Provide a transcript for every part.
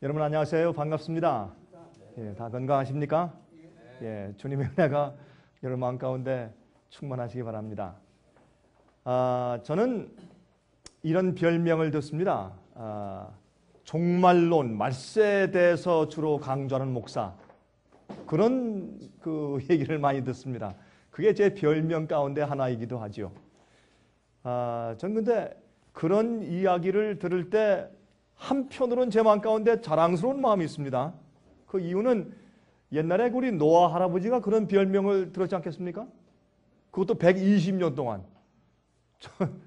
여러분 안녕하세요. 반갑습니다. 예, 다 건강하십니까? 예, 주님의 은혜가 여러분 마음 가운데 충만하시기 바랍니다. 저는 이런 별명을 듣습니다. 종말론, 말세에 대해서 주로 강조하는 목사. 그런 얘기를 많이 듣습니다. 그게 제 별명 가운데 하나이기도 하죠. 전 근데 그런 이야기를 들을 때 한편으로는 제 마음 가운데 자랑스러운 마음이 있습니다. 그 이유는 옛날에 우리 노아 할아버지가 그런 별명을 들었지 않겠습니까? 그것도 120년 동안.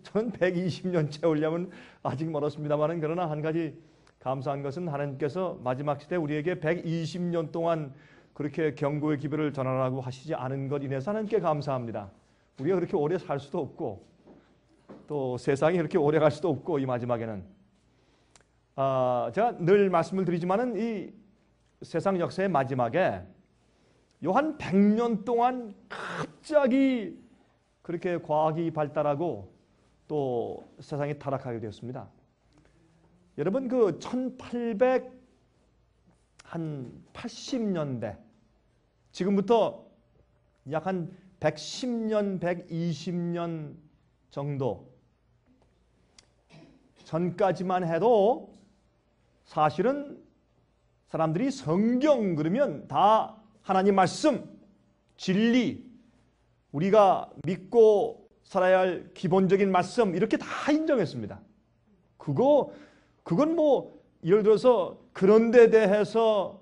저는 120년 채우려면 아직 멀었습니다만, 그러나 한 가지 감사한 것은 하나님께서 마지막 시대 우리에게 120년 동안 그렇게 경고의 기별을 전하라고 하시지 않은 것 인해서 하나님께 감사합니다. 우리가 그렇게 오래 살 수도 없고 또 세상이 그렇게 오래 갈 수도 없고, 이 마지막에는 제가 늘 말씀을 드리지만은 이 세상 역사의 마지막에 요 한 100년 동안 갑자기 그렇게 과학이 발달하고 또 세상이 타락하게 되었습니다. 여러분 그 1880년대 지금부터 약 한 110년, 120년 정도 전까지만 해도 사실은 사람들이 성경 그러면 다 하나님 말씀, 진리, 우리가 믿고 살아야 할 기본적인 말씀 이렇게 다 인정했습니다. 그건 뭐 예를 들어서 그런 데 대해서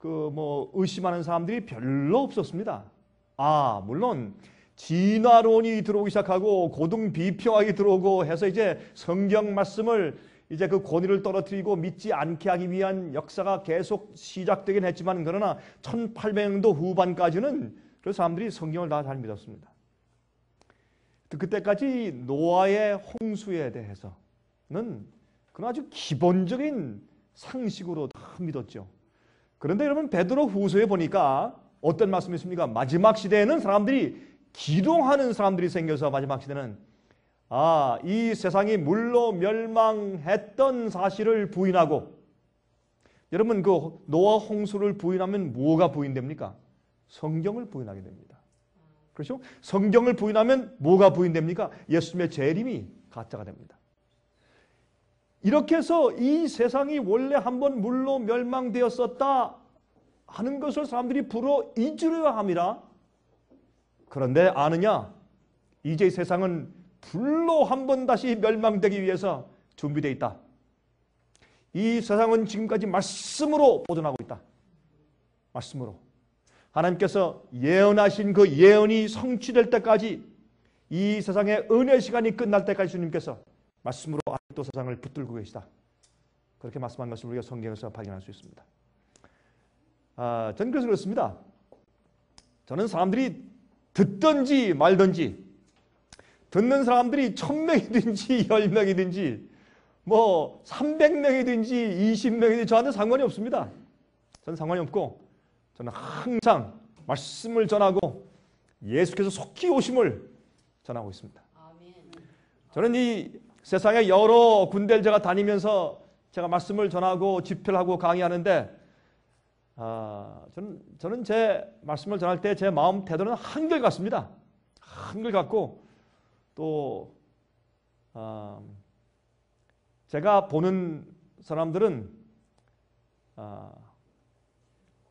의심하는 사람들이 별로 없었습니다. 물론 진화론이 들어오기 시작하고 고등 비평학이 들어오고 해서 이제 성경 말씀을 이제 그 권위를 떨어뜨리고 믿지 않게 하기 위한 역사가 계속 시작되긴 했지만, 그러나 1800년도 후반까지는 그 사람들이 성경을 다 잘 믿었습니다. 그때까지 노아의 홍수에 대해서는 그런 아주 기본적인 상식으로 다 믿었죠. 그런데 여러분 베드로 후서에 보니까 어떤 말씀이 있습니까? 마지막 시대에는 사람들이 기동하는 사람들이 생겨서 마지막 시대는 이 세상이 물로 멸망했던 사실을 부인하고, 여러분 그 노아 홍수를 부인하면 뭐가 부인됩니까? 성경을 부인하게 됩니다. 그렇죠? 성경을 부인하면 뭐가 부인됩니까? 예수님의 재림이 가짜가 됩니다. 이렇게 해서 이 세상이 원래 한번 물로 멸망되었었다 하는 것을 사람들이 불어 잊으려 합니다. 그런데 아느냐? 이제 세상은 불로 한번 다시 멸망되기 위해서 준비되어 있다. 이 세상은 지금까지 말씀으로 보존하고 있다. 말씀으로. 하나님께서 예언하신 그 예언이 성취될 때까지, 이 세상의 은혜 시간이 끝날 때까지 주님께서 말씀으로 아직도 세상을 붙들고 계시다. 그렇게 말씀한 것을 우리가 성경에서 발견할 수 있습니다. 저는 그래서 그렇습니다. 저는 사람들이 듣든지 말든지, 듣는 사람들이 1000명이든지 10명이든지 300명이든지 20명이든지 저한테 상관이 없습니다. 저는 상관이 없고, 저는 항상 말씀을 전하고 예수께서 속히 오심을 전하고 있습니다. 저는 이 세상의 여러 군데를 제가 다니면서 제가 말씀을 전하고 집회를 하고 강의하는데, 저는 제 말씀을 전할 때 제 마음 태도는 한결같습니다. 한결같고, 또 제가 보는 사람들은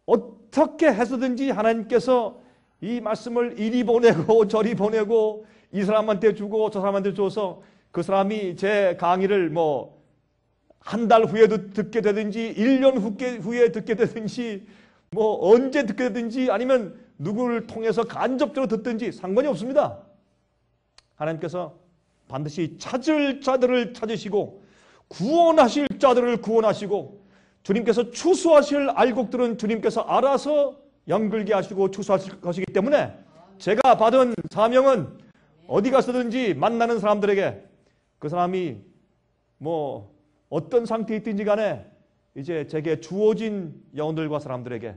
어떻게 해서든지 하나님께서 이 말씀을 이리 보내고 저리 보내고 이 사람한테 주고 저 사람한테 줘서 그 사람이 제 강의를 한 달 후에도 듣게 되든지 1년 후에 듣게 되든지 언제 듣게 되든지 아니면 누구를 통해서 간접적으로 듣든지 상관이 없습니다. 하나님께서 반드시 찾을 자들을 찾으시고 구원하실 자들을 구원하시고, 주님께서 추수하실 알곡들은 주님께서 알아서 연글게 하시고 추수하실 것이기 때문에, 제가 받은 사명은 어디 가서든지 만나는 사람들에게 그 사람이 어떤 상태에 있든지 간에 이제 제게 주어진 영혼들과 사람들에게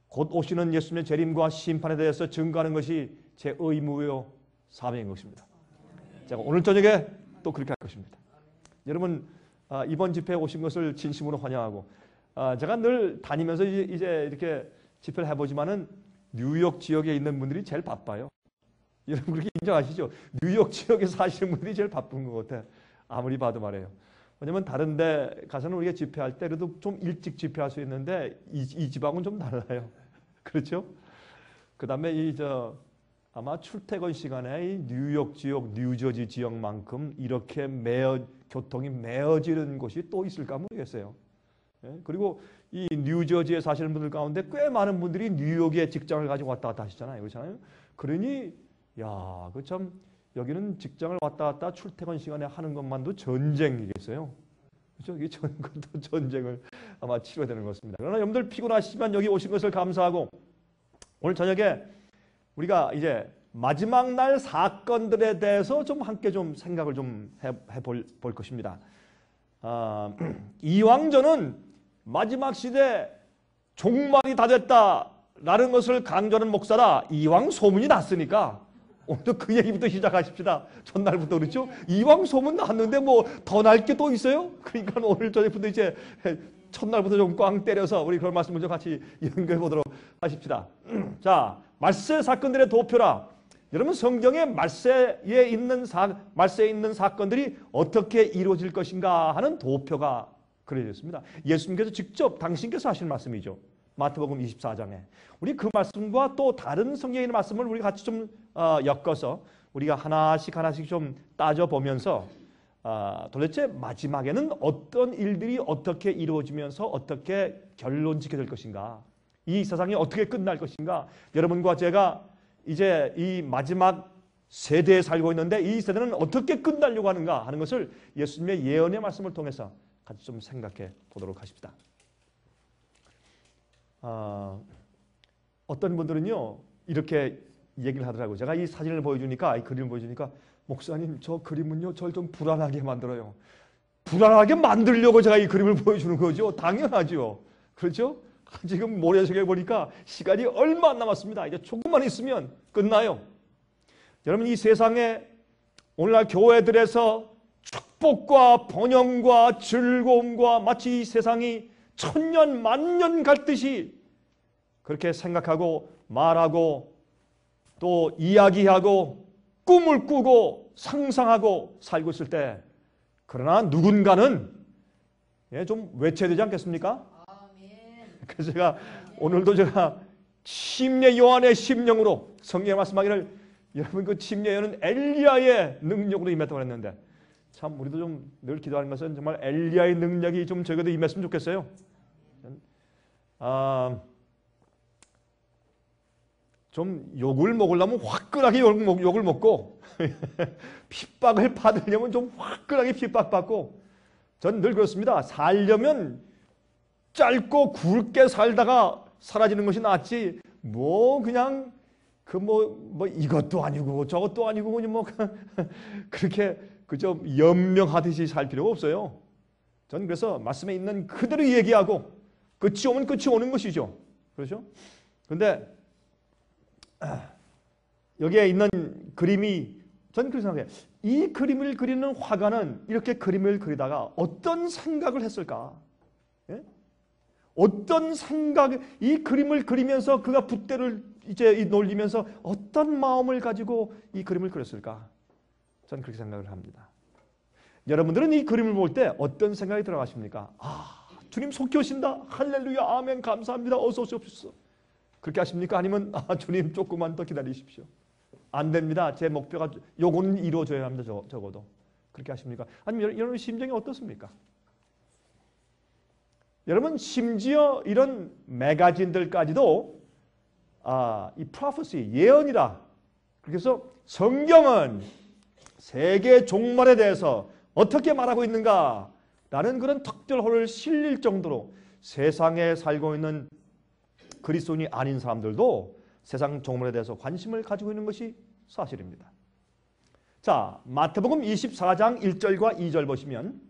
곧 오시는 예수님의 재림과 심판에 대해서 증거하는 것이 제 의무요 사명인 것입니다. 제가 오늘 저녁에 또 그렇게 할 것입니다. 여러분 이번 집회에 오신 것을 진심으로 환영하고, 제가 늘 다니면서 이제 이렇게 집회를 해보지만은 뉴욕 지역에 있는 분들이 제일 바빠요. 여러분 그렇게 인정하시죠? 뉴욕 지역에 사시는 분들이 제일 바쁜 것 같아. 아무리 봐도 말이에요. 왜냐면 다른 데 가서는 우리가 집회할 때 그래도 좀 일찍 집회할 수 있는데 이 지방은 좀 달라요. 그렇죠? 그 다음에 아마 출퇴근 시간에 이 뉴욕 지역, 뉴저지 지역만큼 이렇게 교통이 메어지는 곳이 또 있을까 모르겠어요. 예? 그리고 이 뉴저지에 사시는 분들 가운데 꽤 많은 분들이 뉴욕에 직장을 가지고 왔다 갔다 하시잖아요. 그렇잖아요. 그러니 야, 그 참 여기는 직장을 왔다 갔다 출퇴근 시간에 하는 것만도 전쟁이겠어요. 그렇죠? 이게 그것도 전쟁을 아마 치러야 되는 것 같습니다. 그러나 여러분들 피곤하시지만 여기 오신 것을 감사하고 오늘 저녁에 우리가 이제 마지막 날 사건들에 대해서 좀 함께 좀 생각을 좀 해볼 것입니다. 이왕저는 마지막 시대 종말이 다 됐다라는 것을 강조하는 목사라 이왕 소문이 났으니까 오늘도 그 얘기부터 시작하십시다. 전날부터 그렇죠? 이왕 소문 났는데 뭐 더 날 게 또 있어요? 그러니까 오늘 저녁부터 이제 첫날부터 좀 꽝 때려서 우리 그런 말씀을 좀 같이 연구해 보도록 하십시다. 자, 말세 사건들의 도표라. 여러분 성경에 말세에 있는 사건들이 어떻게 이루어질 것인가 하는 도표가 그려져 있습니다. 예수님께서 직접 당신께서 하신 말씀이죠. 마태복음 24장에. 우리 그 말씀과 또 다른 성경에 있는 말씀을 우리 같이 좀 엮어서 우리가 하나씩 좀 따져보면서 도대체 마지막에는 어떤 일들이 어떻게 이루어지면서 어떻게 결론 짓게 될 것인가, 이 세상이 어떻게 끝날 것인가, 여러분과 제가 이제 이 마지막 세대에 살고 있는데 이 세대는 어떻게 끝나려고 하는가 하는 것을 예수님의 예언의 말씀을 통해서 같이 좀 생각해 보도록 하십시다. 어떤 분들은요 이렇게 얘기를 하더라고요. 제가 이 사진을 보여주니까, 이 그림을 보여주니까, 목사님 저 그림은요 저를 좀 불안하게 만들어요. 불안하게 만들려고 제가 이 그림을 보여주는 거죠. 당연하죠. 그렇죠? 지금 모래석에 보니까 시간이 얼마 안 남았습니다. 이제 조금만 있으면 끝나요. 여러분 이 세상에 오늘날 교회들에서 축복과 번영과 즐거움과 마치 이 세상이 천년 만년 갈 듯이 그렇게 생각하고 말하고 또 이야기하고 꿈을 꾸고 상상하고 살고 있을 때, 그러나 누군가는 좀 외쳐야 되지 않겠습니까? 그래서 제가 오늘도 침례 요한의 심령으로 성경에 말씀하기를, 여러분 그 침례 요한은 엘리야의 능력으로 임했다고 했는데, 참 우리도 좀 늘 기도하는 것은 정말 엘리야의 능력이 좀 저에게도 임했으면 좋겠어요. 좀 욕을 먹으려면 화끈하게 욕을 먹고 핍박을 받으려면 좀 화끈하게 핍박받고, 전 늘 그렇습니다. 살려면 짧고 굵게 살다가 사라지는 것이 낫지, 뭐 그냥 뭐 이것도 아니고 저것도 아니고 뭐 그렇게 그저 연명하듯이 살 필요가 없어요. 전 그래서 말씀에 있는 그대로 얘기하고 끝이 오면 끝이 오는 것이죠. 그렇죠? 그런데 여기에 있는 그림이, 전 그렇게 생각해요. 이 그림을 그리는 화가는 이렇게 그림을 그리다가 어떤 생각을 했을까? 예? 어떤 생각, 이 그림을 그리면서 그가 붓대를 이제 놀리면서 어떤 마음을 가지고 이 그림을 그렸을까? 저는 그렇게 생각을 합니다. 여러분들은 이 그림을 볼 때 어떤 생각이 들어가십니까? 주님 속히 오신다. 할렐루야, 아멘, 감사합니다. 어서 오십시오. 그렇게 하십니까? 아니면 주님 조금만 더 기다리십시오. 안 됩니다. 제 목표가 요거는 이루어져야 합니다. 적어도. 그렇게 하십니까? 아니면 여러분 심정이 어떻습니까? 여러분 심지어 이런 매거진들까지도 이 프로페시, 예언이다. 그래서 성경은 세계 종말에 대해서 어떻게 말하고 있는가 라는 그런 턱절호를 실릴 정도로 세상에 살고 있는 그리스도인이 아닌 사람들도 세상 종말에 대해서 관심을 가지고 있는 것이 사실입니다. 자, 마태복음 24장 1절과 2절 보시면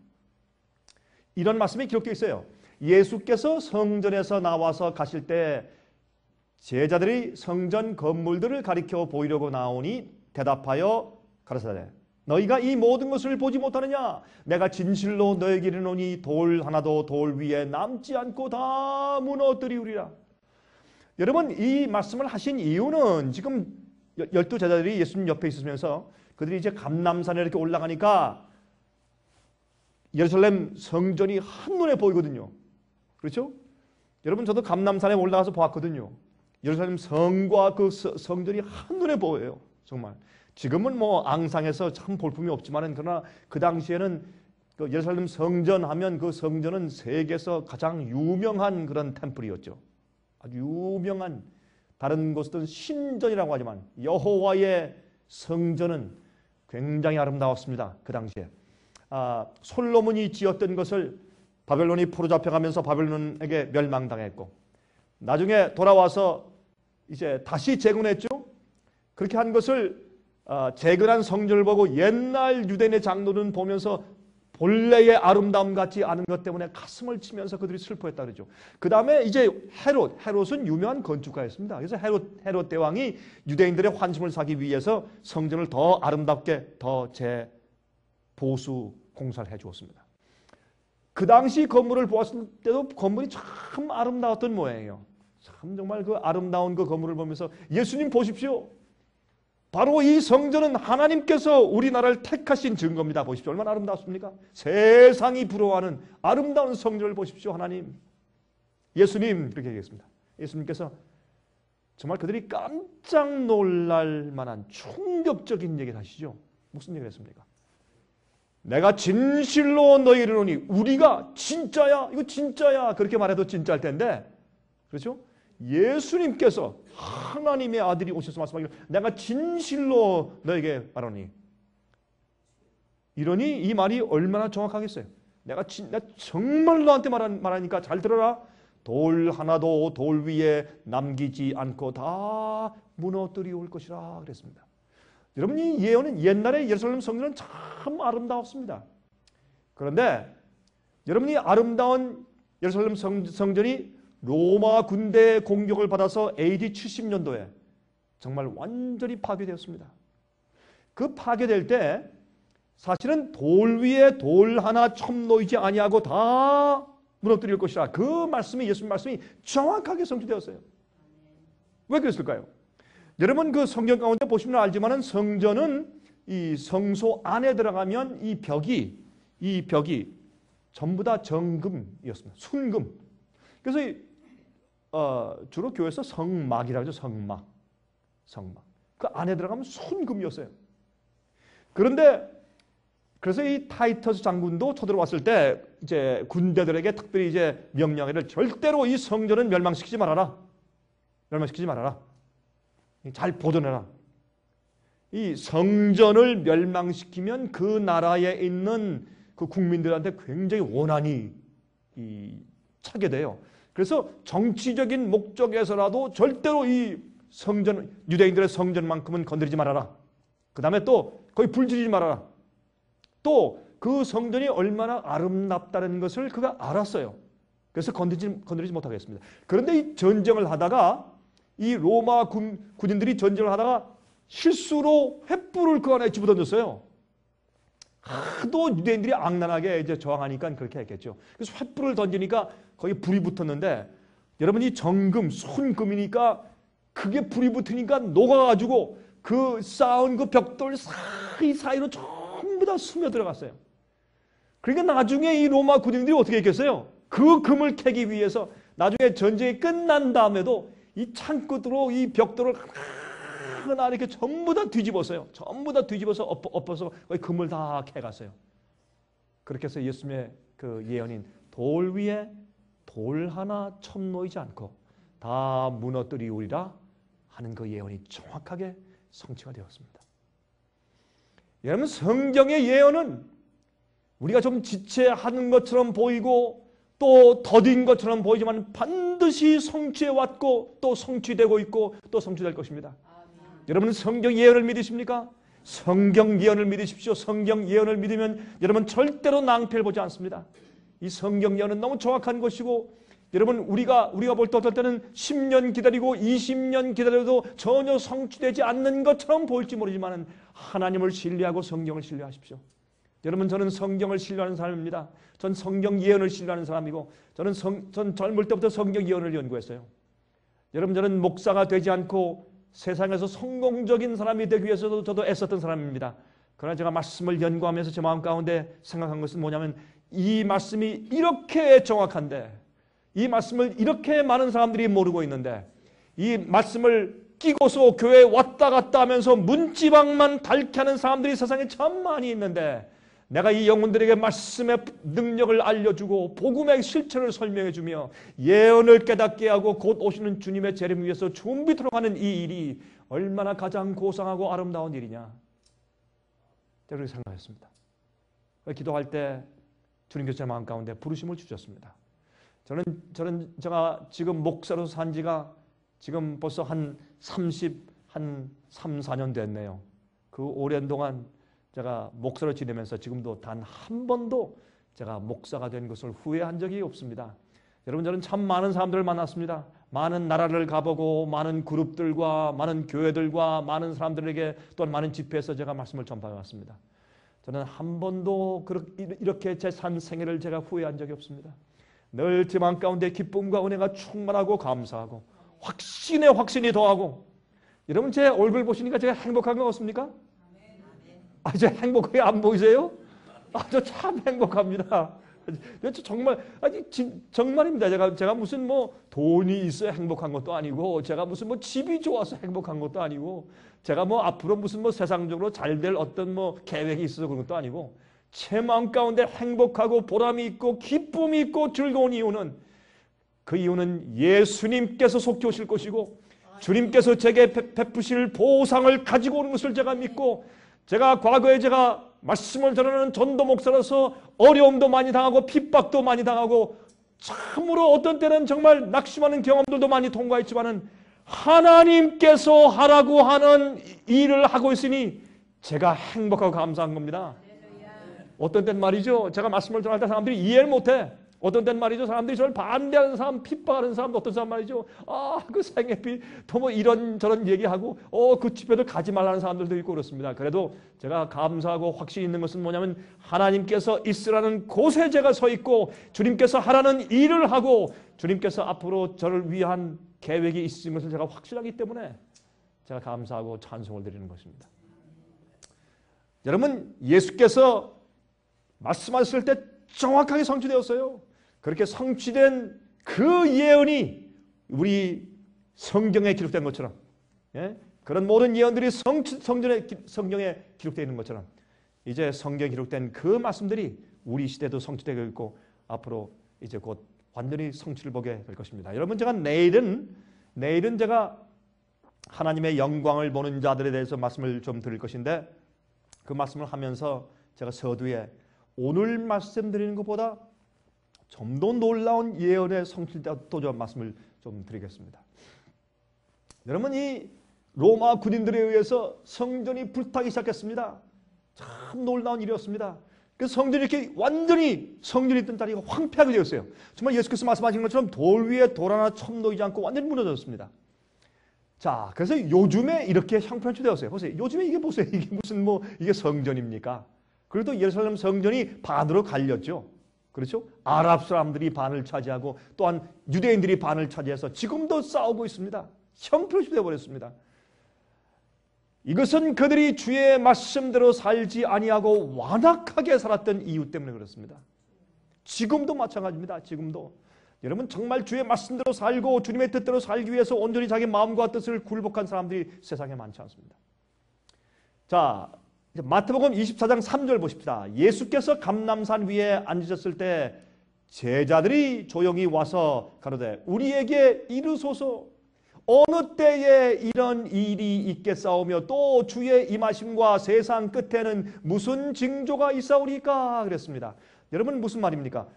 이런 말씀이 기록되어 있어요. 예수께서 성전에서 나와서 가실 때 제자들이 성전 건물들을 가리켜 보이려고 나오니 대답하여 가라사대 너희가 이 모든 것을 보지 못하느냐? 내가 진실로 너에게 이르노니 돌 하나도 돌 위에 남지 않고 다 무너뜨리우리라. 여러분, 이 말씀을 하신 이유는 지금 12제자들이 예수님 옆에 있으면서 그들이 이제 감람산에 이렇게 올라가니까 예루살렘 성전이 한눈에 보이거든요. 그렇죠? 여러분, 저도 감람산에 올라가서 보았거든요. 예루살렘 성과 그 성전이 한눈에 보여요. 정말. 지금은 뭐 앙상해서 참 볼품이 없지만은, 그러나 그 당시에는 그 예루살렘 성전 하면 그 성전은 세계에서 가장 유명한 그런 템플이었죠. 아주 유명한, 다른 곳은 신전이라고 하지만 여호와의 성전은 굉장히 아름다웠습니다. 그 당시에. 솔로몬이 지었던 것을 바벨론이 포로잡혀가면서 바벨론에게 멸망당했고, 나중에 돌아와서 이제 다시 재건했죠. 그렇게 한 것을 재건한 성전을 보고 옛날 유대인의 장로는 보면서 본래의 아름다움 같지 않은 것 때문에 가슴을 치면서 그들이 슬퍼했다 그러죠. 그 다음에 이제 헤롯은 유명한 건축가였습니다. 그래서 헤롯 대왕이 유대인들의 환심을 사기 위해서 성전을 더 아름답게 더 재보수 공사를 해주었습니다. 그 당시 건물을 보았을 때도 건물이 참 아름다웠던 모양이에요. 참 정말 그 아름다운 그 건물을 보면서 예수님 보십시오. 바로 이 성전은 하나님께서 우리나라를 택하신 증거입니다. 보십시오. 얼마나 아름답습니까? 세상이 부러워하는 아름다운 성전을 보십시오. 하나님. 예수님, 그렇게 얘기했습니다. 예수님께서 정말 그들이 깜짝 놀랄 만한 충격적인 얘기를 하시죠. 무슨 얘기를 했습니까? 내가 진실로 너희를 이르노니, 우리가 진짜야, 이거 진짜야, 그렇게 말해도 진짜일 텐데, 그렇죠? 예수님께서 하나님의 아들이 오셔서 말씀하기를 내가 진실로 너에게 말하노니, 이러니 이 말이 얼마나 정확하겠어요? 내가 정말 너한테 말하니까 잘 들어라. 돌 하나도 돌 위에 남기지 않고 다 무너뜨리올 것이라 그랬습니다. 여러분, 이 예언은 옛날에 예루살렘 성전은 참 아름다웠습니다. 그런데 여러분이 아름다운 예루살렘 성전이 로마 군대의 공격을 받아서 AD 70년도에 정말 완전히 파괴되었습니다. 그 파괴될 때 사실은 돌 위에 돌 하나 첨 놓이지 아니하고 다 무너뜨릴 것이라, 그 말씀이, 예수님 말씀이 정확하게 성취되었어요. 왜 그랬을까요? 여러분, 그 성경 가운데 보시면 알지만은 성전은 이 성소 안에 들어가면 이 벽이 전부 다 정금이었습니다. 순금. 그래서 주로 교회에서 성막이라고 하죠. 성막. 그 안에 들어가면 순금이었어요. 그런데 그래서 이 타이터스 장군도 쳐들어왔을 때 이제 군대들에게 특별히 이제 명령을, 절대로 이 성전은 멸망시키지 말아라. 잘 보존해라. 이 성전을 멸망시키면 그 나라에 있는 그 국민들한테 굉장히 원한이 차게 돼요. 그래서 정치적인 목적에서라도 절대로 이 성전, 유대인들의 성전만큼은 건드리지 말아라. 그 다음에 또 거의 불 지르지 말아라. 또 그 성전이 얼마나 아름답다는 것을 그가 알았어요. 그래서 건드리지 못하게 했습니다. 그런데 이 전쟁을 하다가, 이 로마 군인들이 전쟁을 하다가 실수로 횃불을 그 안에 집어던졌어요. 하도 유대인들이 악랄하게 이제 저항하니까 그렇게 했겠죠. 그래서 횃불을 던지니까 거기 불이 붙었는데, 여러분, 이 정금, 순금이니까 그게 불이 붙으니까 녹아가지고 그 쌓은 그 벽돌 사이사이로 전부 다 스며들어갔어요. 그러니까 나중에 이 로마 군인들이 어떻게 했겠어요? 그 금을 캐기 위해서 나중에 전쟁이 끝난 다음에도 이 창끝으로 이 벽돌을 하나 이렇게 전부 다 뒤집었어요. 전부 다 뒤집어서 엎어서 거의 금을 다 캐갔어요. 그렇게 해서 예수님의 그 예언인 돌 위에 돌 하나 첨 놓이지 않고 다 무너뜨리우리라 하는 그 예언이 정확하게 성취가 되었습니다. 여러분, 성경의 예언은 우리가 좀 지체하는 것처럼 보이고 또 더딘 것처럼 보이지만 반드시 성취해 왔고 또 성취되고 있고 또 성취될 것입니다. 여러분은 성경 예언을 믿으십니까? 성경 예언을 믿으십시오. 성경 예언을 믿으면 여러분 절대로 낭패를 보지 않습니다. 이 성경 예언은 너무 정확한 것이고 여러분 우리가 볼 때 어떨 때는 10년 기다리고 20년 기다려도 전혀 성취되지 않는 것처럼 보일지 모르지만 하나님을 신뢰하고 성경을 신뢰하십시오. 여러분 저는 성경을 신뢰하는 사람입니다. 전 성경 예언을 신뢰하는 사람이고 전 젊을 때부터 성경 예언을 연구했어요. 여러분 저는 목사가 되지 않고 세상에서 성공적인 사람이 되기 위해서도 저도 애썼던 사람입니다. 그러나 제가 말씀을 연구하면서 제 마음 가운데 생각한 것은 뭐냐면 이 말씀이 이렇게 정확한데 이 말씀을 이렇게 많은 사람들이 모르고 있는데 이 말씀을 끼고서 교회에 왔다 갔다 하면서 문지방만 닳게 하는 사람들이 세상에 참 많이 있는데 내가 이 영혼들에게 말씀의 능력을 알려주고 복음의 실체를 설명해주며 예언을 깨닫게 하고 곧 오시는 주님의 재림 위해서 준비토록 하는 이 일이 얼마나 가장 고상하고 아름다운 일이냐 그렇게 생각했습니다. 기도할 때 주님께서 제 마음 가운데 부르심을 주셨습니다. 제가 지금 목사로서 산 지가 지금 벌써 한 3, 4년 됐네요. 그 오랜 동안 제가 목사로 지내면서 지금도 단 한 번도 제가 목사가 된 것을 후회한 적이 없습니다. 여러분 저는 참 많은 사람들을 만났습니다. 많은 나라를 가보고 많은 그룹들과 많은 교회들과 많은 사람들에게 또한 많은 집회에서 제가 말씀을 전파해 왔습니다. 저는 한 번도 이렇게 제 산 생애를 제가 후회한 적이 없습니다. 늘 제 마음 가운데 기쁨과 은혜가 충만하고 감사하고 확신이 더하고 여러분 제 얼굴 보시니까 제가 행복한 거 없습니까? 저 행복하게 안 보이세요? 저 참 행복합니다. 정말 정말입니다. 제가 무슨 뭐 돈이 있어야 행복한 것도 아니고 제가 무슨 뭐 집이 좋아서 행복한 것도 아니고 제가 뭐 앞으로 무슨 뭐 세상적으로 잘 될 어떤 뭐 계획이 있어서 그런 것도 아니고 제 마음 가운데 행복하고 보람이 있고 기쁨이 있고 즐거운 이유는 그 이유는 예수님께서 속히 오실 것이고 주님께서 제게 베푸실 보상을 가지고 오는 것을 제가 믿고 제가 과거에 제가 말씀을 전하는 전도 목사로서 어려움도 많이 당하고 핍박도 많이 당하고 참으로 어떤 때는 정말 낙심하는 경험들도 많이 통과했지만은 하나님께서 하라고 하는 일을 하고 있으니 제가 행복하고 감사한 겁니다. 어떤 때는 말이죠. 제가 말씀을 전할 때 사람들이 이해를 못해. 어떤 때는 말이죠. 사람들이 저를 반대하는 사람, 핍박하는 사람, 어떤 사람 말이죠. 그 생애비, 또 뭐 이런저런 얘기하고, 그 집회도 가지 말라는 사람들도 있고 그렇습니다. 그래도 제가 감사하고 확신이 있는 것은 뭐냐면 하나님께서 있으라는 곳에 제가 서 있고 주님께서 하라는 일을 하고 주님께서 앞으로 저를 위한 계획이 있으신 것을 제가 확실하기 때문에 제가 감사하고 찬송을 드리는 것입니다. 여러분, 예수께서 말씀하셨을 때 정확하게 성취되었어요. 그렇게 성취된 그 예언이 우리 성경에 기록된 것처럼 그런 모든 예언들이 성경에 기록되어 있는 것처럼 이제 성경에 기록된 그 말씀들이 우리 시대도 성취되고 있고 앞으로 이제 곧 완전히 성취를 보게 될 것입니다. 여러분 제가 내일은 제가 하나님의 영광을 보는 자들에 대해서 말씀을 좀 드릴 것인데 그 말씀을 하면서 제가 서두에 오늘 말씀드리는 것보다 좀 더 놀라운 예언의 성취도 좀 말씀을 좀 드리겠습니다. 여러분 이 로마 군인들에 의해서 성전이 불타기 시작했습니다. 참 놀라운 일이었습니다. 그래서 성전이 이렇게 완전히 성전이 있던 자리가 황폐하게 되었어요. 정말 예수께서 말씀하신 것처럼 돌 위에 돌 하나 첨 놓이지 않고 완전히 무너졌습니다. 자, 그래서 요즘에 이렇게 형편이 되었어요. 보세요. 요즘에 이게 보세요. 이게 무슨 이게 성전입니까? 그래도 예루살렘 성전이 반으로 갈렸죠. 그렇죠? 아랍 사람들이 반을 차지하고 또한 유대인들이 반을 차지해서 지금도 싸우고 있습니다. 형편이 되어버렸습니다. 이것은 그들이 주의 말씀대로 살지 아니하고 완악하게 살았던 이유 때문에 그렇습니다. 지금도 마찬가지입니다. 지금도. 여러분 정말 주의 말씀대로 살고 주님의 뜻대로 살기 위해서 온전히 자기 마음과 뜻을 굴복한 사람들이 세상에 많지 않습니다. 자, 마태복음 24장 3절 보십시다. 예수께서 감람산 위에 앉으셨을 때 제자들이 조용히 와서 가로되 우리에게 이르소서 어느 때에 이런 일이 있겠사오며 또 주의 임하심과 세상 끝에는 무슨 징조가 있사오리까 그랬습니다. 여러분 무슨 말입니까?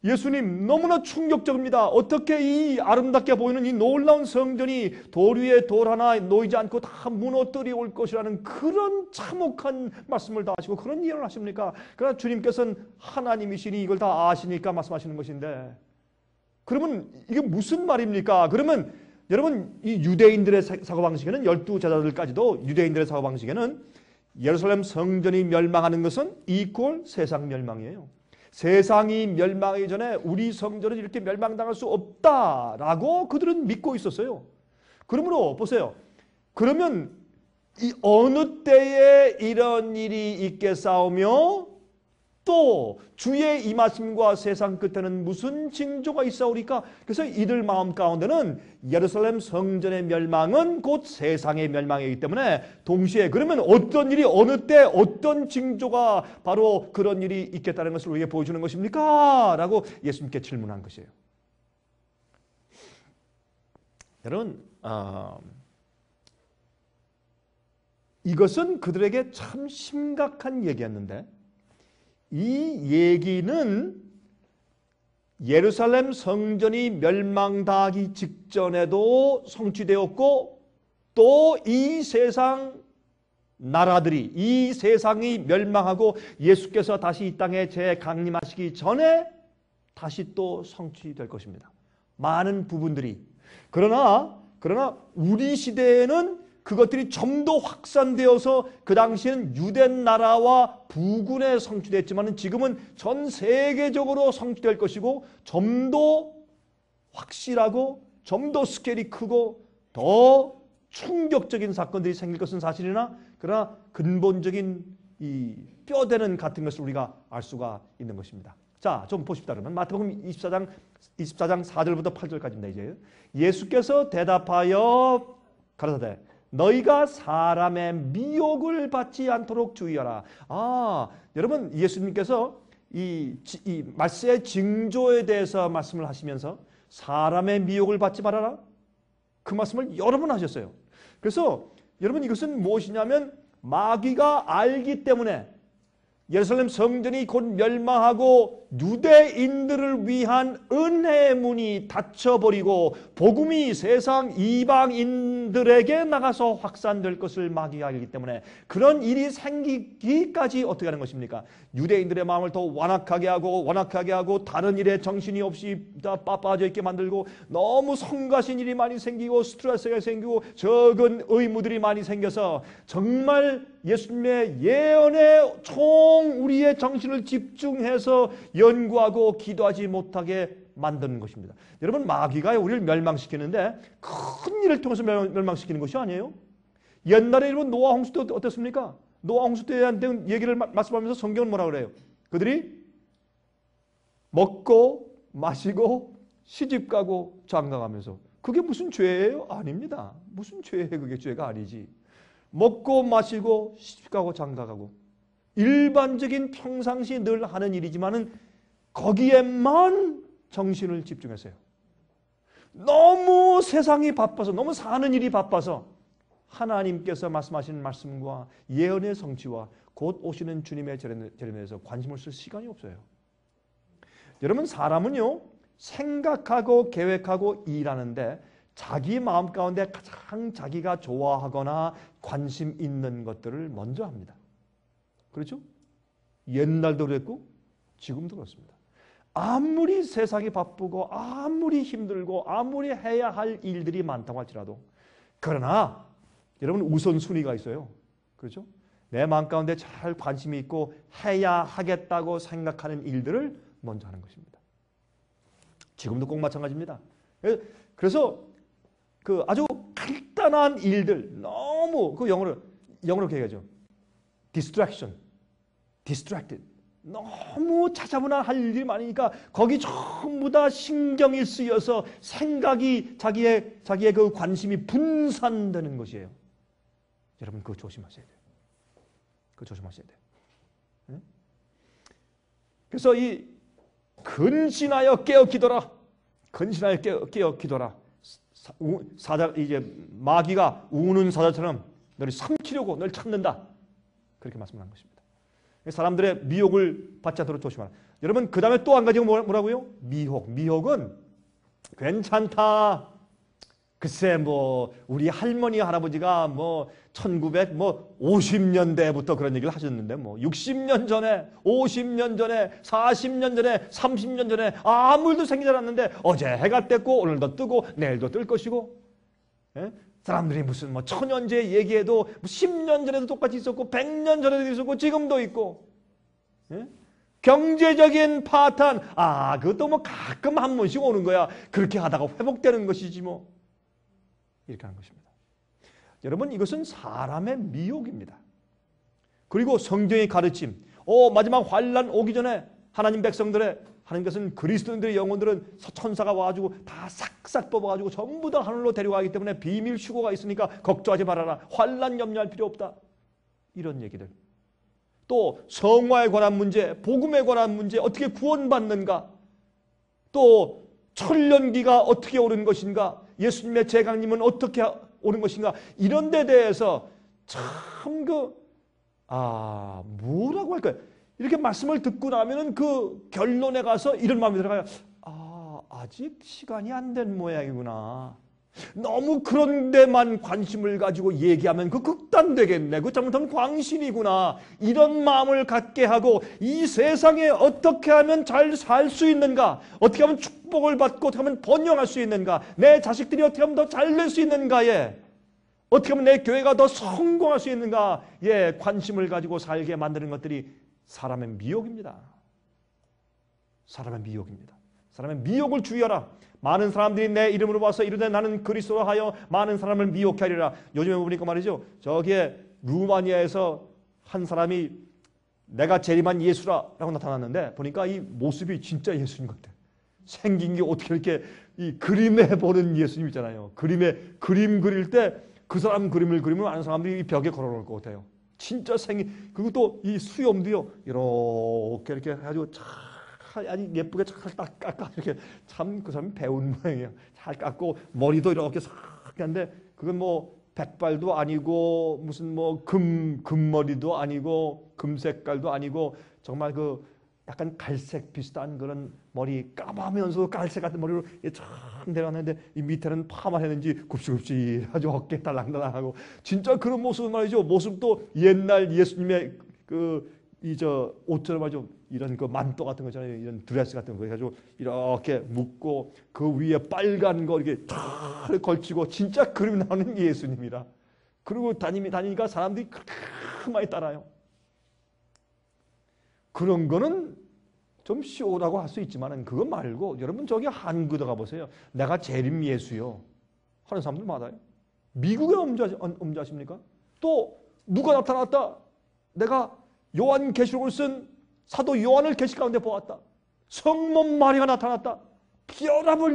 예수님 너무나 충격적입니다. 어떻게 이 아름답게 보이는 이 놀라운 성전이 돌 위에 돌 하나 놓이지 않고 다 무너뜨리 올 것이라는 그런 참혹한 말씀을 다 하시고 그런 예언을 하십니까? 그러나 주님께서는 하나님이시니 이걸 다 아시니까 말씀하시는 것인데 그러면 이게 무슨 말입니까? 그러면 여러분 이 유대인들의 사고방식에는 12제자들까지도 유대인들의 사고방식에는 예루살렘 성전이 멸망하는 것은 이퀄 세상 멸망이에요. 세상이 멸망하기 전에 우리 성전은 이렇게 멸망당할 수 없다라고 그들은 믿고 있었어요. 그러므로 보세요. 그러면 이 어느 때에 이런 일이 있겠사오며 또 주의 임하심과 세상 끝에는 무슨 징조가 있사오리까? 그래서 이들 마음 가운데는 예루살렘 성전의 멸망은 곧 세상의 멸망이기 때문에 동시에 그러면 어떤 일이 어느 때 어떤 징조가 바로 그런 일이 있겠다는 것을 우리에게 보여주는 것입니까? 라고 예수님께 질문한 것이에요. 여러분 이것은 그들에게 참 심각한 얘기였는데 이 얘기는 예루살렘 성전이 멸망당하기 직전에도 성취되었고 또 이 세상 나라들이 이 세상이 멸망하고 예수께서 다시 이 땅에 재강림하시기 전에 다시 또 성취될 것입니다. 많은 부분들이. 그러나 우리 시대에는 그것들이 좀 더 확산되어서 그 당시에는 유대 나라와 부군에 성취됐지만 지금은 전 세계적으로 성취될 것이고 좀 더 확실하고 좀 더 스케일이 크고 더 충격적인 사건들이 생길 것은 사실이나 그러나 근본적인 이 뼈대는 같은 것을 우리가 알 수가 있는 것입니다. 자, 좀 보십시다. 그러면 마태복음 24장 4절부터 8절까지입니다. 이제 예수께서 대답하여 가라사대 너희가 사람의 미혹을 받지 않도록 주의하라. 여러분 예수님께서 이 말세의 징조에 대해서 말씀을 하시면서 사람의 미혹을 받지 말아라. 그 말씀을 여러 번 하셨어요. 그래서 여러분 이것은 무엇이냐면 마귀가 알기 때문에 예루살렘 성전이 곧 멸망하고 유대인들을 위한 은혜의 문이 닫혀버리고 복음이 세상 이방인들에게 나가서 확산될 것을 마귀가 알기 때문에 그런 일이 생기기까지 어떻게 하는 것입니까? 유대인들의 마음을 더 완악하게 하고 다른 일에 정신이 없이 빠져 있게 만들고 너무 성가신 일이 많이 생기고 스트레스가 생기고 적은 의무들이 많이 생겨서 정말 예수님의 예언에 총 우리의 정신을 집중해서 연구하고 기도하지 못하게 만드는 것입니다. 여러분 마귀가 우리를 멸망시키는데 큰 일을 통해서 멸망시키는 것이 아니에요. 옛날에 여러분 노아 홍수 때 어땠습니까? 노아 홍수 때에 대한 얘기를 말씀하면서 성경은 뭐라 그래요? 그들이 먹고 마시고 시집가고 장가가면서 그게 무슨 죄예요? 아닙니다. 무슨 죄예요? 그게 죄가 아니지. 먹고 마시고 시집가고 장가가고 일반적인 평상시 늘 하는 일이지만은 거기에만 정신을 집중했어요. 너무 세상이 바빠서 너무 사는 일이 바빠서 하나님께서 말씀하시는 말씀과 예언의 성취와 곧 오시는 주님의 재림에 대해서 관심을 쓸 시간이 없어요. 여러분 사람은요 생각하고 계획하고 일하는데 자기 마음 가운데 가장 자기가 좋아하거나 관심 있는 것들을 먼저 합니다. 그렇죠? 옛날도 그랬고 지금도 그렇습니다. 아무리 세상이 바쁘고 아무리 힘들고 아무리 해야 할 일들이 많다고 할지라도 그러나 여러분 우선순위가 있어요. 그렇죠? 내 마음 가운데 잘 관심이 있고 해야 하겠다고 생각하는 일들을 먼저 하는 것입니다. 지금도 꼭 마찬가지입니다. 그래서 그 아주 간단한 일들 너무 그 영어로 이렇게 얘기하죠. distracted. 너무 찾아보나 할 일이 많으니까 거기 전부 다 신경이 쓰여서 생각이 자기의 그 관심이 분산되는 것이에요. 여러분 그거 조심하셔야 돼요. 그거 조심하셔야 돼요. 네? 그래서 이 근신하여 깨어 기도라. 근신하여 깨어 기도라. 이제 마귀가 우는 사자처럼 너를 삼키려고 널 찾는다. 그렇게 말씀한 것입니다. 사람들의 미혹을 받지 않도록 조심하라. 여러분 그 다음에 또 한 가지가 뭐라고요? 미혹은 괜찮다. 글쎄 뭐 우리 할머니 할아버지가 뭐 1950년대부터 그런 얘기를 하셨는데 뭐 60년 전에 50년 전에 40년 전에 30년 전에 아무 일도 생기지 않았는데 어제 해가 떴고 오늘도 뜨고 내일도 뜰 것이고, 예? 사람들이 무슨 뭐 천연제 얘기해도 10년 전에도 똑같이 있었고 100년 전에도 있었고 지금도 있고, 예? 경제적인 파탄, 그것도 뭐 가끔 한 번씩 오는 거야. 그렇게 하다가 회복되는 것이지 뭐. 이렇게 하는 것입니다. 여러분, 이것은 사람의 미혹입니다. 그리고 성경의 가르침, 마지막 환난 오기 전에 하나님 백성들의, 하나님께서는 그리스도인들의 영혼들은 천사가 와가지고 다 싹싹 뽑아가지고 전부 다 하늘로 데려가기 때문에 비밀 휴고가 있으니까 걱정하지 말아라. 환난 염려할 필요 없다. 이런 얘기들. 또 성화에 관한 문제, 복음에 관한 문제, 어떻게 구원받는가, 또 천년기가 어떻게 오는 것인가, 예수님의 재강림은 어떻게 오는 것인가, 이런 데 대해서 참 뭐라고 할까요? 이렇게 말씀을 듣고 나면은 그 결론에 가서 이런 마음이 들어가요. 아직 시간이 안 된 모양이구나. 너무 그런 데만 관심을 가지고 얘기하면 그 극단되겠네. 그 잘못하면 광신이구나. 이런 마음을 갖게 하고, 이 세상에 어떻게 하면 잘 살 수 있는가, 어떻게 하면 축복을 받고 어떻게 하면 번영할 수 있는가, 내 자식들이 어떻게 하면 더 잘 될 수 있는가에, 어떻게 하면 내 교회가 더 성공할 수 있는가에 관심을 가지고 살게 만드는 것들이 사람의 미혹입니다. 사람의 미혹입니다. 사람의 미혹을 주의하라. 많은 사람들이 내 이름으로 와서 이르되 나는 그리스도라 하여 많은 사람을 미혹케 하리라. 요즘에 보니까 말이죠, 저기에 루마니아에서 한 사람이 내가 재림한 예수라라고 나타났는데, 보니까 이 모습이 진짜 예수님 같아. 생긴 게 어떻게 이렇게, 이 그림에 보는 예수님 있잖아요. 그림 그릴 때 그 사람 그림을 그리면 많은 사람들이 이 벽에 걸어놓을 것 같아요. 진짜 그리고 또 이 수염도요, 이렇게 해가지고 아주 예쁘게 잘 깎아. 이렇게 참 그 사람이 배운 모양이에요. 잘 깎고 머리도 이렇게 싹 하는데, 그건 뭐 백발도 아니고 무슨 뭐 금머리도 아니고 금색깔도 아니고, 정말 그 약간 갈색 비슷한 그런 머리, 까마면서도 갈색 같은 머리로 참 내려왔는데, 이 밑에는 파마 했는지 굽시굽시 아주 어깨 달랑달랑하고, 진짜 그런 모습은 말이죠. 모습도 옛날 예수님의 옷처럼 아주 이런 그 만도 같은 거 있잖아요. 이런 드레스 같은 거 해가지고 이렇게 묶고 그 위에 빨간 거 이렇게 탁 걸치고, 진짜 그림 나오는 예수님이라. 그리고 다니니까 사람들이 그렇게 많이 따라요. 그런 거는 좀 쇼라고 할 수 있지만, 그거 말고 여러분 저기 한국에 가보세요. 내가 재림 예수요 하는 사람들 많아요. 미국에 엄자십니까? 또 누가 나타났다. 내가 요한계시록을 쓴 사도 요한을 계시 가운데 보았다. 성모 마리아가 나타났다. 별의별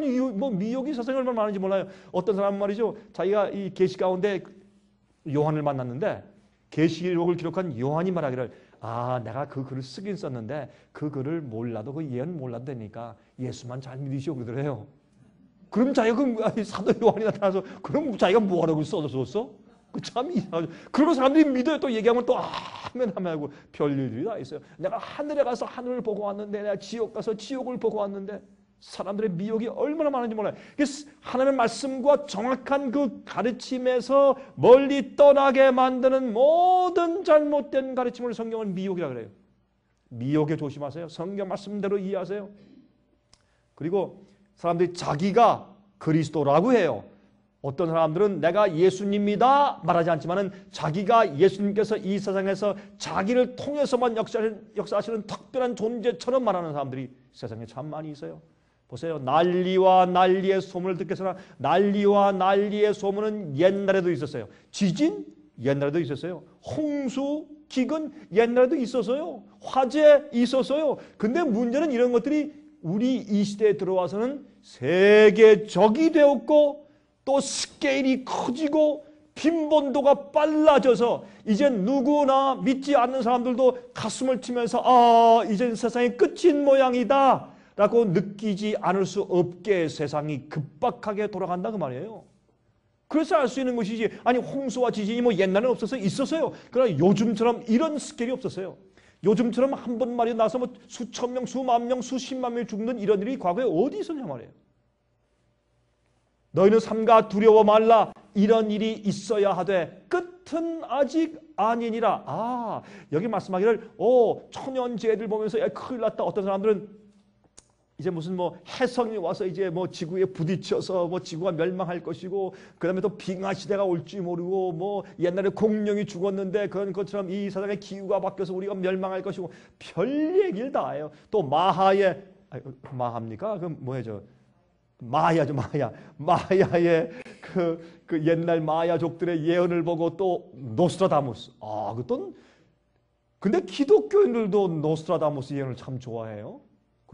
미혹이 세상에 얼마나 많은지 몰라요. 어떤 사람은 말이죠, 자기가 이 계시 가운데 요한을 만났는데, 계시록을 기록한 요한이 말하기를, 내가 그 글을 쓰긴 썼는데 그 글을 몰라도, 그 예언 몰라도 되니까 예수만 잘 믿으시오 그러더래요. 그럼 자기가 사도 요한이 나타나서 그럼 자기가 뭐하라고 써줬어? 참 이상하죠. 그리고 사람들이 믿어요. 또 얘기하면 또 아멘 하고, 별일들이 다 있어요. 내가 하늘에 가서 하늘을 보고 왔는데, 내가 지옥 가서 지옥을 보고 왔는데, 사람들의 미혹이 얼마나 많은지 몰라요. 하나님의 말씀과 정확한 그 가르침에서 멀리 떠나게 만드는 모든 잘못된 가르침을 성경은 미혹이라 그래요. 미혹에 조심하세요. 성경 말씀대로 이해하세요. 그리고 사람들이 자기가 그리스도라고 해요. 어떤 사람들은 내가 예수님이다 말하지 않지만은, 자기가 예수님께서 이 세상에서 자기를 통해서만 역사하시는 특별한 존재처럼 말하는 사람들이 세상에 참 많이 있어요. 보세요. 난리와 난리의 소문을 듣겠으나, 난리와 난리의 소문은 옛날에도 있었어요. 지진? 옛날에도 있었어요. 홍수, 기근? 옛날에도 있었어요. 화재 있었어요. 근데 문제는 이런 것들이 우리 이 시대에 들어와서는 세계적이 되었고, 또 스케일이 커지고 빈번도가 빨라져서 이제 누구나 믿지 않는 사람들도 가슴을 치면서 이젠 세상의 끝인 모양이다 라고 느끼지 않을 수 없게 세상이 급박하게 돌아간다 그 말이에요. 그래서 알 수 있는 것이지, 아니 홍수와 지진이 뭐 옛날에는 없었어요? 있었어요. 그러나 요즘처럼 이런 스케일이 없었어요. 요즘처럼 한 번 말이 나서 뭐 수천 명, 수만 명, 수십만 명이 죽는 이런 일이 과거에 어디 있었냐 말이에요. 너희는 삼가 두려워 말라. 이런 일이 있어야 하되 끝은 아직 아니니라. 여기 말씀하기를 천연재해를 보면서 야, 큰일 났다. 어떤 사람들은 이제 무슨 뭐 해성이 와서 이제 뭐 지구에 부딪혀서 뭐 지구가 멸망할 것이고, 그다음에 또 빙하 시대가 올지 모르고, 뭐 옛날에 공룡이 죽었는데 그런 것처럼 이 세상의 기후가 바뀌어서 우리가 멸망할 것이고, 별 얘기를 다 해요. 또 마하입니까? 그 뭐예요? 마야죠, 마야. 마야의 그 옛날 마야족들의 예언을 보고 또 노스트라다무스. 그것도 근데 기독교인들도 노스트라다무스 예언을 참 좋아해요.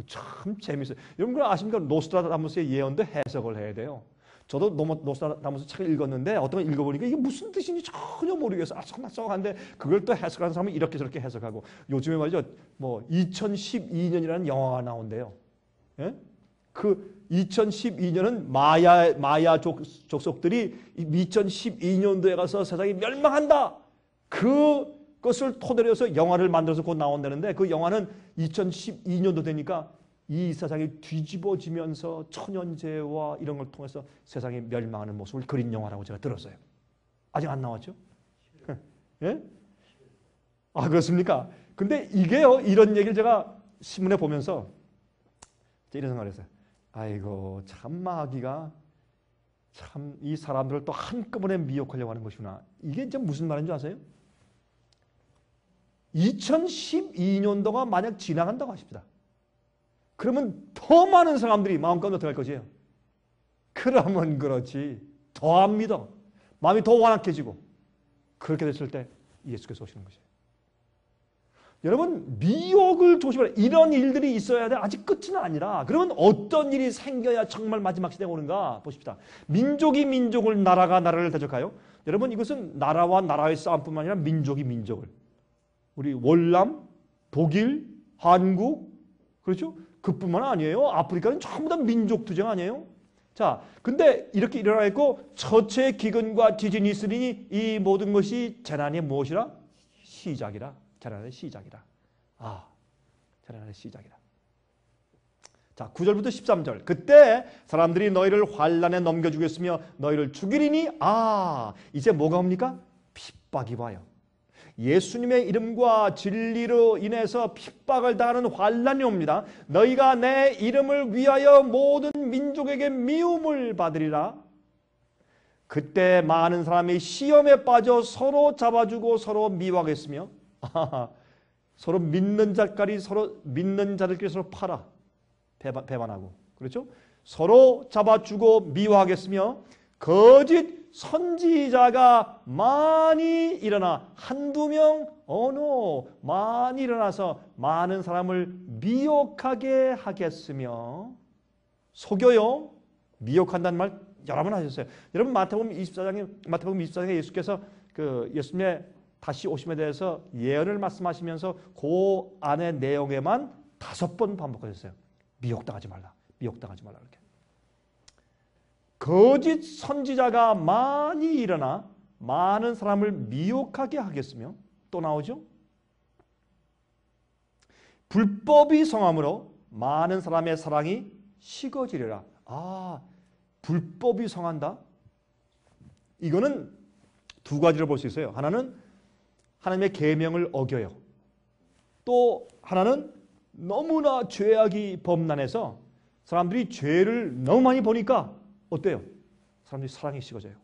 참 재밌어요. 여러분 그거 아십니까? 노스트라다무스의 예언도 해석을 해야 돼요. 저도 노스트라다무스 책을 읽었는데 어떤 걸 읽어보니까 이게 무슨 뜻인지 전혀 모르겠어요. 썩한데 그걸 또 해석하는 사람은 이렇게 저렇게 해석하고, 요즘에 말이죠, 뭐 2012년이라는 영화가 나온대요. 예? 그 2012년은 마야 족속들이 2012년도에 가서 세상이 멸망한다. 그것을 토대로 해서 영화를 만들어서 곧 나온다는데, 그 영화는 2012년도 되니까 이 세상이 뒤집어지면서 천연재해와 이런 걸 통해서 세상이 멸망하는 모습을 그린 영화라고 제가 들었어요. 아직 안 나왔죠? 예? 그렇습니까? 근데 이게요, 이런 얘기를 제가 신문에 보면서 이런 생각을 했어요. 아이고, 참 마귀가 참 이 사람들을 또 한꺼번에 미혹하려고 하는 것이구나. 이게 이제 무슨 말인지 아세요? 2012년도가 만약 지나간다고 하십니다. 그러면 더 많은 사람들이 마음가운데 들어갈 것이에요. 그러면 그렇지, 더합니다. 마음이 더 완악해지고, 그렇게 됐을 때 예수께서 오시는 것이에요. 여러분, 미혹을 조심하라. 이런 일들이 있어야 돼. 아직 끝은 아니라. 그러면 어떤 일이 생겨야 정말 마지막 시대가 오는가 보십시다. 민족이 민족을, 나라가 나라를 대적하여. 여러분, 이것은 나라와 나라의 싸움뿐만 아니라 민족이 민족을, 우리 월남, 독일, 한국, 그렇죠? 그뿐만 아니에요. 아프리카는 전부 다 민족 투쟁 아니에요? 자, 근데 이렇게 일어나 있고, 처체 기근과 지진이 있으니 이 모든 것이 재난의 무엇이라? 시작이라. 재난의 시작이라. 재난의 시작이라. 자, 9절부터 13절. 그때 사람들이 너희를 환난에 넘겨주겠으며 너희를 죽이리니, 이제 뭐가 옵니까? 핍박이 와요. 예수님의 이름과 진리로 인해서 핍박을 당하는 환난이 옵니다. 너희가 내 이름을 위하여 모든 민족에게 미움을 받으리라. 그때 많은 사람이 시험에 빠져 서로 잡아주고 서로 미워하겠으며, 서로 믿는 자들끼리 서로 팔아 배반하고, 그렇죠? 서로 잡아주고 미워하겠으며 거짓 선지자가 많이 일어나, 한두 명 많이 일어나서 많은 사람을 미혹하게 하겠으며. 속여요. 미혹한다는 말 여러 번 하셨어요. 여러분, 마태복음 24장에 예수께서 그 예수님의 다시 오심에 대해서 예언을 말씀하시면서 그 안의 내용에만 5번 반복하셨어요. 미혹당하지 말라. 미혹당하지 말라. 이렇게. 거짓 선지자가 많이 일어나 많은 사람을 미혹하게 하겠으며, 또 나오죠. 불법이 성함으로 많은 사람의 사랑이 식어지리라. 불법이 성한다. 이거는 두 가지로 볼 수 있어요. 하나는 하나님의 계명을 어겨요. 또 하나는 너무나 죄악이 범람해서 사람들이 죄를 너무 많이 보니까 어때요? 사람들이 사랑이 식어져요.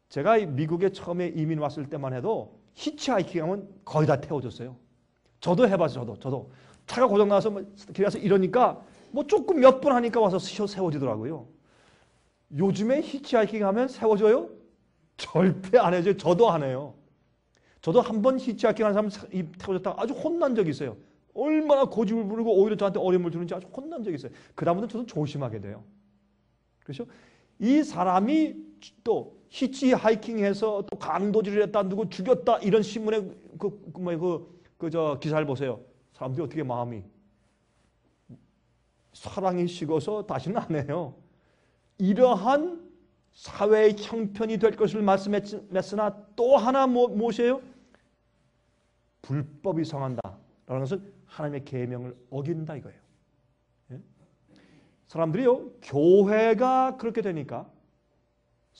제가 미국에 처음에 이민 왔을 때만 해도 히치하이킹 하면 거의 다 태워줬어요. 저도 해봤어요. 저도 차가 고장나서 길에 가서 이러니까 뭐 조금 몇 분 하니까 와서 세워지더라고요. 요즘에 히치하이킹 하면 세워져요? 절대 안 해줘요. 저도 안 해요. 저도 한 번 히치하이킹 하는 사람 태워졌다가 아주 혼난 적이 있어요. 얼마나 고집을 부리고 오히려 저한테 어려움을 주는지 아주 혼난 적이 있어요. 그 다음부터는 저도 조심하게 돼요. 그렇죠? 이 사람이 또 히치하이킹해서 또 강도질을 했다, 누구 죽였다, 이런 신문에 저 기사를 보세요. 사람들이 어떻게 마음이 사랑이 식어서 다시는 안 해요. 이러한 사회의 형편이 될 것을 말씀했으나 또 하나 무엇이에요? 불법이 성한다 라는 것은 하나님의 계명을 어긴다 이거예요. 예? 사람들이요, 교회가 그렇게 되니까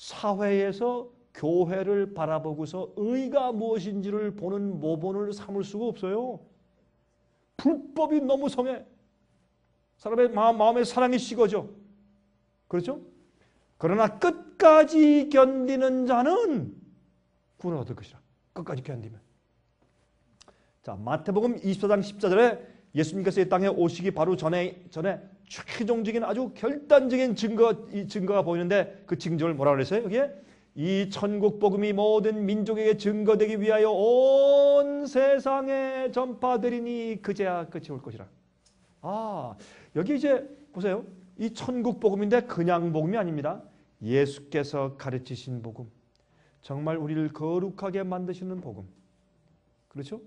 사회에서 교회를 바라보고서 의가 무엇인지를 보는 모본을 삼을 수가 없어요. 불법이 너무 성해. 사람의 마음에 사랑이 식어져. 그렇죠? 그러나 끝까지 견디는 자는 구원을 얻을 것이라. 끝까지 견디면. 자, 마태복음 24장 14절에 예수님께서 이 땅에 오시기 바로 전에 최종적인 아주 결단적인 증거가 보이는데 그 증거를 뭐라고 그랬어요? 여기에 이 천국 복음이 모든 민족에게 증거되기 위하여 온 세상에 전파되리니 그제야 끝이 올 것이라. 아, 여기 이제 보세요. 이 천국 복음인데 그냥 복음이 아닙니다. 예수께서 가르치신 복음. 정말 우리를 거룩하게 만드시는 복음. 그렇죠?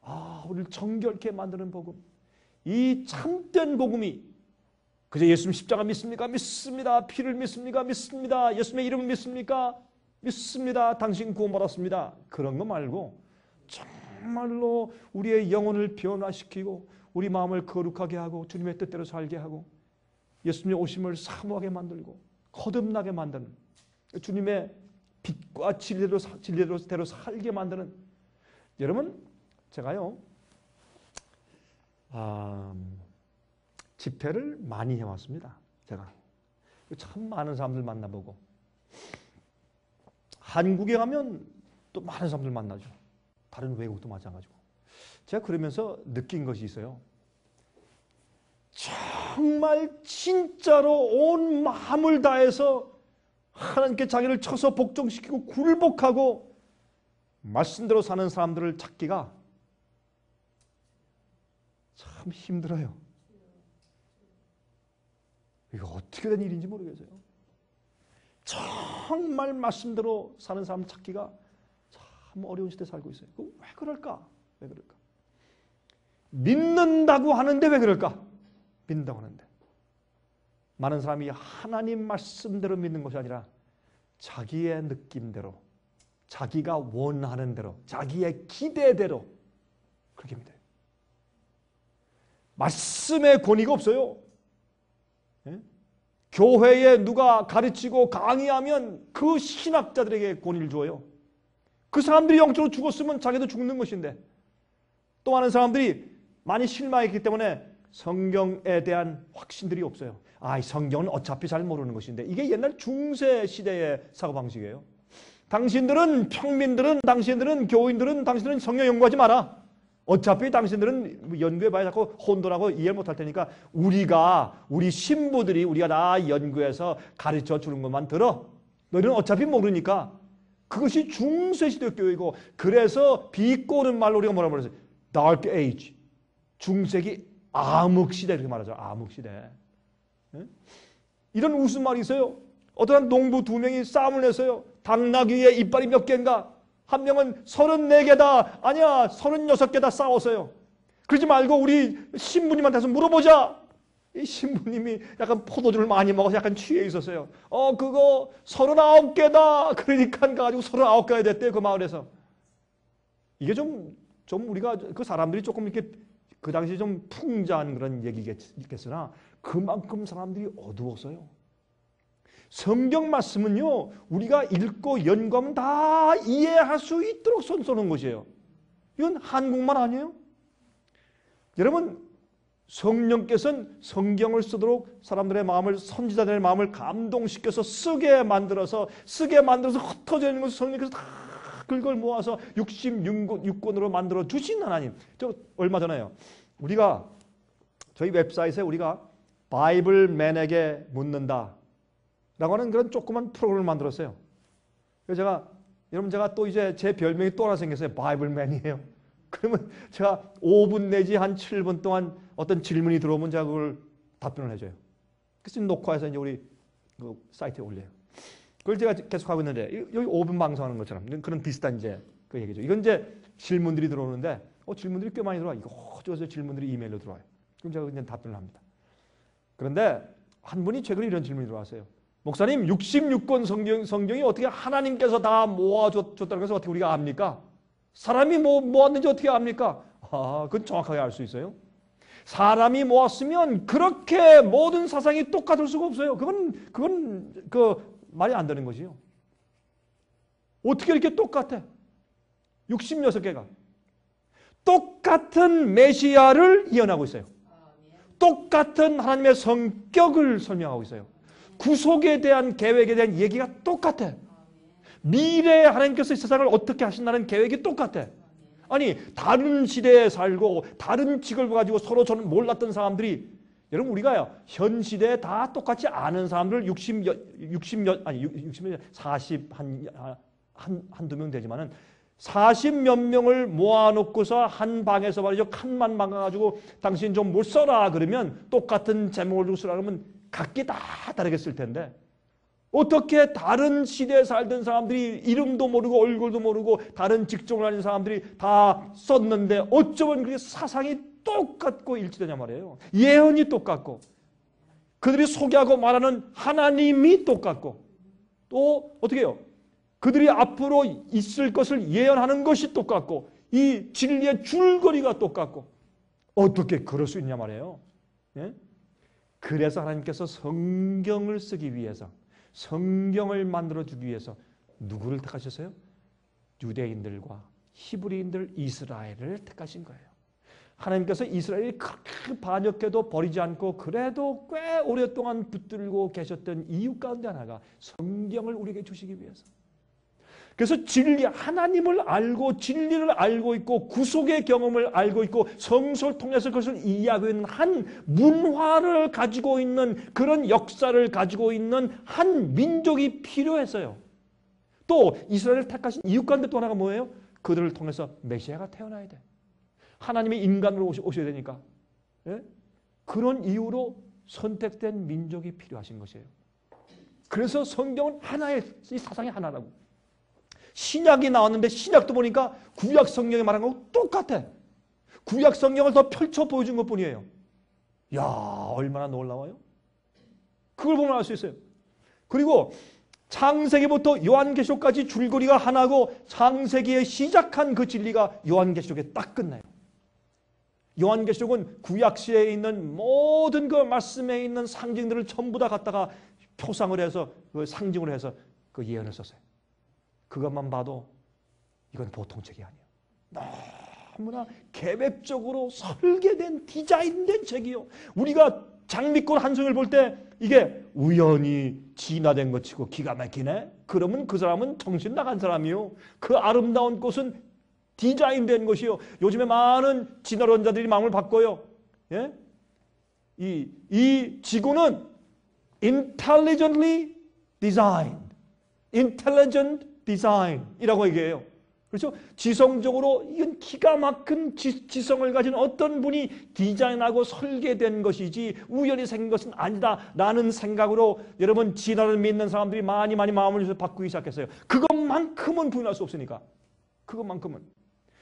아, 우리를 정결케 만드는 복음. 이 참된 복음이 그저 예수님 십자가 믿습니까? 믿습니다. 피를 믿습니까? 믿습니다. 예수님의 이름을 믿습니까? 믿습니다. 당신 구원받았습니다. 그런 거 말고 정말로 우리의 영혼을 변화시키고 우리 마음을 거룩하게 하고 주님의 뜻대로 살게 하고 예수님의 오심을 사모하게 만들고 거듭나게 만드는 주님의 빛과 진리대로 살게 만드는. 여러분, 제가요 집회를 많이 해왔습니다. 제가 참 많은 사람들 만나보고 한국에 가면 또 많은 사람들 만나죠. 다른 외국도 마찬가지고. 제가 그러면서 느낀 것이 있어요. 정말 진짜로 온 마음을 다해서 하나님께 자기를 쳐서 복종시키고 굴복하고 말씀대로 사는 사람들을 찾기가 참 힘들어요. 이거 어떻게 된 일인지 모르겠어요. 정말 말씀대로 사는 사람 찾기가 참 어려운 시대에 살고 있어요. 왜 그럴까? 왜 그럴까? 믿는다고 하는데 왜 그럴까? 믿는다고 하는데. 많은 사람이 하나님 말씀대로 믿는 것이 아니라 자기의 느낌대로, 자기가 원하는 대로, 자기의 기대대로 그렇게 믿어요. 말씀의 권위가 없어요. 예? 교회에 누가 가르치고 강의하면 그 신학자들에게 권위를 줘요. 그 사람들이 영적으로 죽었으면 자기도 죽는 것인데, 또 많은 사람들이 많이 실망했기 때문에 성경에 대한 확신들이 없어요. 이 성경은 어차피 잘 모르는 것인데. 이게 옛날 중세 시대의 사고방식이에요. 당신들은 평민들은, 당신들은 교인들은, 당신들은 성경 연구하지 마라. 어차피 당신들은 연구해봐야 자꾸 혼돈하고 이해 못할 테니까 우리 신부들이 우리가 다 연구해서 가르쳐 주는 것만 들어. 너희는 어차피 모르니까. 그것이 중세시대 교육이고, 그래서 비꼬는 말로 우리가 뭐라고 그러죠? Dark Age. 중세기 암흑시대 이렇게 말하죠. 암흑시대. 네? 이런 웃음말이 있어요. 어떤 농부 2명이 싸움을 했어요. 당나귀의 이빨이 몇 개인가? 한 명은 34개다. 아니야, 36개다 싸웠어요. 그러지 말고 우리 신부님한테서 물어보자. 이 신부님이 약간 포도주를 많이 먹어서 약간 취해 있었어요. 그거 39개다. 그러니까 가지고 39개가 됐대요. 그 마을에서. 이게 좀 우리가 그 사람들이 조금 이렇게 그 당시에 좀 풍자한 그런 얘기겠으나 그만큼 사람들이 어두웠어요. 성경 말씀은요, 우리가 읽고 연구하면 다 이해할 수 있도록 써놓은 것이에요. 이건 한국말 아니에요? 여러분, 성령께서는 성경을 쓰도록 사람들의 마음을, 선지자들의 마음을 감동시켜서 쓰게 만들어서 흩어져 있는 것을 성령께서 다 그걸 모아서 66권으로 만들어 주신 하나님. 저 얼마 전에요, 우리가 저희 웹사이트에 우리가 바이블맨에게 묻는다 라고 하는 그런 조그만 프로그램을 만들었어요. 그래서 제가 또 이제 제 별명이 또 하나 생겼어요. 바이블맨이에요. 그러면 제가 5분 내지 한 7분 동안 어떤 질문이 들어오면 제가 그걸 답변을 해줘요. 그래서 녹화해서 이제 우리 그 사이트에 올려요. 그걸 제가 계속 하고 있는데, 여기 5분 방송하는 것처럼 그런 비슷한 이제 그 얘기죠. 이건 이제 질문들이 들어오는데, 질문들이 꽤 많이 들어와. 이거 어쩌서 질문들이 이메일로 들어와요. 그럼 제가 그냥 답변을 합니다. 그런데 한 분이 최근에 이런 질문이 들어왔어요. 목사님, 66권 성경이 어떻게 하나님께서 다 모아줬다는 것을 어떻게 우리가 압니까? 사람이 모았는지 어떻게 압니까? 그건 정확하게 알 수 있어요. 사람이 모았으면 그렇게 모든 사상이 똑같을 수가 없어요. 그건 말이 안 되는 것이요. 어떻게 이렇게 똑같아? 66개가. 똑같은 메시아를 예언하고 있어요. 똑같은 하나님의 성격을 설명하고 있어요. 구속에 대한 계획에 대한 얘기가 똑같아. 미래에 하나님께서 이 세상을 어떻게 하신다는 계획이 똑같아. 아니 다른 시대에 살고 다른 직을 가지고 서로 저는 몰랐던 사람들이 여러분 우리가요 현 시대에 다 똑같이 아는 사람들 40두 명 되지만은 40몇 명을 모아놓고서 한 방에서 말이죠 칸만 막아가지고 당신 좀 뭘 써라 그러면 똑같은 제목을 주고 쓰라 그러면 각기 다 다르게 쓸 텐데 어떻게 다른 시대에 살던 사람들이 이름도 모르고 얼굴도 모르고 다른 직종을 가진 사람들이 다 썼는데 어쩌면 그게 사상이 똑같고 일치되냐 말이에요. 예언이 똑같고 그들이 소개하고 말하는 하나님이 똑같고 또 어떻게 해요? 그들이 앞으로 있을 것을 예언하는 것이 똑같고 이 진리의 줄거리가 똑같고 어떻게 그럴 수 있냐 말이에요. 예? 그래서 하나님께서 성경을 쓰기 위해서 성경을 만들어주기 위해서 누구를 택하셨어요? 유대인들과 히브리인들 이스라엘을 택하신 거예요. 하나님께서 이스라엘이 그렇게 반역해도 버리지 않고 그래도 꽤 오랫동안 붙들고 계셨던 이유 가운데 하나가 성경을 우리에게 주시기 위해서. 그래서 진리, 하나님을 알고 진리를 알고 있고 구속의 경험을 알고 있고 성서를 통해서 그것을 이해하고 있는 한 문화를 가지고 있는 그런 역사를 가지고 있는 한 민족이 필요했어요. 또 이스라엘을 택하신 이유 가운데 또 하나가 뭐예요? 그들을 통해서 메시아가 태어나야 돼. 하나님이 인간으로 오셔야 되니까. 예? 그런 이유로 선택된 민족이 필요하신 것이에요. 그래서 성경은 하나의 이 사상이 하나라고. 신약이 나왔는데 신약도 보니까 구약 성경에 말한 거하고 똑같아. 구약 성경을 더 펼쳐 보여준 것뿐이에요. 야, 얼마나 놀라워요. 그걸 보면 알 수 있어요. 그리고 창세기부터 요한계시록까지 줄거리가 하나고 창세기에 시작한 그 진리가 요한계시록에 딱 끝나요. 요한계시록은 구약시에 있는 모든 그 말씀에 있는 상징들을 전부 다 갖다가 표상을 해서 그 상징으로 해서 그 예언을 썼어요. 그것만 봐도 이건 보통 책이 아니에요. 너무나 계획적으로 설계된 디자인된 책이요. 우리가 장미꽃 한 송이를 볼 때 이게 우연히 진화된 것이고 기가 막히네. 그러면 그 사람은 정신 나간 사람이요. 그 아름다운 꽃은 디자인된 것이요. 요즘에 많은 진화론자들이 마음을 바꿔요. 예? 이 지구는 intelligently designed, intelligent design이라고 얘기해요. 그렇죠? 지성적으로 이건 기가 막힌 지성을 가진 어떤 분이 디자인하고 설계된 것이지 우연히 생긴 것은 아니다라는 생각으로 여러분 진화를 믿는 사람들이 많이 마음을 바꾸기 시작했어요. 그것만큼은 부인할 수 없으니까. 그것만큼은.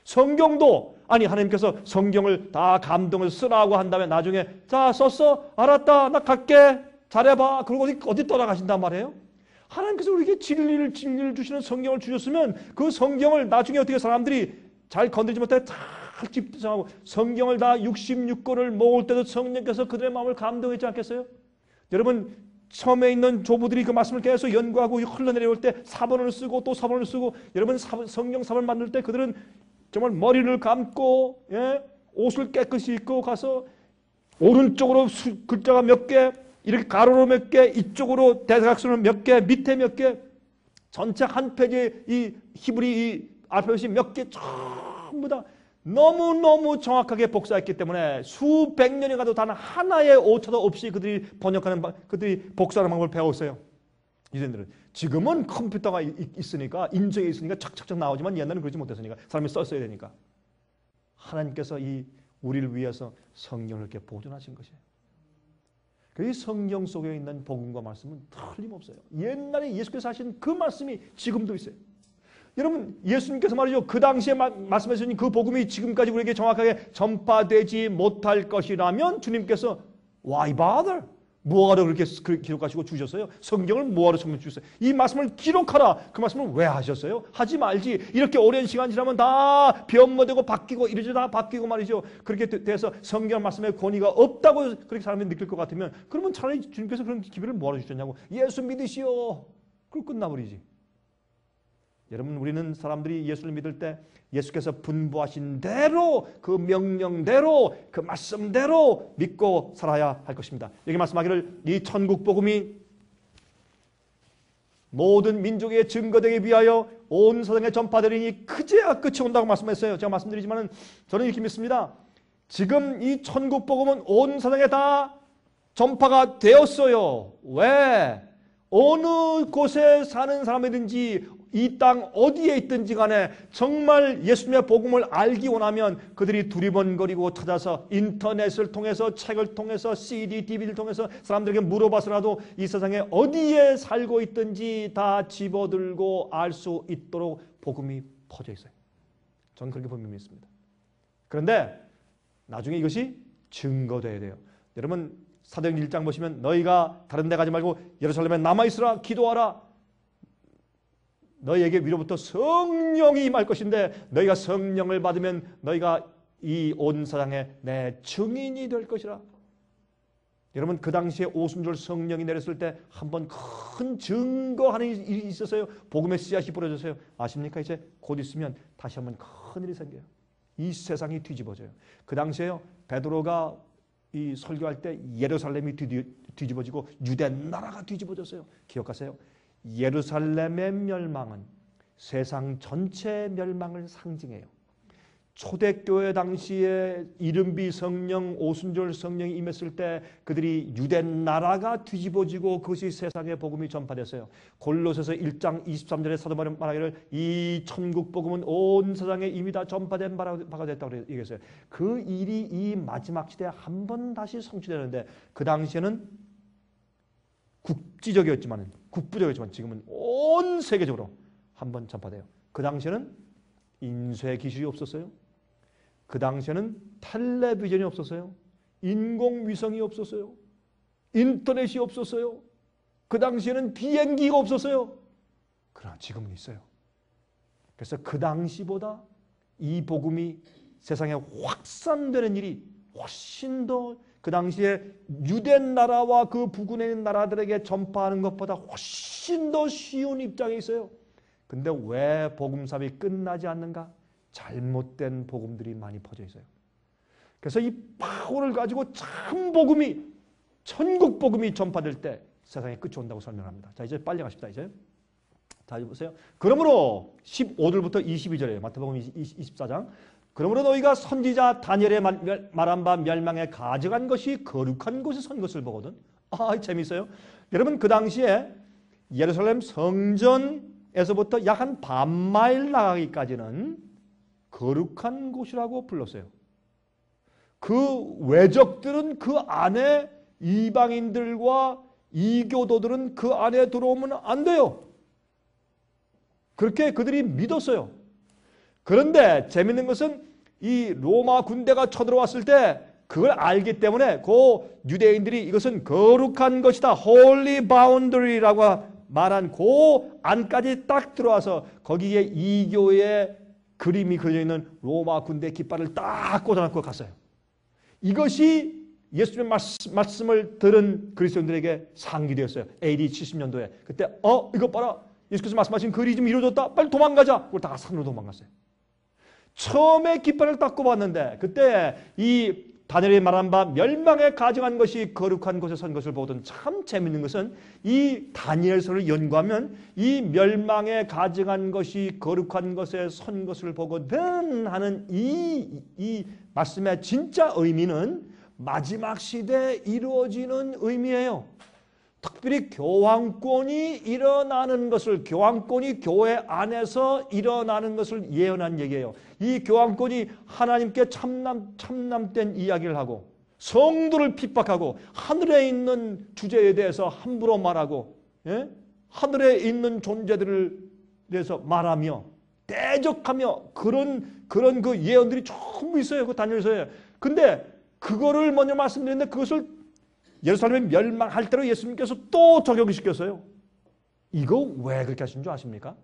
성경도 아니 하나님께서 성경을 다 감동해서 쓰라고 한 다음에 나중에 자 썼어? 알았다. 나 갈게. 잘해봐. 그리고 어디 떠나가신단 말이에요. 하나님께서 우리에게 진리를 주시는 성경을 주셨으면 그 성경을 나중에 어떻게 사람들이 잘 건드리지 못해 잘 집중하고 성경을 다 66권을 모을 때도 성령께서 그들의 마음을 감동했지 않겠어요? 여러분 처음에 있는 조부들이 그 말씀을 계속 연구하고 흘러내려올 때 사본을 쓰고 또 사본을 쓰고 여러분 성경 사본을 만들 때 그들은 정말 머리를 감고 예? 옷을 깨끗이 입고 가서 오른쪽으로 글자가 몇 개 이렇게 가로로 몇 개, 이쪽으로 대각선으로 몇 개, 밑에 몇 개, 전체 한 페이지에 이 히브리 이 알파벳이 몇 개 전부 다 너무너무 정확하게 복사했기 때문에 수백 년이 가도 단 하나의 오차도 없이 그들이 번역하는, 그들이 복사하는 방법을 배웠어요. 유대인들은. 지금은 컴퓨터가 있으니까, 인증이 있으니까 착착착 나오지만 옛날에는 그러지 못했으니까, 사람이 썼어야 되니까. 하나님께서 우리를 위해서 성경을 이렇게 보존하신 것이에요. 이 성경 속에 있는 복음과 말씀은 틀림없어요. 옛날에 예수께서 하신 그 말씀이 지금도 있어요. 여러분 예수님께서 말이죠. 그 당시에 말씀하신 그 복음이 지금까지 우리에게 정확하게 전파되지 못할 것이라면 주님께서 Why bother? 뭐하러 그렇게 기록하시고 주셨어요? 성경을 뭐하러 주셨어요? 이 말씀을 기록하라. 그 말씀을 왜 하셨어요? 하지 말지. 이렇게 오랜 시간 지나면 다 변모되고 바뀌고 이러지 다 바뀌고 말이죠. 그렇게 돼서 성경 말씀에 권위가 없다고 그렇게 사람들이 느낄 것 같으면 그러면 차라리 주님께서 그런 기회를 뭐하러 주셨냐고. 예수 믿으시오. 그걸 끝나버리지. 여러분, 우리는 사람들이 예수를 믿을 때 예수께서 분부하신 대로, 그 명령대로, 그 말씀대로 믿고 살아야 할 것입니다. 여기 말씀하기를 이 천국 복음이 모든 민족에 증거되기 위하여 온 세상에 전파되리니 그제야 끝이 온다고 말씀했어요. 제가 말씀드리지만 저는 이렇게 믿습니다. 지금 이 천국 복음은 온 세상에 다 전파가 되었어요. 왜? 어느 곳에 사는 사람이든지 이 땅 어디에 있든지 간에 정말 예수님의 복음을 알기 원하면 그들이 두리번거리고 찾아서 인터넷을 통해서, 책을 통해서, CD, DVD를 통해서 사람들에게 물어봐서라도 이 세상에 어디에 살고 있든지 다 집어들고 알 수 있도록 복음이 퍼져 있어요. 저는 그렇게 분명히 믿습니다. 그런데 나중에 이것이 증거되어야 돼요. 여러분, 사도행전 1장 보시면 너희가 다른 데 가지 말고 예루살렘에 남아있으라, 기도하라. 너희에게 위로부터 성령이 임할 것인데 너희가 성령을 받으면 너희가 이 온 세상에 내 증인이 될 것이라. 여러분, 그 당시에 오순절 성령이 내렸을 때 한번 큰 증거하는 일이 있었어요. 복음의 씨앗이 뿌려졌어요. 아십니까? 이제 곧 있으면 다시 한번 큰 일이 생겨요. 이 세상이 뒤집어져요. 그 당시에요, 베드로가 이 설교할 때 예루살렘이 뒤집어지고 유대 나라가 뒤집어졌어요. 기억하세요? 예루살렘의 멸망은 세상 전체의 멸망을 상징해요. 초대교회 당시에 이른비 성령, 오순절 성령이 임했을 때 그들이 유대 나라가 뒤집어지고 그것이 세상의 복음이 전파됐어요. 골로새서 1장 23절에 사도 바울은 말하기를 이 천국 복음은 온 세상에 이미 다 전파된 바가 됐다고 얘기했어요. 그 일이 이 마지막 시대에 한 번 다시 성취되는데 그 당시에는 국부적이었지만 지금은 온 세계적으로 한 번 전파돼요. 그 당시에는 인쇄 기술이 없었어요. 그 당시에는 텔레비전이 없었어요. 인공위성이 없었어요. 인터넷이 없었어요. 그 당시에는 비행기가 없었어요. 그러나 지금은 있어요. 그래서 그 당시보다 이 복음이 세상에 확산되는 일이 훨씬 더 그 당시에 유대 나라와 그 부근에 있는 나라들에게 전파하는 것보다 훨씬 더 쉬운 입장에 있어요. 근데 왜 복음사업이 끝나지 않는가? 잘못된 복음들이 많이 퍼져 있어요. 그래서 이 파워를 가지고 참 복음이, 천국 복음이 전파될 때 세상에 끝이 온다고 설명합니다. 자, 이제 빨리 가십시다. 이제 자, 보세요. 그러므로 15절부터 22절이에요. 마태복음 24장. 그러므로 너희가 선지자 다니엘의 말한 바 멸망에 가져간 것이 거룩한 곳에 선 것을 보거든. 아, 재미있어요. 여러분, 그 당시에 예루살렘 성전에서부터 약 한 반마일 나가기까지는 거룩한 곳이라고 불렀어요. 그 외적들은 그 안에, 이방인들과 이교도들은 그 안에 들어오면 안 돼요. 그렇게 그들이 믿었어요. 그런데 재밌는 것은 이 로마 군대가 쳐들어왔을 때 그걸 알기 때문에 그 유대인들이 이것은 거룩한 것이다, holy boundary라고 말한 그 안까지 딱 들어와서 거기에 이교의 그림이 그려져 있는 로마 군대 깃발을 딱 꽂아놓고 갔어요. 이것이 예수님의 말씀을 들은 그리스도인들에게 상기되었어요. AD 70년도에. 그때 이거 봐라, 예수께서 말씀하신 그 일이 좀 이루어졌다, 빨리 도망가자. 그걸 다 산으로 도망갔어요. 처음에 깃발을 딱 꼽았는데 그때 이 다니엘이 말한 바 멸망에 가증한 것이 거룩한 곳에 선 것을 보던, 참 재밌는 것은 이 다니엘서를 연구하면 이 멸망에 가증한 것이 거룩한 것에 선 것을 보거든 하는 이 말씀의 진짜 의미는 마지막 시대에 이루어지는 의미예요. 특별히 교황권이 일어나는 것을, 교황권이 교회 안에서 일어나는 것을 예언한 얘기예요. 이 교황권이 하나님께 참남된 이야기를 하고 성도를 핍박하고 하늘에 있는 주제에 대해서 함부로 말하고, 예? 하늘에 있는 존재들을 대해서 말하며 대적하며 그런 그 예언들이 전부 있어요. 그 다니엘서에. 근데 그거를 먼저 말씀드렸는데 그것을 예루살렘이 멸망할 때로 예수님께서 또 적용시켰어요. 이거 왜 그렇게 하신 줄 아십니까?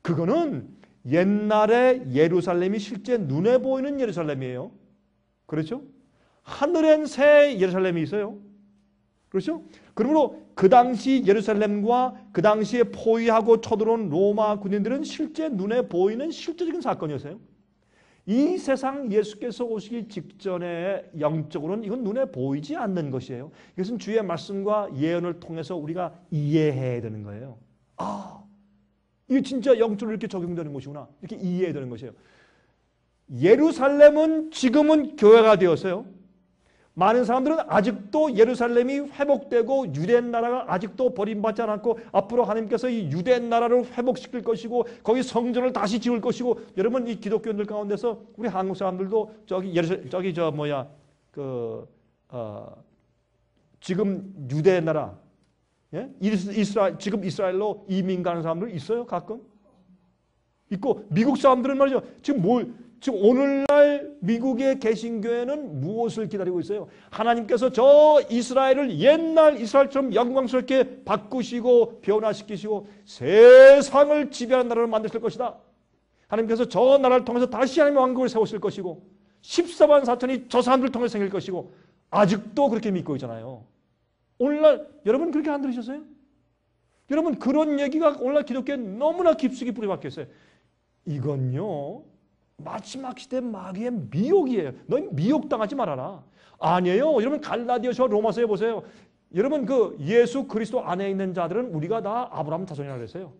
그거는 옛날에 예루살렘이 실제 눈에 보이는 예루살렘이에요. 그렇죠? 하늘엔 새 예루살렘이 있어요. 그렇죠? 그러므로 그 당시 예루살렘과 그 당시에 포위하고 쳐들어온 로마 군인들은 실제 눈에 보이는 실제적인 사건이었어요. 이 세상 예수께서 오시기 직전에 영적으로는 이건 눈에 보이지 않는 것이에요. 이것은 주의 말씀과 예언을 통해서 우리가 이해해야 되는 거예요. 아, 이게 진짜 영적으로 이렇게 적용되는 것이구나. 이렇게 이해해야 되는 것이에요. 예루살렘은 지금은 교회가 되었어요. 많은 사람들은 아직도 예루살렘이 회복되고 유대 나라가 아직도 버림받지 않았고 앞으로 하나님께서 이 유대 나라를 회복시킬 것이고 거기 성전을 다시 지을 것이고, 여러분 이 기독교인들 가운데서 우리 한국 사람들도 지금 유대 나라, 예? 지금 이스라엘로 이민 가는 사람들 있어요? 가끔? 있고, 미국 사람들은 말이죠. 지금 오늘날 미국의 개신교회는 무엇을 기다리고 있어요? 하나님께서 저 이스라엘을 옛날 이스라엘처럼 영광스럽게 바꾸시고 변화시키시고 세상을 지배하는 나라를 만드실 것이다. 하나님께서 저 나라를 통해서 다시 하나님의 왕국을 세우실 것이고 14만 4천이 저 사람들을 통해서 생길 것이고, 아직도 그렇게 믿고 있잖아요. 오늘날 여러분 그렇게 안 들으셨어요? 여러분 그런 얘기가 오늘날 기독교에 너무나 깊숙이 뿌리 박혀 있어요. 이건요 마지막 시대 마귀의 미혹이에요. 너희 미혹당하지 말아라. 아니에요. 여러분 갈라디아서 로마서에 보세요. 여러분 그 예수 그리스도 안에 있는 자들은 우리가 다 아브라함 자손이라고 그랬어요.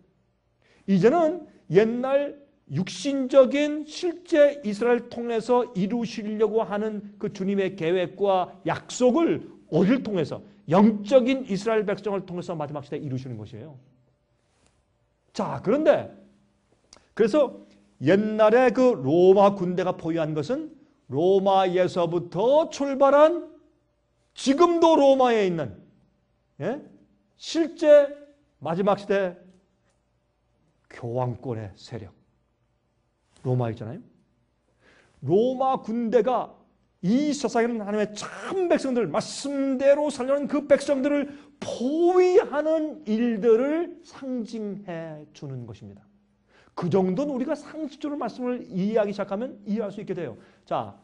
이제는 옛날 육신적인 실제 이스라엘 통해서 이루시려고 하는 그 주님의 계획과 약속을 어디를 통해서? 영적인 이스라엘 백성을 통해서 마지막 시대에 이루시는 것이에요. 자, 그런데 그래서 옛날에 그 로마 군대가 포위한 것은 로마에서부터 출발한 지금도 로마에 있는, 예? 실제 마지막 시대 교황권의 세력, 로마 있잖아요. 로마 군대가 이 세상에는 하나님의 참 백성들, 말씀대로 살려는 그 백성들을 포위하는 일들을 상징해 주는 것입니다. 그 정도는 우리가 상식적으로 말씀을 이해하기 시작하면 이해할 수 있게 돼요. 자,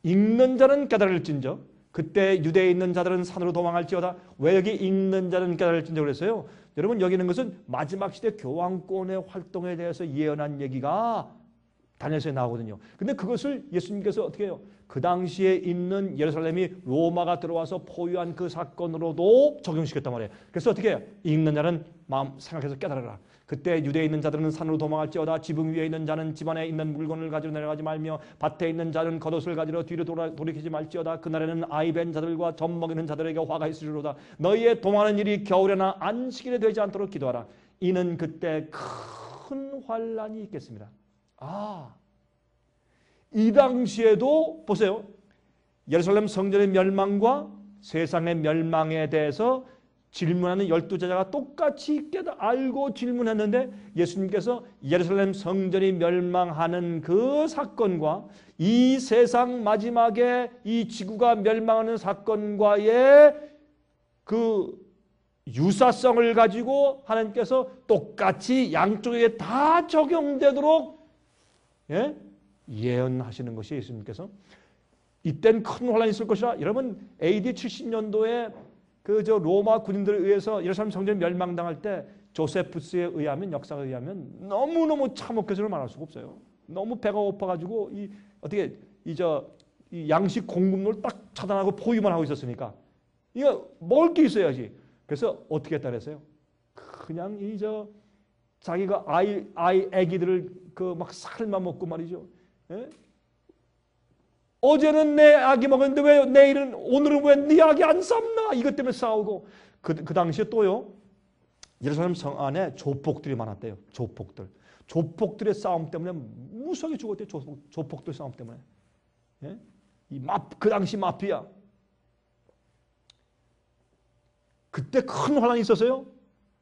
읽는 자는 깨달을진저. 그때 유대에 있는 자들은 산으로 도망할지어다. 왜 여기 읽는 자는 깨달을진저 그랬어요? 여러분 여기 있는 것은 마지막 시대 교황권의 활동에 대해서 예언한 얘기가 다니엘서에 나오거든요. 근데 그것을 예수님께서 어떻게 해요? 그 당시에 있는 예루살렘이 로마가 들어와서 포위한 그 사건으로도 적용시켰단 말이에요. 그래서 어떻게 해요? 읽는 자는 마음 생각해서 깨달아라. 그때 유대에 있는 자들은 산으로 도망할지어다. 지붕 위에 있는 자는 집 안에 있는 물건을 가지러 내려가지 말며 밭에 있는 자는 겉옷을 가지러 뒤로 돌이키지 말지어다. 그날에는 아이 벤 자들과 젖 먹이는 자들에게 화가 있으리로다. 너희의 도망하는 일이 겨울에나 안식일에 되지 않도록 기도하라. 이는 그때 큰 환란이 있겠습니다. 아, 이 당시에도 보세요. 예루살렘 성전의 멸망과 세상의 멸망에 대해서 질문하는 12제자가 똑같이 알고 질문했는데 예수님께서 예루살렘 성전이 멸망하는 그 사건과 이 세상 마지막에 이 지구가 멸망하는 사건과의 그 유사성을 가지고 하나님께서 똑같이 양쪽에 다 적용되도록 예언하시는 것이 예수님께서 이땐 큰 환란이 있을 것이라. 여러분 AD 70년도에 저 로마 군인들에 의해서 예루살렘 성전이 멸망당할 때 조세푸스에 의하면, 역사에 의하면 너무너무 참혹해서를 말할 수가 없어요. 너무 배가 고파가지고 이 양식 공급로를 딱 차단하고 포위만 하고 있었으니까 이거 먹을 게 있어야지. 그래서 어떻게 했다 그랬어요? 그냥 자기가 애기들을 막 살만 먹고 말이죠. 예? 어제는 내 아기 먹었는데 왜 오늘은 왜 네 아기 안 삶나? 이것 때문에 싸우고. 그 당시에 또요, 예루살렘 성 안에 조폭들이 많았대요. 조폭들의 싸움 때문에 무수하게 죽었대요. 조폭들 싸움 때문에. 예? 그 당시 마피아. 그때 큰 환란이 있었어요.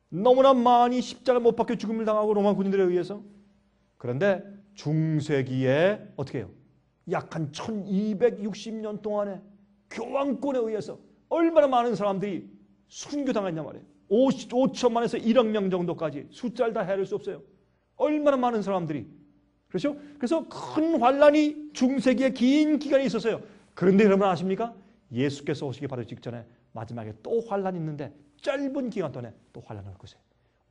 너무나 많이 십자가 못 박혀 죽음을 당하고 로마 군인들에 의해서. 그런데 중세기에 어떻게 해요? 약 한 1260년 동안에 교황권에 의해서 얼마나 많은 사람들이 순교당했냐 말이에요. 5천만에서 1억 명 정도까지, 숫자를 다 헤아릴 수 없어요. 얼마나 많은 사람들이. 그렇죠? 그래서 큰 환란이 중세기에 긴 기간이 있었어요. 그런데 여러분 아십니까? 예수께서 오시기 바로 직전에 마지막에 또 환란이 있는데 짧은 기간 동안에 또 환란이 올 것이에요.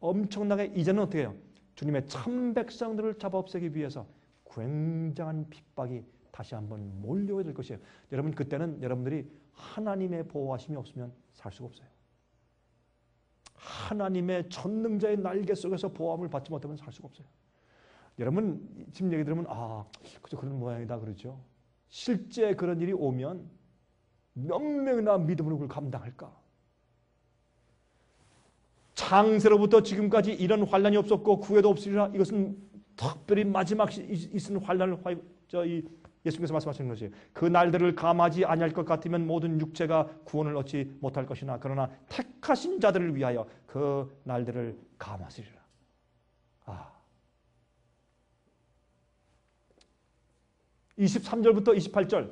엄청나게 이제는 어떻게 해요? 주님의 참 백성들을 잡아 없애기 위해서 굉장한 핍박이 다시 한번 몰려오게 될 것이에요. 여러분 그때는 여러분들이 하나님의 보호하심이 없으면 살 수가 없어요. 하나님의 전능자의 날개 속에서 보호함을 받지 못하면 살 수가 없어요. 여러분 지금 얘기 들으면 그저 그런 모양이다 그러죠. 실제 그런 일이 오면 몇 명이나 믿음으로 그걸 감당할까? 창세로부터 지금까지 이런 환란이 없었고 구애도 없으리라. 이것은 특별히 마지막 있은 환란을 예수님께서 말씀하시는 것이에요. 그 날들을 감하지 아니할 것 같으면 모든 육체가 구원을 얻지 못할 것이나 그러나 택하신 자들을 위하여 그 날들을 감하시리라. 23절부터 28절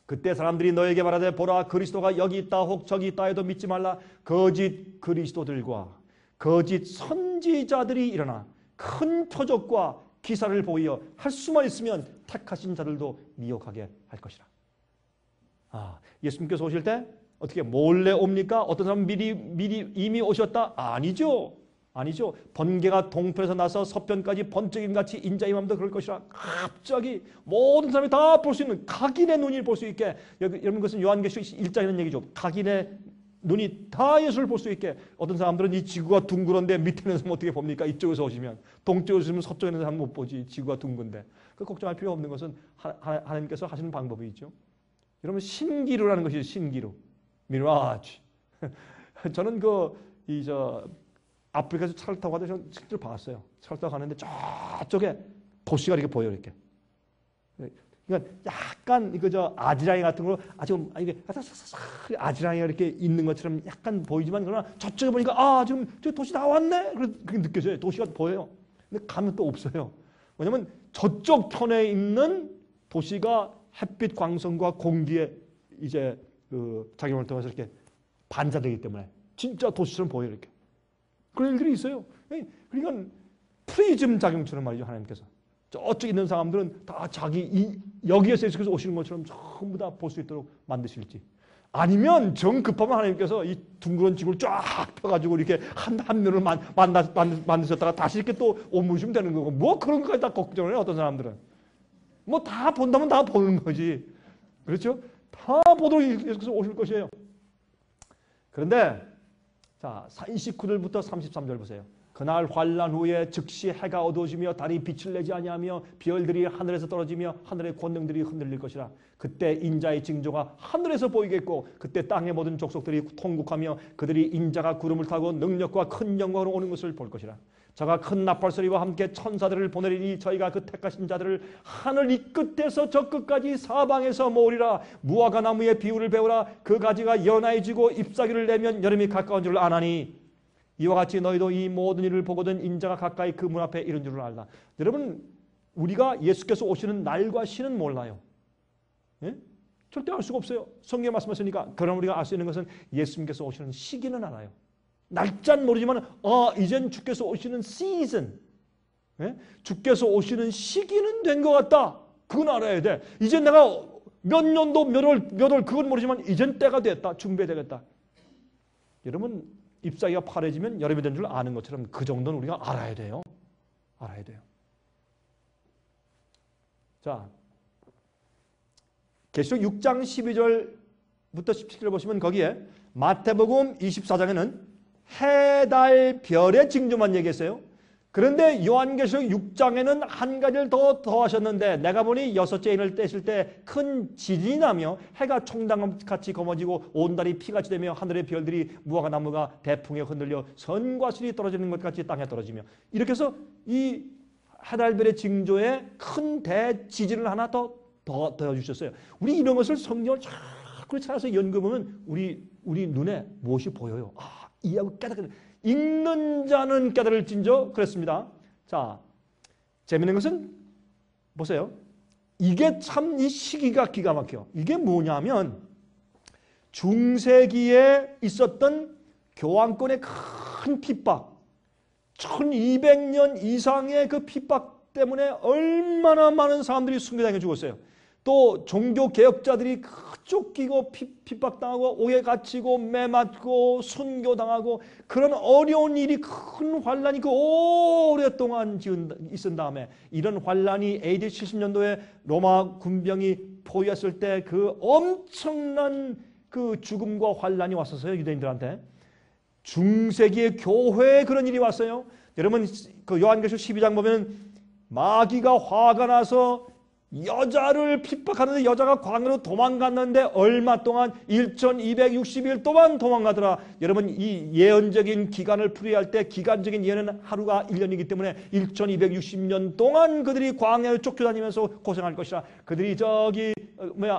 그때 사람들이 너에게 말하되 보라 그리스도가 여기 있다 혹 저기 있다 해도 믿지 말라. 거짓 그리스도들과 거짓 선지자들이 일어나 큰 표적과 기사를 보이어 할 수만 있으면 택하신 자들도 미혹하게 할 것이라. 예수님께서 오실 때 어떻게 몰래 옵니까? 어떤 사람은 미리 이미 오셨다? 아니죠. 번개가 동편에서 나서 서편까지 번쩍임같이 인자 임함도 그럴 것이라. 갑자기 모든 사람이 다 볼 수 있는 각인의 눈이 볼 수 있게. 여러분 그것은 요한계시록 1장에 있는 얘기죠. 각인의 눈이 다 예수를 볼 수 있게. 어떤 사람들은 이 지구가 둥그런데 밑에 있는 어떻게 봅니까? 이쪽에서 오시면. 동쪽에서 오시면 서쪽에 있는 사람은 못 보지. 지구가 둥근데. 그 걱정할 필요 없는 것은 하나님께서 하시는 방법이 있죠. 여러분 신기루라는 것이 신기루. 미라지. 저는 아프리카에서 차를 타고 가다 저는 실제로 봤어요. 차를 타고 가는데 저쪽에 도시가 이렇게 보여요. 이렇게. 그러니까 약간 아지랑이 같은 거 이게 아지랑이가 이렇게 있는 것처럼 약간 보이지만 그러나 저쪽에 보니까 지금 저 도시 나왔네. 그렇게 느껴져요. 도시가 보여요. 근데 가면 또 없어요. 왜냐면 저쪽 편에 있는 도시가 햇빛 광선과 공기에 이제 작용을 통해서 이렇게 반사되기 때문에 진짜 도시처럼 보여요. 이렇게. 그런 일들이 있어요. 그러니까 프리즘 작용처럼 말이죠. 하나님께서. 저쪽에 있는 사람들은 다 여기에서 예수께서 오시는 것처럼 전부 다 볼 수 있도록 만드실지. 아니면 정 급하면 하나님께서 이 둥그런 지구를 쫙 펴가지고 이렇게 한 면을 만드셨다가 다시 이렇게 또 옮으시면 되는 거고. 뭐 그런 것까지 다 걱정을 해요. 어떤 사람들은. 뭐 다 본다면 다 보는 거지. 그렇죠? 다 보도록 예수께서 오실 것이에요. 그런데 자, 29절부터 33절 보세요. 그날 환란 후에 즉시 해가 어두워지며 달이 빛을 내지 아니하며 별들이 하늘에서 떨어지며 하늘의 권능들이 흔들릴 것이라. 그때 인자의 징조가 하늘에서 보이겠고 그때 땅의 모든 족속들이 통곡하며 그들이 인자가 구름을 타고 능력과 큰 영광으로 오는 것을 볼 것이라. 저가 큰 나팔소리와 함께 천사들을 보내리니 저희가 그 택하신 자들을 하늘 이 끝에서 저 끝까지 사방에서 모으리라. 무화과 나무의 비유를 배우라. 그 가지가 연하해지고 잎사귀를 내면 여름이 가까운 줄 아나니 이와 같이 너희도 이 모든 일을 보거든 인자가 가까이 그 문 앞에 이른 줄을 알라. 여러분 우리가 예수께서 오시는 날과 시는 몰라요. 예? 절대 알 수가 없어요. 성경에 말씀하시니까. 그럼 우리가 알 수 있는 것은 예수님께서 오시는 시기는 알아요. 날짜는 모르지만 이젠 주께서 오시는 시즌, 주께서 오시는 시기는 된 것 같다. 그건 알아야 돼. 이제 내가 몇 년도 몇 월 그건 모르지만 이젠 때가 됐다. 준비되겠다. 여러분 잎사귀가 파래지면 여름이 된 줄 아는 것처럼 그 정도는 우리가 알아야 돼요. 알아야 돼요. 자, 계시록 6장 12절부터 17절 보시면 거기에 마태복음 24장에는 해, 달, 별의 징조만 얘기했어요. 그런데 요한계시록 6장에는 한 가지를 더 하셨는데 내가 보니 여섯째 인을 떼실 때 큰 지진이 나며 해가 총당같이 검어지고 온 달이 피같이 되며 하늘의 별들이 무화과 나무가 대풍에 흔들려 선과 실이 떨어지는 것 같이 땅에 떨어지며 이렇게 해서 이 해달별의 징조에 큰 대지진을 하나 더 주셨어요. 우리 이런 것을 성경을 자꾸 찾아서 연구해보면 우리 눈에 무엇이 보여요. 이해하고 깨닫게 읽는 자는 깨달을진저 그랬습니다. 자, 재미있는 것은 보세요. 이게 참 이 시기가 기가 막혀. 이게 뭐냐면 중세기에 있었던 교황권의 큰 핍박, 1200년 이상의 그 핍박 때문에 얼마나 많은 사람들이 순교당해 죽었어요. 또 종교개혁자들이 쫓기고 핍박당하고 옥에 갇히고 매맞고 순교당하고 그런 어려운 일이 큰 환란이 그 오랫동안 있은 다음에 이런 환란이 AD 70년도에 로마 군병이 포위했을 때 그 엄청난 그 죽음과 환란이 왔었어요. 유대인들한테. 중세기의 교회에 그런 일이 왔어요. 여러분 그 요한계시록 12장 보면 마귀가 화가 나서 여자를 핍박하는데 여자가 광야로 도망갔는데 얼마 동안 1260일 동안 도망가더라. 여러분 이 예언적인 기간을 풀이할 때 기간적인 예언은 하루가 1년이기 때문에 1260년 동안 그들이 광야에 쫓겨다니면서 고생할 것이라. 그들이 저기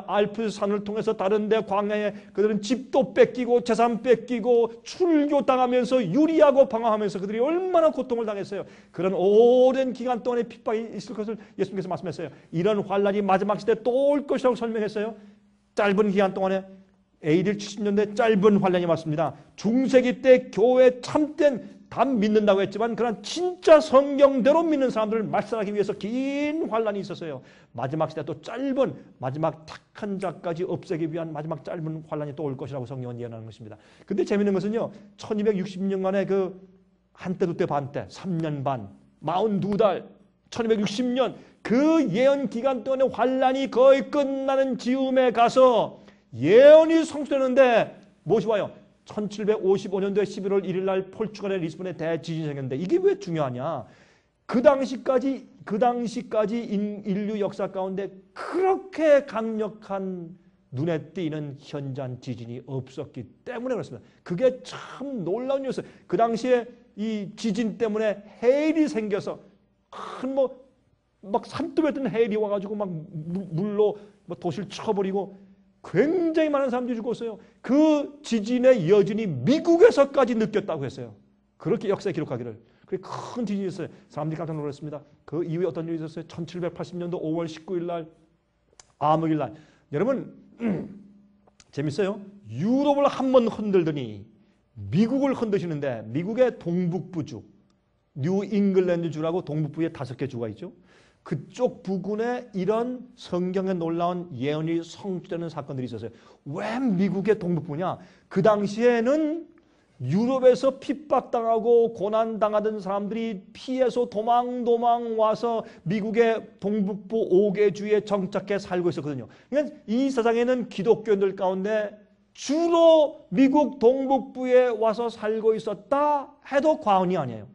알프스 산을 통해서 다른 데 광야에 그들은 집도 뺏기고 재산 뺏기고 출교당하면서 유리하고 방황하면서 그들이 얼마나 고통을 당했어요. 그런 오랜 기간 동안의 핍박이 있을 것을 예수님께서 말씀했어요. 이런 환란이 마지막 시대에 또 올 것이라고 설명했어요. 짧은 기간 동안에 AD 70년대 짧은 환란이 왔습니다. 중세기 때 교회 참된 단 믿는다고 했지만 그런 진짜 성경대로 믿는 사람들을 말살하기 위해서 긴 환란이 있었어요. 마지막 시대 또 짧은 마지막 택한 자까지 없애기 위한 마지막 짧은 환란이 또 올 것이라고 성경은 예언하는 것입니다. 근데 재밌는 것은요. 1260년간의 그 한때 두때 반때 3년 반 42달 1260년 그 예언 기간 동안에 환란이 거의 끝나는 즈음에 가서 예언이 성취되는데 무엇이 와요? 1755년도에 11월 1일 날 포르투갈의 리스본에 대지진이 생겼는데 이게 왜 중요하냐? 그 당시까지 인류 역사 가운데 그렇게 강력한 눈에 띄는 현장 지진이 없었기 때문에 그렇습니다. 그게 참 놀라운 일이었어요. 그 당시에 이 지진 때문에 해일이 생겨서 큰 막 산더미에 든 해일이 와가지고 막 물로 도시를 쳐버리고 굉장히 많은 사람들이 죽었어요. 그 지진의 여진이 미국에서까지 느꼈다고 했어요. 그렇게 역사에 기록하기를. 그게 큰 지진이 있었어요. 사람들이 깜짝 놀랐습니다. 그 이후에 어떤 일이 있었어요? 1780년도 5월 19일 날 암흑일 날. 여러분 재밌어요. 유럽을 한번 흔들더니 미국을 흔드시는데 미국의 동북부주 뉴 잉글랜드주라고 동북부에 5개 주가 있죠. 그쪽 부근에 이런 성경에 놀라운 예언이 성취되는 사건들이 있었어요. 왜 미국의 동북부냐? 그 당시에는 유럽에서 핍박당하고 고난당하던 사람들이 피해서 도망 와서 미국의 동북부 5개 주에 정착해 살고 있었거든요. 그러니까 이 세상에는 기독교인들 가운데 주로 미국 동북부에 와서 살고 있었다 해도 과언이 아니에요.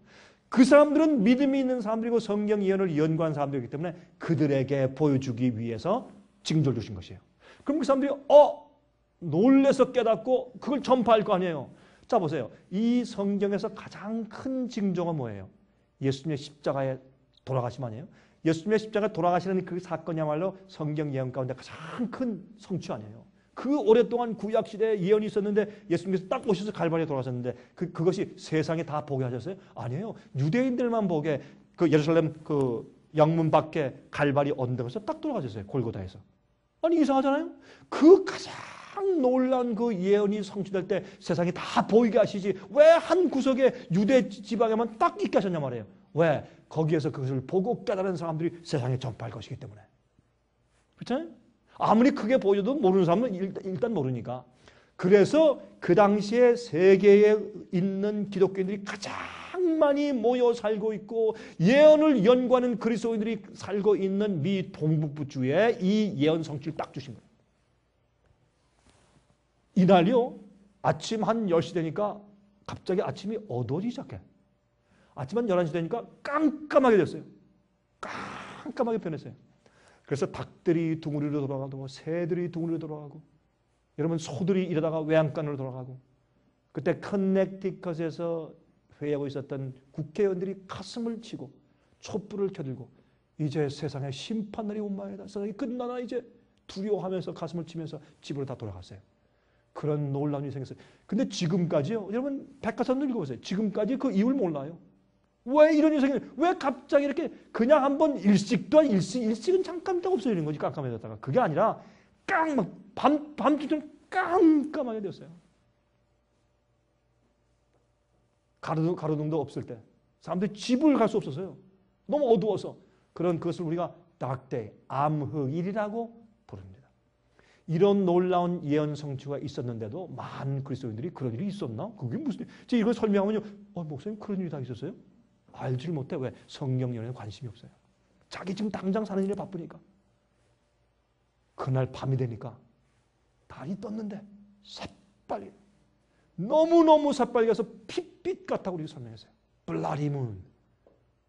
그 사람들은 믿음이 있는 사람들이고 성경 예언을 연구한 사람들이기 때문에 그들에게 보여주기 위해서 징조를 주신 것이에요. 그럼 그 사람들이 놀래서 깨닫고 그걸 전파할 거 아니에요. 자 보세요. 이 성경에서 가장 큰 징조가 뭐예요? 예수님의 십자가에 돌아가심 아니에요? 예수님의 십자가에 돌아가시는 그 사건이야말로 성경 예언 가운데 가장 큰 성취 아니에요? 그 오랫동안 구약시대에 예언이 있었는데 예수님께서 딱 오셔서 갈바리에 돌아가셨는데 그것이 세상에 다 보게 하셨어요? 아니에요. 유대인들만 보게 그 예루살렘 그 영문 밖에 갈바리 언덕에서 딱 돌아가셨어요. 골고다에서. 아니 이상하잖아요. 그 가장 놀라운 그 예언이 성취될 때 세상에 다 보이게 하시지 왜 한 구석에 유대 지방에만 딱 있게 하셨냐 말이에요. 왜? 거기에서 그것을 보고 깨달은 사람들이 세상에 전파할 것이기 때문에. 그렇잖아요? 아무리 크게 보여도 모르는 사람은 일단 모르니까. 그래서 그 당시에 세계에 있는 기독교인들이 가장 많이 모여 살고 있고 예언을 연구하는 그리스도인들이 살고 있는 미 동북부주에 이 예언 성취를 딱 주신 거예요. 이날요. 아침 한 10시 되니까 갑자기 아침이 어두워지기 시작해. 아침 한 11시 되니까 깜깜하게 됐어요. 깜깜하게 변했어요. 그래서 닭들이 둥으리로 돌아가고 새들이 둥으리로 돌아가고 여러분 소들이 이러다가 외양간으로 돌아가고 그때 커넥티컷에서 회의하고 있었던 국회의원들이 가슴을 치고 촛불을 켜들고 이제 세상에 심판날이 온 모양이다. 세상이 끝나나 이제 두려워하면서 가슴을 치면서 집으로 다 돌아갔어요. 그런 놀라운 일이 생겼어요. 근데 지금까지요. 여러분 백과사전도 읽어보세요. 지금까지 그 이유를 몰라요. 왜 이런 일이 생겼냐? 왜 갑자기 이렇게 그냥 한번 일식도 일식은 잠깐 딱 없어지는 거지. 깜깜해졌다가. 그게 아니라 밤중처럼 깜깜하게 되었어요. 가로등도 없을 때 사람들이 집을 갈 수 없었어요. 너무 어두워서. 그런 그것을 우리가 dark day, 암흑일이라고 이런 놀라운 예언 성취가 있었는데도 많은 그리스도인들이 그런 일이 있었나? 그게 무슨 일? 제가 이걸 설명하면요. 목사님 그런 일이 다 있었어요? 알지를 못해. 왜? 성경 연애에 관심이 없어요. 자기 지금 당장 사는 일에 바쁘니까. 그날 밤이 되니까 달이 떴는데 새빨개. 너무너무 새빨개서 핏빛 같다고 우리가 설명했어요. 블라디 문.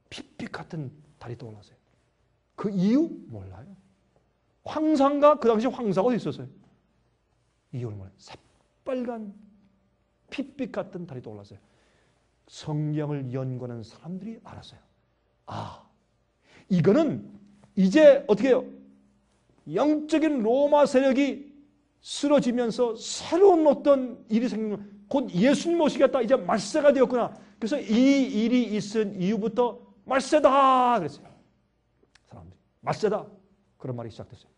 핏빛 같은 달이 떠올랐어요. 그 이유? 몰라요. 황사인가? 그 당시 황사가 어디 있었어요? 이유를 몰라요. 새빨간 핏빛 같은 달이 떠올랐어요. 성경을 연구하는 사람들이 알았어요. 아, 이거는 이제 어떻게 해요? 영적인 로마 세력이 쓰러지면서 새로운 어떤 일이 생기면 곧 예수님 오시겠다. 이제 말세가 되었구나. 그래서 이 일이 있은 이후부터 말세다 그랬어요. 사람들이 말세다. 그런 말이 시작됐어요.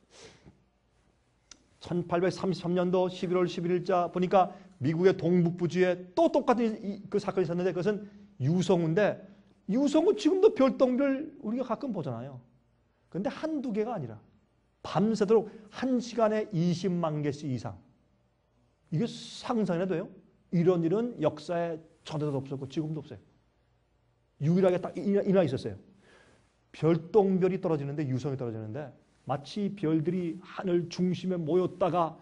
1833년도 11월 11일자 보니까 미국의 동북부주에 또 똑같은 그 사건이 있었는데 그것은 유성우인데 유성우 지금도 별똥별 우리가 가끔 보잖아요. 그런데 한두 개가 아니라 밤새도록 1시간에 20만 개씩 이상. 이게 상상이나 돼요? 이런 일은 역사에 전에도 없었고 지금도 없어요. 유일하게 딱 이나 있었어요. 별똥별이 떨어지는데 유성이 떨어지는데 마치 별들이 하늘 중심에 모였다가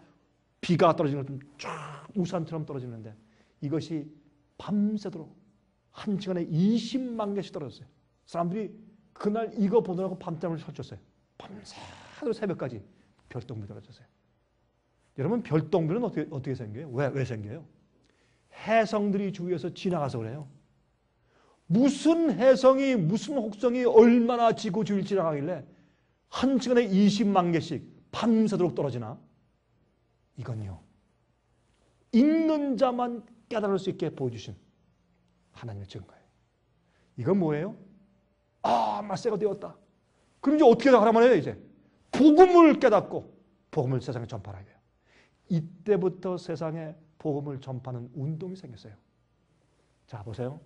비가 떨어지는 것처럼 쫙 우산처럼 떨어지는데 이것이 밤새도록 1시간에 20만 개씩 떨어졌어요. 사람들이 그날 이거 보느라고 밤잠을 설쳤어요. 밤새도록 새벽까지 별똥별이 떨어졌어요. 여러분 별똥별은 어떻게 생겨요? 왜 생겨요? 해성들이 주위에서 지나가서 그래요. 무슨 해성이 무슨 혹성이 얼마나 지구 주위를 지나가길래 1시간에 20만 개씩 밤새도록 떨어지나? 이건요. 읽는 자만 깨달을 수 있게 보여주신 하나님의 증거예요. 이건 뭐예요? 아, 말세가 되었다. 그럼 이제 어떻게 하라면 해요? 이제 복음을 깨닫고 복음을 세상에 전파해야 돼요. 이때부터 세상에 복음을 전파하는 운동이 생겼어요. 자, 보세요.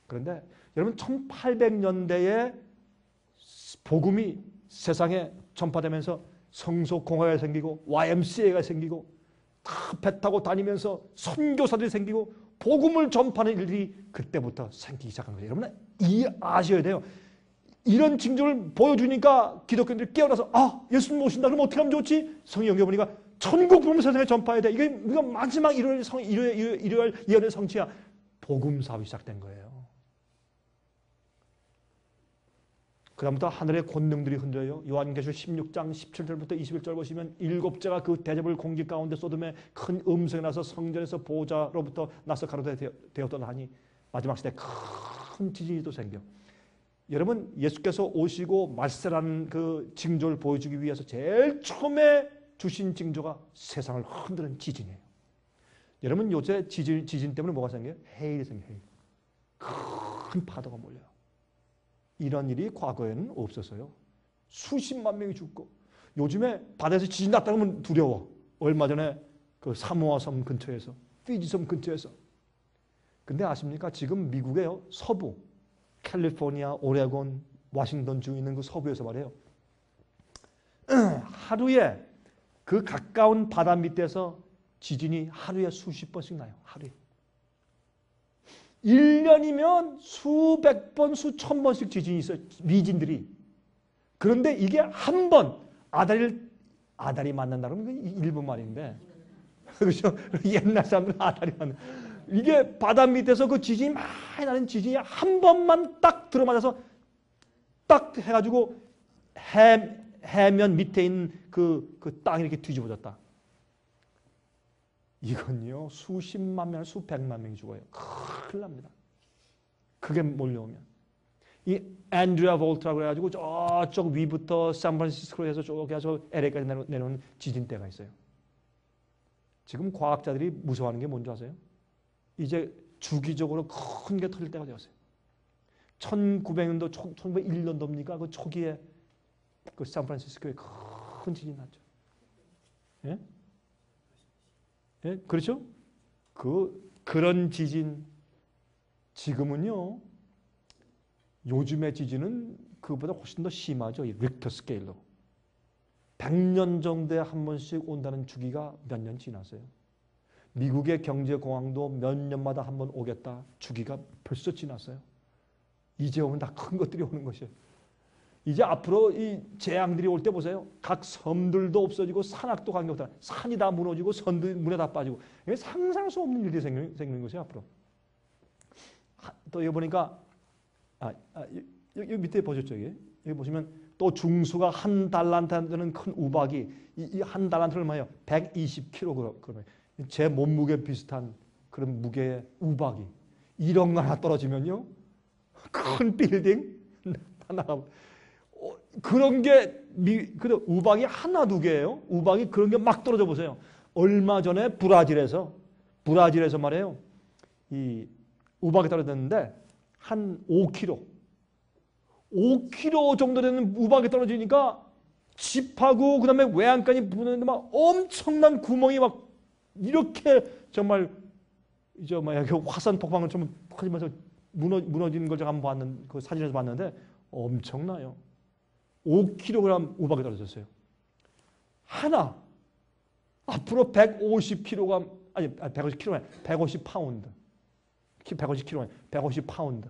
그런데 여러분 1800년대에 복음이 세상에 전파되면서 성소공회가 생기고 YMCA가 생기고 다 배 타고 다니면서 선교사들이 생기고 복음을 전파하는 일들이 그때부터 생기기 시작한 거예요. 여러분 아셔야 돼요. 이런 징조를 보여주니까 기독교인들이 깨어나서 아, 예수님 오신다. 그럼 어떻게 하면 좋지? 성경 보니까 천국 복음 세상에 전파해야 돼. 이게 우리가 마지막 일요일 예언의 성취야. 복음 사업이 시작된 거예요. 그 다음부터 하늘의 권능들이 흔들려요. 요한계시록 16장 17절부터 21절 보시면 7제가 그 대접을 공기 가운데 쏟음에 큰 음성이 나서 성전에서 보호자로부터 나서 가로되 되었더라 하니 마지막 시대에 큰 지진이 또 생겨. 여러분 예수께서 오시고 말세라는 그 징조를 보여주기 위해서 제일 처음에 주신 징조가 세상을 흔드는 지진이에요. 여러분 요새 지진 때문에 뭐가 생겨요? 해일이 생겨요. 해일. 큰 파도가 몰려요. 이런 일이 과거에는 없었어요. 수십만 명이 죽고 요즘에 바다에서 지진 났다 그러면 두려워. 얼마 전에 그 사모아 섬 근처에서 피지 섬 근처에서. 근데 아십니까? 지금 미국의 서부 캘리포니아, 오레곤, 워싱턴 주 있는 그 서부에서 말이에요. 하루에 그 가까운 바다 밑에서 지진이 하루에 수십 번씩 나요. 하루에. 1년이면 수백 번, 수천 번씩 지진이 있어요. 미진들이. 그런데 이게 한 번 아다리 만난다 그러면 일본 말인데. 그렇죠? 옛날 사람들은 아다리 만난다. 이게 바다 밑에서 그 지진이 많이 나는 지진이 한 번만 딱 들어맞아서 딱 해가지고 해면 밑에 있는 그 땅이 이렇게 뒤집어졌다. 이건요, 수십만 명, 수백만 명이 죽어요. 큰일 납니다. 그게 몰려오면. 이 앤드리아 볼트라고 해가지고 저쪽 위부터 샌프란시스코에서 쭉 해서 LA까지 내려오는 지진대가 있어요. 지금 과학자들이 무서워하는 게 뭔지 아세요? 이제 주기적으로 큰 게 터질 때가 되었어요. 1900년도, 1901년도입니까? 그 초기에 그 샌프란시스코에 큰 지진이 났죠. 예? 예? 그렇죠? 그런 지진, 지금은요, 요즘의 지진은 그보다 훨씬 더 심하죠. 릭터 스케일로. 100년 정도에 한 번씩 온다는 주기가 몇 년 지났어요. 미국의 경제공황도 몇 년마다 한 번 오겠다. 주기가 벌써 지났어요. 이제 오면 다 큰 것들이 오는 것이에요. 이제 앞으로 이 재앙들이 올 때 보세요. 각 섬들도 없어지고 산악도 관계없다. 산이 다 무너지고 선도 물에 다 빠지고. 이게 상상할 수 없는 일이 생기는 것이에요. 앞으로. 또 여기 보니까 여기 밑에 보셨죠? 여기 보시면 또 중수가 한 달란트 되는 큰 우박이 이 한 달란트를 얼마예요? 120kg. 제 몸무게 비슷한 그런 무게의 우박이 이런 거 하나 떨어지면요. 큰 빌딩 하나 그런 게 우박이 하나 두 개예요. 우박이 그런 게 막 떨어져 보세요. 얼마 전에 브라질에서 말이에요. 이 우박이 떨어졌는데 한 5kg 정도 되는 우박이 떨어지니까 집하고 그다음에 외양간이 부는데 막 엄청난 구멍이 막 이렇게 정말 이제 막 화산 폭발을 좀 하면서 무너지는 걸 제가 한번 봤는 그 사진에서 봤는데 엄청나요. 5kg 우박이 떨어졌어요. 하나 앞으로 150kg 아니 150kg 150파운드 150kg 150파운드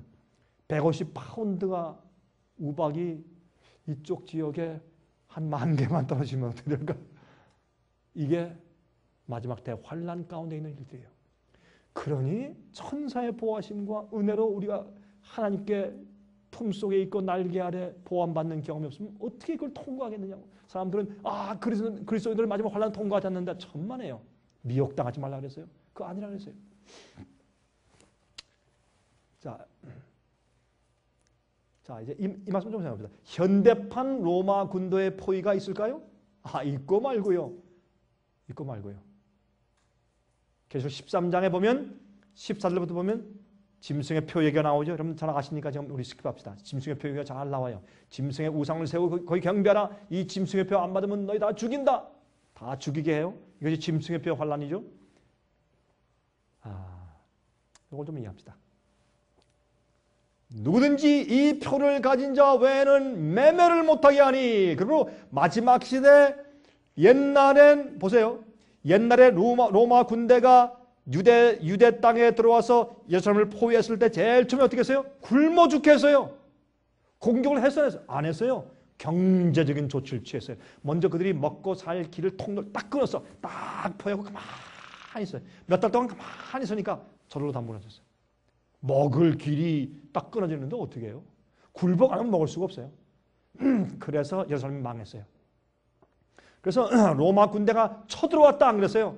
150파운드가 우박이 이쪽 지역에 한 10,000개만 떨어지면 어떻게 될까? 이게 마지막 대환란 가운데 있는 일들이에요. 그러니 천사의 보호하심과 은혜로 우리가 하나님께 품속에 있고 날개 아래 보호받는 경험이 없으면 어떻게 그걸 통과하겠느냐고. 사람들은 그리스도인들 마지막 환란 통과하지 않는다. 천만에요. 미혹당하지 말라 그랬어요. 그거 아니라 그랬어요. 자 이제 이 말씀 좀 생각해봅시다. 현대판 로마 군도의 포위가 있을까요? 있고 말고요. 계속 13장에 보면 14절부터 보면 짐승의 표 얘기가 나오죠. 여러분 잘 아시니까 지금 우리 스킵합시다. 짐승의 표 얘기가 잘 나와요. 짐승의 우상을 세우고 거기 경배하라. 이 짐승의 표 안 받으면 너희 다 죽인다. 다 죽이게 해요. 이것이 짐승의 표 환란이죠. 이걸 좀 이해합시다. 누구든지 이 표를 가진 자 외에는 매매를 못하게 하니. 그리고 마지막 시대 옛날엔 보세요. 옛날에 로마 군대가 유대 땅에 들어와서 예루살렘을 포위했을 때 제일 처음에 어떻게 했어요? 굶어 죽게 했어요. 공격을 했어요? 안 했어요. 경제적인 조치를 취했어요. 먼저 그들이 먹고 살 길을 통로를 딱 끊었어. 딱 포위하고 가만히 있어요. 몇 달 동안 가만히 있으니까 저절로 다 무너졌어요. 먹을 길이 딱 끊어지는데 어떻게 해요? 굴복 안 하면 먹을 수가 없어요. 그래서 예루살렘이 망했어요. 그래서 로마 군대가 쳐들어왔다 안 그랬어요?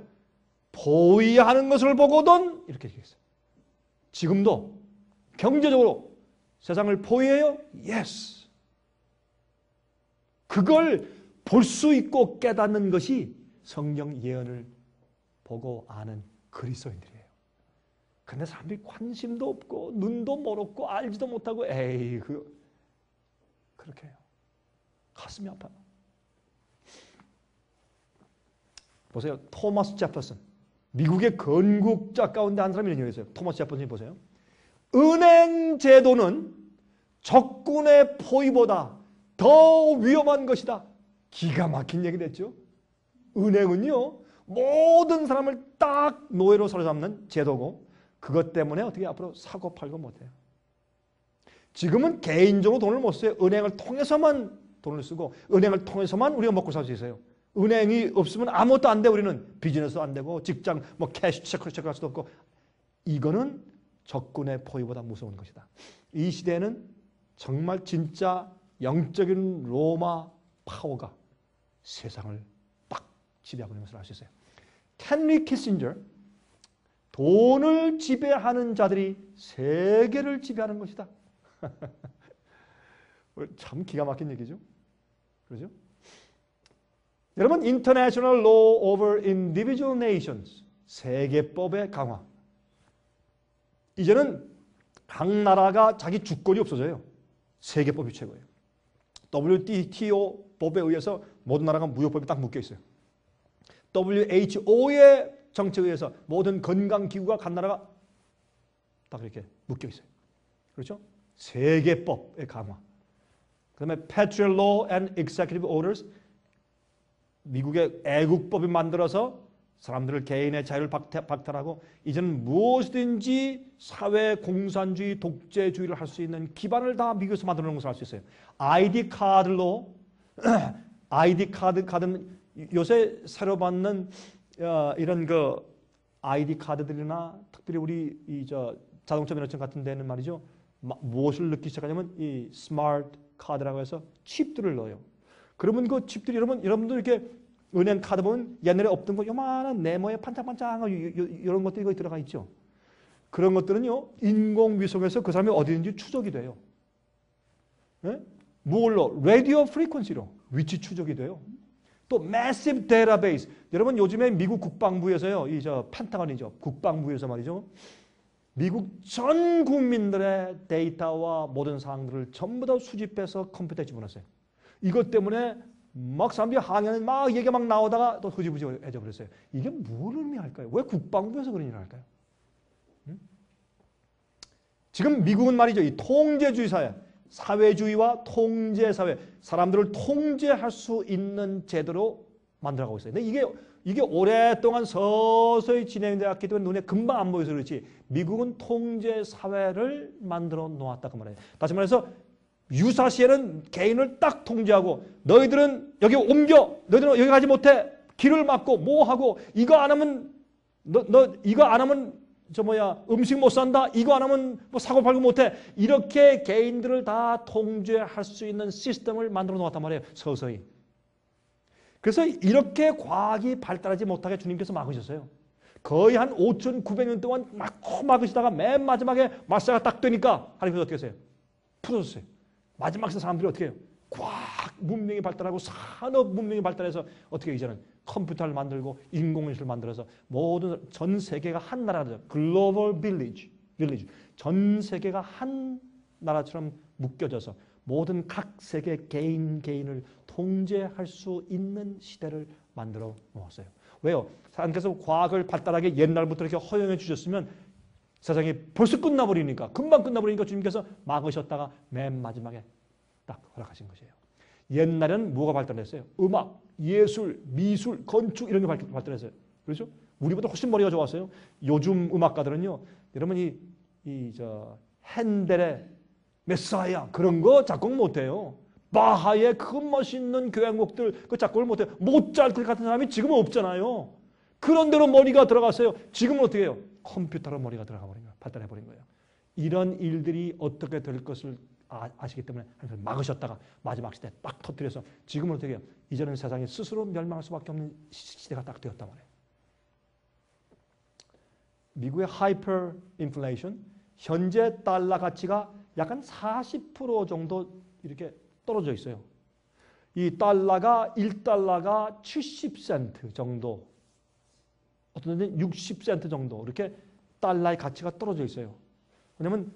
포위하는 것을 보고는 이렇게 얘기했어요. 지금도 경제적으로 세상을 포위해요? Yes. 그걸 볼 수 있고 깨닫는 것이 성경 예언을 보고 아는 그리스도인들이에요. 근데 사람들이 관심도 없고 눈도 멀었고 알지도 못하고 그렇게 해요. 가슴이 아파요. 보세요. 토마스 제퍼슨. 미국의 건국자 가운데 한 사람이 이런 얘기를 했어요. 토마스 제퍼슨이 보세요. 은행 제도는 적군의 포위보다 더 위험한 것이다. 기가 막힌 얘기를 했죠. 은행은요. 모든 사람을 딱 노예로 사로잡는 제도고 그것 때문에 어떻게 앞으로 사고 팔고 못해요. 지금은 개인적으로 돈을 못 써요. 은행을 통해서만 돈을 쓰고 은행을 통해서만 우리가 먹고 살 수 있어요. 은행이 없으면 아무것도 안 돼. 우리는 비즈니스도 안 되고 직장 캐시 체크할 수도 없고. 이거는 적군의 포위보다 무서운 것이다. 이 시대에는 정말 진짜 영적인 로마 파워가 세상을 딱 지배하고 있는 것을 알 수 있어요. 헨리 키신저, 돈을 지배하는 자들이 세계를 지배하는 것이다. 참 기가 막힌 얘기죠. 그렇죠? 여러분, International Law over Individual Nations, 세계법의 강화. 이제는 각 나라가 자기 주권이 없어져요. 세계법이 최고예요. WTO 법에 의해서 모든 나라가 무역법이 딱 묶여 있어요. WHO의 정책에 의해서 모든 건강기구가 각 나라가 딱 이렇게 묶여 있어요. 그렇죠? 세계법의 강화. 그 다음에 Patriot Law and Executive Orders, 미국의 애국법이 만들어서 사람들을 개인의 자유를 박탈하고 이제는 무엇이든지 사회 공산주의, 독재주의를 할 수 있는 기반을 다 미국에서 만들어 놓은 것을 알 수 있어요. 아이디 카드로 아이디 카드는 요새 새로 받는 이런 그 아이디 카드들이나 특별히 우리 자동차 면허증 같은 데는 말이죠. 무엇을 넣기 시작하냐면 이 스마트 카드라고 해서 칩들을 넣어요. 그러면 그 칩들이 여러분들 이렇게 은행 카드 보면 옛날에 없던 거 요만한 네모에 반짝반짝한 이런 것들이 거기 들어가 있죠. 그런 것들은요 인공위성에서 그 사람이 어디든지 추적이 돼요. 네? 뭘로? 라디오 프리퀀시로 위치 추적이 돼요. 또 massive database. 여러분 요즘에 미국 국방부에서요, 펜타곤이죠. 국방부에서 말이죠. 미국 전 국민들의 데이터와 모든 사항들을 전부 다 수집해서 컴퓨터에 집어넣었어요. 이것 때문에 막 사람들이 항의하는 막 얘기가 막 나오다가 또 흐지부지해져 버렸어요. 이게 뭘 의미할까요? 왜 국방부에서 그런 일을 할까요? 지금 미국은 말이죠. 이 통제주의 사회, 사회주의와 통제사회, 사람들을 통제할 수 있는 제도로 만들어가고 있어요. 근데 이게 오랫동안 서서히 진행되었기 때문에 눈에 금방 안 보여서 그렇지 미국은 통제사회를 만들어 놓았다 그 말이에요. 다시 말해서 유사시에는 개인을 딱 통제하고 너희들은 여기 옮겨, 너희들은 여기 가지 못해, 길을 막고 뭐 하고 이거 안 하면 너 이거 안 하면 음식 못 산다. 이거 안 하면 뭐 사고 팔고 못해. 이렇게 개인들을 다 통제할 수 있는 시스템을 만들어 놓았단 말이에요. 서서히. 그래서 이렇게 과학이 발달하지 못하게 주님께서 막으셨어요. 거의 한 5,900년 동안 막 막으시다가 맨 마지막에 마사가 딱 되니까 하나님께서 어떻게 하세요? 풀어줬어요. 마지막에 사람들이 어떻게 해요? 과학 문명이 발달하고 산업 문명이 발달해서 어떻게 이제는 컴퓨터를 만들고 인공지능을 만들어서 모든 전 세계가 한 나라죠. 글로벌 빌리지. 전 세계가 한 나라처럼 묶여져서 모든 각 세계 개인을 통제할 수 있는 시대를 만들어 놓았어요. 왜요? 하나님께서 과학을 발달하게 옛날부터 이렇게 허용해 주셨으면 세상이 벌써 끝나버리니까 금방 끝나버리니까 주님께서 막으셨다가 맨 마지막에 딱 허락하신 것이에요. 옛날에는 뭐가 발달했어요? 음악, 예술, 미술, 건축 이런 게 발달했어요. 그렇죠? 우리보다 훨씬 머리가 좋았어요. 요즘 음악가들은요, 여러분 핸델의 메사야 그런 거 작곡 못해요. 바하의 그 멋있는 교향곡들 그 작곡을 못해요. 모차르트 같은 사람이 지금은 없잖아요. 그런 대로 머리가 들어갔어요. 지금은 어떻게 해요? 컴퓨터로 머리가 들어가 버린 거예요. 발달해버린 거예요. 이런 일들이 어떻게 될 것을 아시기 때문에 막으셨다가 마지막 시대에 딱 터뜨려서 지금은 어떻게 해요? 이제는 세상이 스스로 멸망할 수밖에 없는 시대가 딱 되었단 말이에요. 미국의 하이퍼 인플레이션, 현재 달러 가치가 약간 40% 정도 이렇게 떨어져 있어요. 이 달러가 1달러가 70센트 정도, 어떤 데는 60센트 정도 이렇게 달러의 가치가 떨어져 있어요. 왜냐하면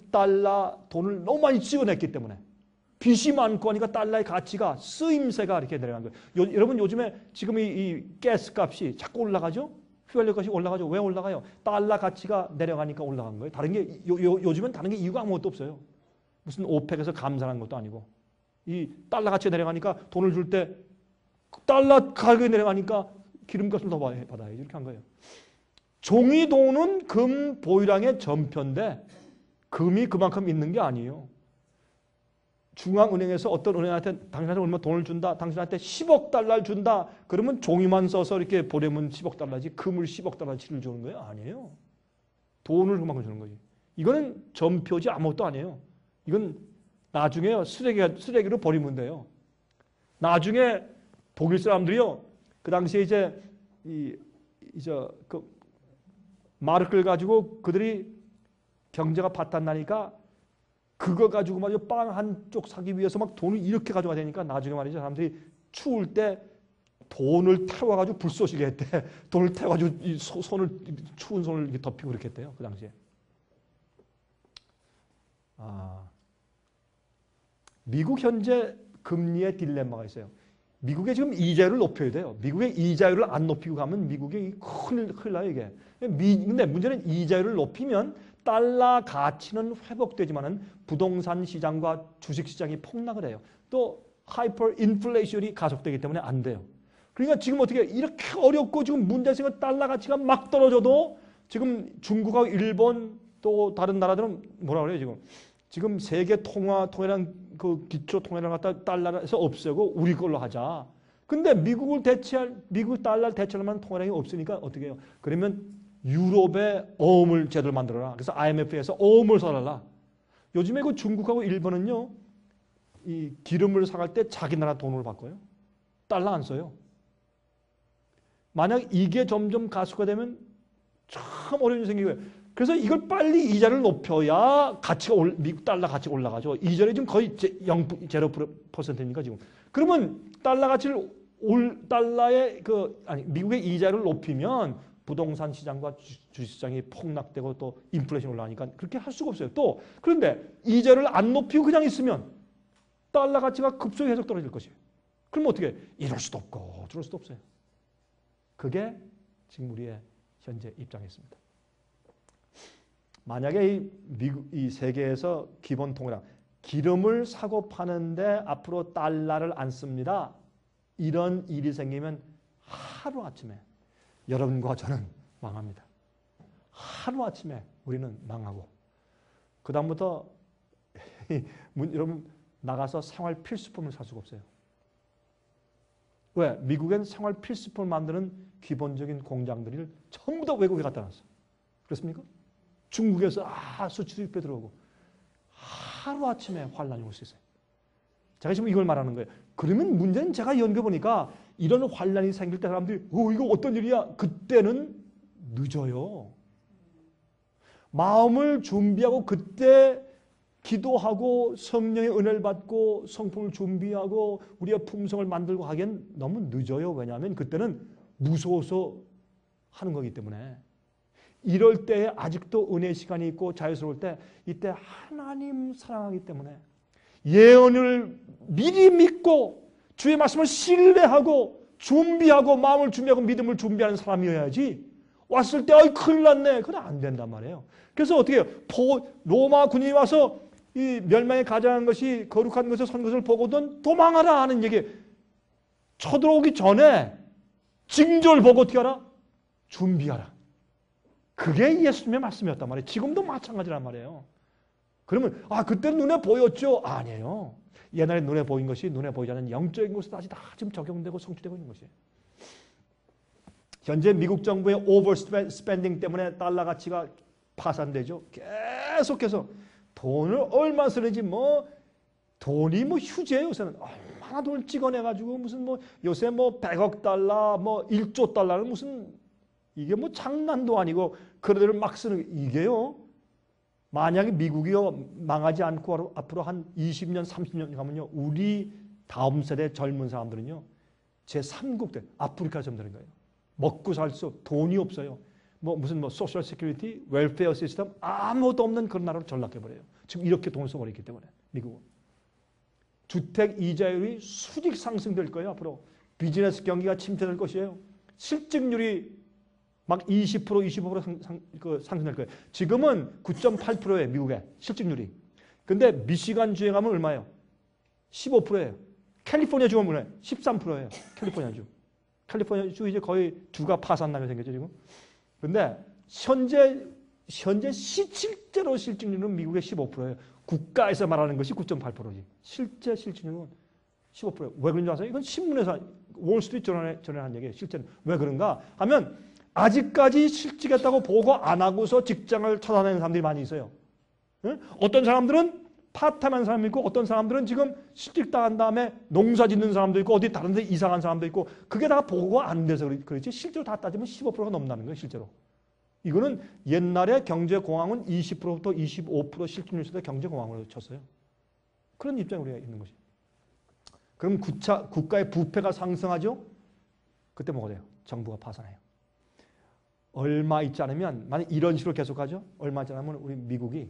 돈을 너무 많이 찍어냈기 때문에 빚이 많고 하니까 달러의 가치가 쓰임새가 이렇게 내려간 거예요. 여러분 요즘에 지금 이 가스 값이 자꾸 올라가죠? 휘발유 값이 올라가죠. 왜 올라가요? 달러 가치가 내려가니까 올라간 거예요. 다른 게 요즘은 다른 게 이유가 아무것도 없어요. 무슨 오펙에서 감산한 것도 아니고 이 달러 가치가 내려가니까 돈을 줄 때 달러 가격이 내려가니까 기름값을 더 받아야지 이렇게 한 거예요. 종이 돈은 금 보유량의 전표인데 금이 그만큼 있는 게 아니에요. 중앙은행에서 어떤 은행한테 당신한테 얼마 돈을 준다. 당신한테 10억 달러를 준다. 그러면 종이만 써서 이렇게 보내면 10억 달러지 금을 10억 달러치를 주는 거예요? 아니에요. 돈을 그만큼 주는 거지. 이거는 전표지 아무것도 아니에요. 이건 나중에 쓰레기로 버리면 돼요. 나중에 독일 사람들이요. 그 당시에 이제 그 마르크를 가지고 그들이 경제가 파탄 나니까 그거 가지고 말이죠. 빵 한쪽 사기 위해서 막 돈을 이렇게 가져가야 되니까 나중에 말이죠. 사람들이 추울 때 돈을 태워가지고 불 쏘시게 했대. 돈을 태워가지고 이 추운 손을 이렇게 덮이고 그렇게 했대요. 그 당시에. 미국 현재 금리의 딜레마가 있어요. 미국의 지금 이자율을 높여야 돼요. 미국의 이자율을 안 높이고 가면 미국이 큰일 나요, 이게. 근데 문제는 이자율을 높이면 달러 가치는 회복되지만은 부동산 시장과 주식 시장이 폭락을 해요. 또 하이퍼 인플레이션이 가속되기 때문에 안 돼요. 그러니까 지금 어떻게 이렇게 어렵고 지금 문제 생겨 달러 가치가 막 떨어져도 지금 중국하고 일본 또 다른 나라들은 뭐라 그래요 지금? 지금 세계 통일한 그 기초 통일을 갖다 달러에서 없애고 우리 걸로 하자. 근데 미국 달러를 대체할 만한 통일이 없으니까 어떻게 해요? 그러면 유럽의 어음을 제대로 만들어라. 그래서 IMF에서 어음을 사달라. 요즘에 그 중국하고 일본은요, 이 기름을 사갈 때 자기 나라 돈으로 바꿔요. 달러 안 써요. 만약 이게 점점 가속화되면 참 어려운 일이 생기고요. 그래서 이걸 빨리 이자를 높여야 미국 달러 가치가 올라가죠. 이전에 지금 거의 0%니까 지금. 그러면 달러 가치를 미국의 이자를 높이면 부동산 시장과 주식시장이 폭락되고 또 인플레이션이 올라가니까 그렇게 할 수가 없어요. 또 그런데 이자를 안 높이고 그냥 있으면 달러 가치가 급속히 계속 떨어질 것이에요. 그럼 어떻게 이럴 수도 없고 저럴 수도 없어요. 그게 지금 우리의 현재 입장이었습니다. 만약에 이 세계에서 기본 통일화, 기름을 사고 파는데 앞으로 달러를 안 씁니다. 이런 일이 생기면 하루아침에 여러분과 저는 망합니다. 하루아침에 우리는 망하고 그 다음부터 여러분 나가서 생활 필수품을 살 수가 없어요. 왜? 미국엔 생활 필수품을 만드는 기본적인 공장들을 전부 다 외국에 갖다 놨어. 그렇습니까? 중국에서 수출이 배 들어오고 하루아침에 환란이 올 수 있어요. 제가 지금 이걸 말하는 거예요. 그러면 문제는 제가 연구해보니까 이런 환란이 생길 때 사람들이 이거 어떤 일이야? 그때는 늦어요. 마음을 준비하고 그때 기도하고 성령의 은혜를 받고 성품을 준비하고 우리의 품성을 만들고 하기엔 너무 늦어요. 왜냐하면 그때는 무서워서 하는 거기 때문에. 이럴 때에 아직도 은혜 시간이 있고 자유스러울 때 이때 하나님 사랑하기 때문에 예언을 미리 믿고 주의 말씀을 신뢰하고 준비하고 마음을 준비하고 믿음을 준비하는 사람이어야지 왔을 때 큰일 났네. 그건 안 된단 말이에요. 그래서 어떻게 해요? 로마 군인이 와서 이 멸망에 가장한 것이 거룩한 것을 선 것을 보고든 도망하라 하는 얘기. 쳐들어오기 전에 징조를 보고 어떻게 하라? 준비하라. 그게 예수님의 말씀이었단 말이에요. 지금도 마찬가지란 말이에요. 그러면 그때는 눈에 보였죠? 아니에요. 옛날에 눈에 보인 것이 눈에 보이지 않는 영적인 것으로 다시 다 지금 적용되고 성취되고 있는 것이에요. 현재 미국 정부의 오버스펜딩 때문에 달러 가치가 파산되죠. 계속해서 돈을 얼마 쓰는지 돈이 휴지예요. 요새는 얼마나 돈을 찍어내가지고 무슨 요새 100억 달러 1조 달러는 무슨 이게 장난도 아니고 그들을 막 쓰는 이게요. 만약에 미국이요 망하지 않고 앞으로 한 20년 30년 가면요 우리 다음 세대 젊은 사람들은요 제3국들 아프리카에서 되는 거예요. 먹고 살 수 돈이 없어요. 무슨 소셜 시큐리티, 웰페어 시스템 아무것도 없는 그런 나라로 전락해버려요. 지금 이렇게 돈을 써버리기 때문에 미국은. 주택 이자율이 수직 상승될 거예요. 앞으로 비즈니스 경기가 침체될 것이에요. 실직률이 막 20%, 25% 상승될 거예요. 지금은 9.8%예요. 미국의 실직률이. 근데 미시간주에 가면 얼마예요? 15%예요. 캘리포니아주 가면 얼마예요? 13%예요. 캘리포니아주. 캘리포니아주 이제 거의 주가 파산나게 생겼죠. 지금. 근데 현재 실제로 실직률은 미국의 15%예요. 국가에서 말하는 것이 9.8%지. 실제 실직률은 15%예요. 왜 그런지 아세요? 이건 신문에서 월스트리트 전에 한 얘기예요. 실제는. 왜 그런가 하면 아직까지 실직했다고 보고 안 하고서 직장을 찾아내는 사람들이 많이 있어요. 응? 어떤 사람들은 파트타임하는 사람이 있고 어떤 사람들은 지금 실직당한 다음에 농사 짓는 사람도 있고 어디 다른 데 이사 간 사람도 있고 그게 다 보고가 안 돼서 그렇지 실제로 다 따지면 15%가 넘는다는 거예요. 실제로. 이거는 옛날에 경제공황은 20%부터 25% 실직률 때 경제공황으로 쳤어요. 그런 입장에 우리가 있는 것이. 그럼 국가의 부패가 상승하죠? 그때 뭐가 돼요? 정부가 파산해요. 얼마 있지 않으면 만약 이런 식으로 계속하죠. 얼마 있지 않으면 우리 미국이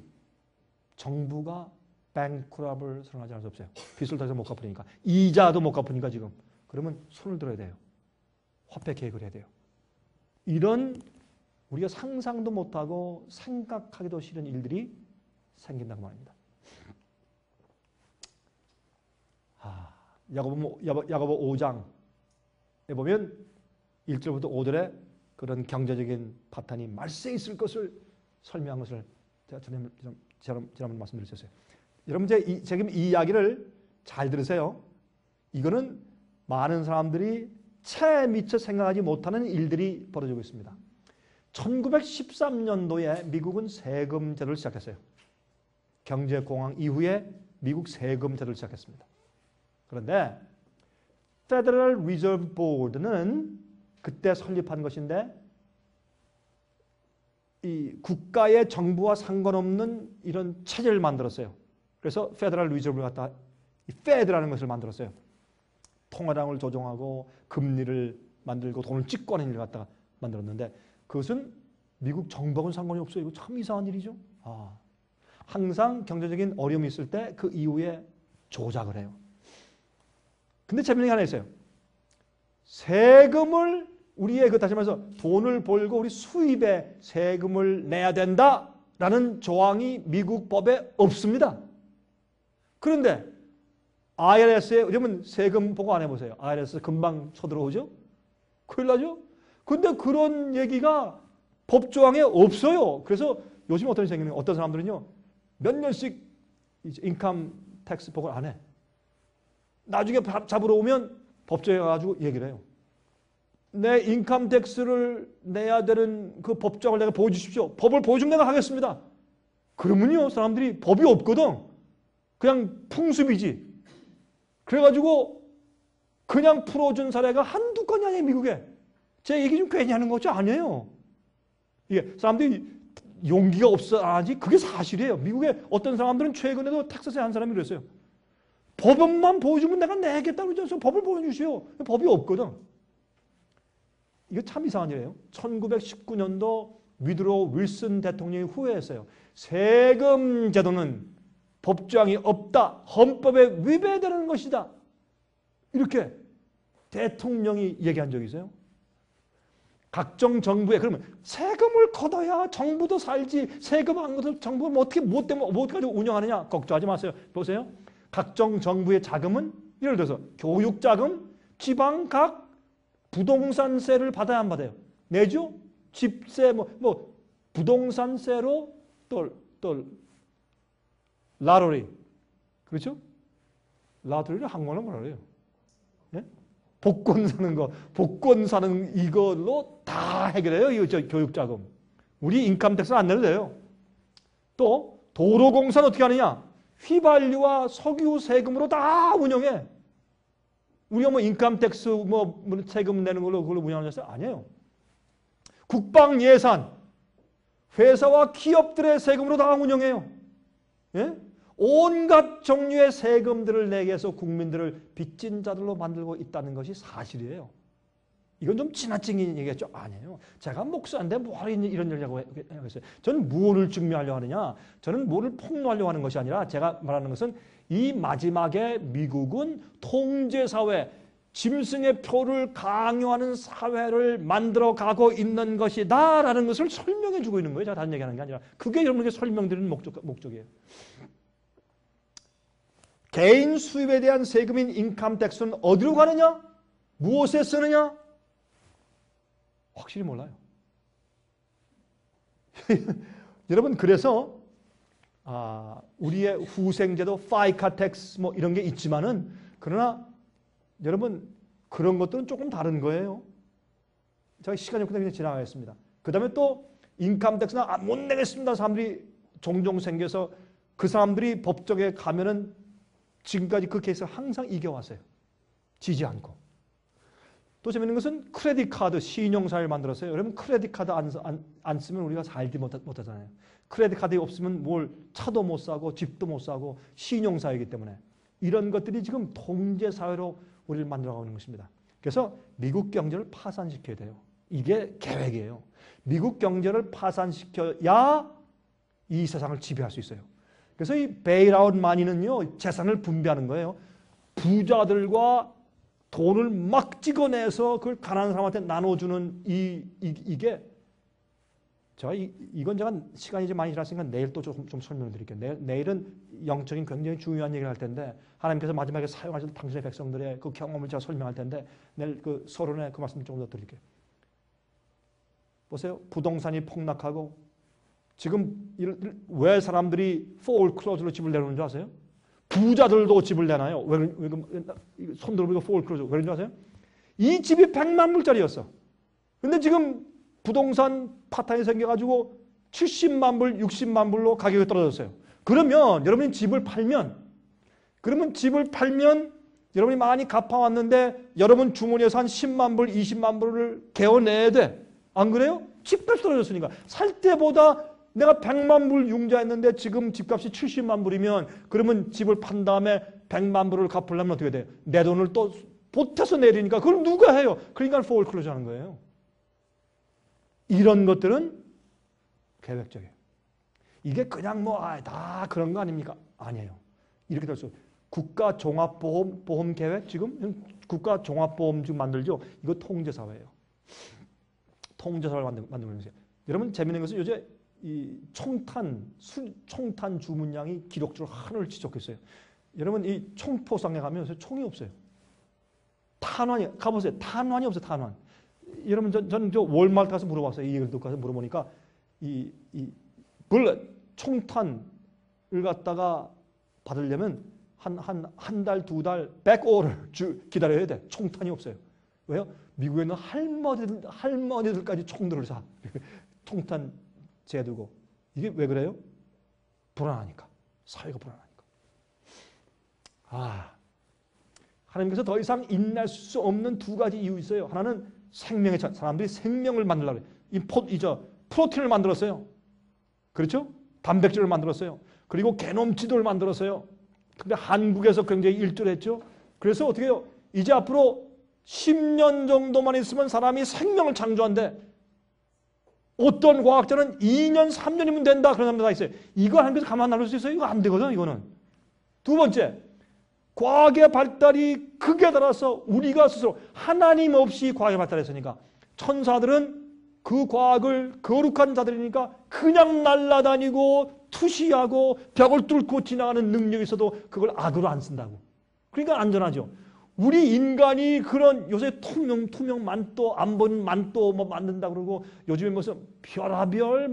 정부가 뱅크럽을 선언하지 않을 수 없어요. 빚을 더 이상 못 갚으니까. 이자도 못 갚으니까 지금. 그러면 손을 들어야 돼요. 화폐 계획을 해야 돼요. 이런 우리가 상상도 못하고 생각하기도 싫은 일들이 생긴다고 말합니다. 야고보 5장 보면 1절부터 5절에 그런 경제적인 파탄이 말세있을 것을 설명한 것을 제가 지난번 말씀드렸었어요. 여러분 지금 이 이야기를 잘 들으세요. 이거는 많은 사람들이 채 미처 생각하지 못하는 일들이 벌어지고 있습니다. 1913년도에 미국은 세금 제도를 시작했어요. 경제공황 이후에 미국 세금 제도를 시작했습니다. 그런데 Federal Reserve Board는 그때 설립한 것인데 이 국가의 정부와 상관없는 이런 체제를 만들었어요. 그래서 Federal Reserve를 갖다 Fed라는 것을 만들었어요. 통화량을 조정하고 금리를 만들고 돈을 찍고 하는 일을 갖다가 만들었는데 그것은 미국 정부하고는 상관이 없어요. 이거 참 이상한 일이죠. 항상 경제적인 어려움이 있을 때 그 이후에 조작을 해요. 근데 재미있는 게 하나 있어요. 세금을 우리의 다시 말해서 돈을 벌고 우리 수입에 세금을 내야 된다라는 조항이 미국 법에 없습니다. 그런데 IRS에 여러분 세금 보고 안 해보세요. IRS 금방 쳐들어오죠? 큰일 나죠? 근데 그런 얘기가 법조항에 없어요. 그래서 요즘 어떤 생기는 어떤 사람들은요. 몇 년씩 인컴 텍스 보고를 안 해. 나중에 잡으러 오면 법조에 가지고 얘기를 해요. 내 인컴 텍스를 내야 되는 그 법조항을 내가 보여주십시오. 법을 보여주면 내가 하겠습니다. 그러면요. 사람들이 법이 없거든. 그냥 풍습이지. 그래가지고 그냥 풀어준 사례가 한두 건이 아니에요. 미국에. 제 얘기 좀 괜히 하는 거죠? 아니에요. 이게 사람들이 용기가 없어 하지 그게 사실이에요. 미국에 어떤 사람들은 최근에도 텍사스에 한 사람이 그랬어요. 법만 보여주면 내가 내겠다고 그러죠. 법을 보여주시오. 법이 없거든. 이거 참 이상한 일이에요. 1919년도 위드로 윌슨 대통령이 후회했어요. 세금 제도는 법조항이 없다. 헌법에 위배되는 것이다. 이렇게 대통령이 얘기한 적이 있어요. 각종 정부에 그러면 세금을 걷어야 정부도 살지 세금 안 걷어도 정부가 어떻게 뭐 때문에 뭐 가지고 운영하느냐 걱정하지 마세요. 보세요. 각종 정부의 자금은 예를 들어서 교육 자금, 지방 각 부동산세를 받아야 안 받아요. 내죠? 집세 뭐 부동산세로 또 라로리 그렇죠? 라로리를 한국말로 뭐라 그래요? 예? 복권 사는 거, 복권 사는 이걸로 다 해결해요. 이거 교육자금. 우리 인컴텍스는 안 내도 돼요. 또 도로공사는 어떻게 하느냐? 휘발유와 석유 세금으로 다 운영해. 우리가 뭐 인컴텍스 뭐 세금 내는 걸로 그걸로 운영하는 거 아니에요. 국방 예산, 회사와 기업들의 세금으로 다 운영해요. 예? 온갖 종류의 세금들을 내게 해서 국민들을 빚진 자들로 만들고 있다는 것이 사실이에요. 이건 좀 지나친 얘기겠죠? 아니에요. 제가 목사인데 뭐하러 이런 얘기하고 하겠어요. 저는 무엇을 증명하려고 하느냐? 저는 뭐를 폭로하려고 하는 것이 아니라 제가 말하는 것은 이 마지막에 미국은 통제사회, 짐승의 표를 강요하는 사회를 만들어가고 있는 것이다 라는 것을 설명해 주고 있는 거예요. 제가 다른 얘기하는 게 아니라. 그게 여러분에게 설명드리는 목적이에요. 개인 수입에 대한 세금인 인컴텍스는 어디로 가느냐? 무엇에 쓰느냐? 확실히 몰라요. 여러분 그래서 우리의 후생제도 파이카 텍스 뭐 이런 게 있지만은 그러나 여러분 그런 것들은 조금 다른 거예요. 제가 시간이 그냥 지나가겠습니다. 그 다음에 또 인컴텍스는 못 내겠습니다. 사람들이 종종 생겨서 그 사람들이 법정에 가면은 지금까지 그 케이스를 항상 이겨왔어요. 지지 않고. 또 재밌는 것은 크레딧 카드 신용사를 만들었어요. 여러분 크레딧 카드 안 쓰면 우리가 살지 못하잖아요. 크레딧 카드 없으면 뭘 차도 못 사고 집도 못 사고 신용사이기 때문에 이런 것들이 지금 통제사회로 우리를 만들어가는 것입니다. 그래서 미국 경제를 파산시켜야 돼요. 이게 계획이에요. 미국 경제를 파산시켜야 이 세상을 지배할 수 있어요. 그래서 이 베일아웃 마니는요 재산을 분배하는 거예요. 부자들과 돈을 막 찍어내서 그걸 가난한 사람한테 나눠주는 이게 제가 이건 제가 시간이 좀 많이 지났으니까 내일 또 좀 설명을 드릴게요. 내일은 영적인 굉장히 중요한 얘기를 할 텐데 하나님께서 마지막에 사용하실 당신의 백성들의 그 경험을 제가 설명할 텐데 내일 그 서론에 그 말씀 좀 더 드릴게요. 보세요. 부동산이 폭락하고 지금 왜 사람들이 foreclosure로 집을 내놓는 줄 아세요? 부자들도 집을 내놔요. 손 들어보고 foreclosure. 왜 그런 줄 아세요? 이 집이 100만 불짜리였어. 근데 지금 부동산 파탄이 생겨가지고 70만 불, 60만 불로 가격이 떨어졌어요. 그러면 여러분이 집을 팔면 여러분이 많이 갚아왔는데 여러분 주머니에서 한 10만 불, 20만 불을 개어내야 돼. 안 그래요? 집값이 떨어졌으니까. 살 때보다 내가 100만 불 융자했는데 지금 집값이 70만 불이면 그러면 집을 판 다음에 100만 불을 갚으려면 어떻게 돼요? 내 돈을 또 보태서 내리니까 그걸 누가 해요? 그러니까 foreclosure 하는 거예요. 이런 것들은 계획적이에요. 이게 그냥 다 그런 거 아닙니까? 아니에요. 이렇게 될 수 있어요. 국가 종합보험 계획 지금 국가 종합보험 지금 만들죠. 이거 통제사회예요. 통제사회를 만들고 있어요. 여러분 재밌는 것은 요새 이 총탄 주문량이 기록적으로 하늘을 치솟겠어요. 여러분 이 총포상에 가면 요새 총이 없어요. 탄환이 가보세요. 탄환이 없어요. 탄환. 여러분 저는 저 월마트 가서 물어봤어요. 이 얘기를 듣고 가서 물어보니까 이 총탄을 갖다가 받으려면 한 달, 두 달 백오를 기다려야 돼. 총탄이 없어요. 왜요? 미국에는 할머니들까지 총들을 사. 총탄 재두고. 이게 왜 그래요? 불안하니까. 사회가 불안하니까. 하나님께서 더 이상 인내할 수 없는 두 가지 이유 있어요. 하나는 생명의 사람들이 생명을 만들려고 해요. 프로틴을 만들었어요. 그렇죠? 단백질을 만들었어요. 그리고 게놈 지도를 만들었어요. 근데 한국에서 굉장히 일조했죠. 그래서 어떻게 해요? 이제 앞으로 10년 정도만 있으면 사람이 생명을 창조한대. 어떤 과학자는 2년, 3년이면 된다. 그런 사람들 다 있어요. 이거 하나님께서 가만 놔둘 수 있어요? 이거 안 되거든, 이거는. 두 번째, 과학의 발달이 극에 달아서 우리가 스스로 하나님 없이 과학의 발달했으니까 천사들은 그 과학을 거룩한 자들이니까 그냥 날아다니고 투시하고 벽을 뚫고 지나가는 능력이 있어도 그걸 악으로 안 쓴다고. 그러니까 안전하죠. 우리 인간이 그런 요새 투명 만도 안 본 만도 만든다 그러고 요즘에 무슨 별하별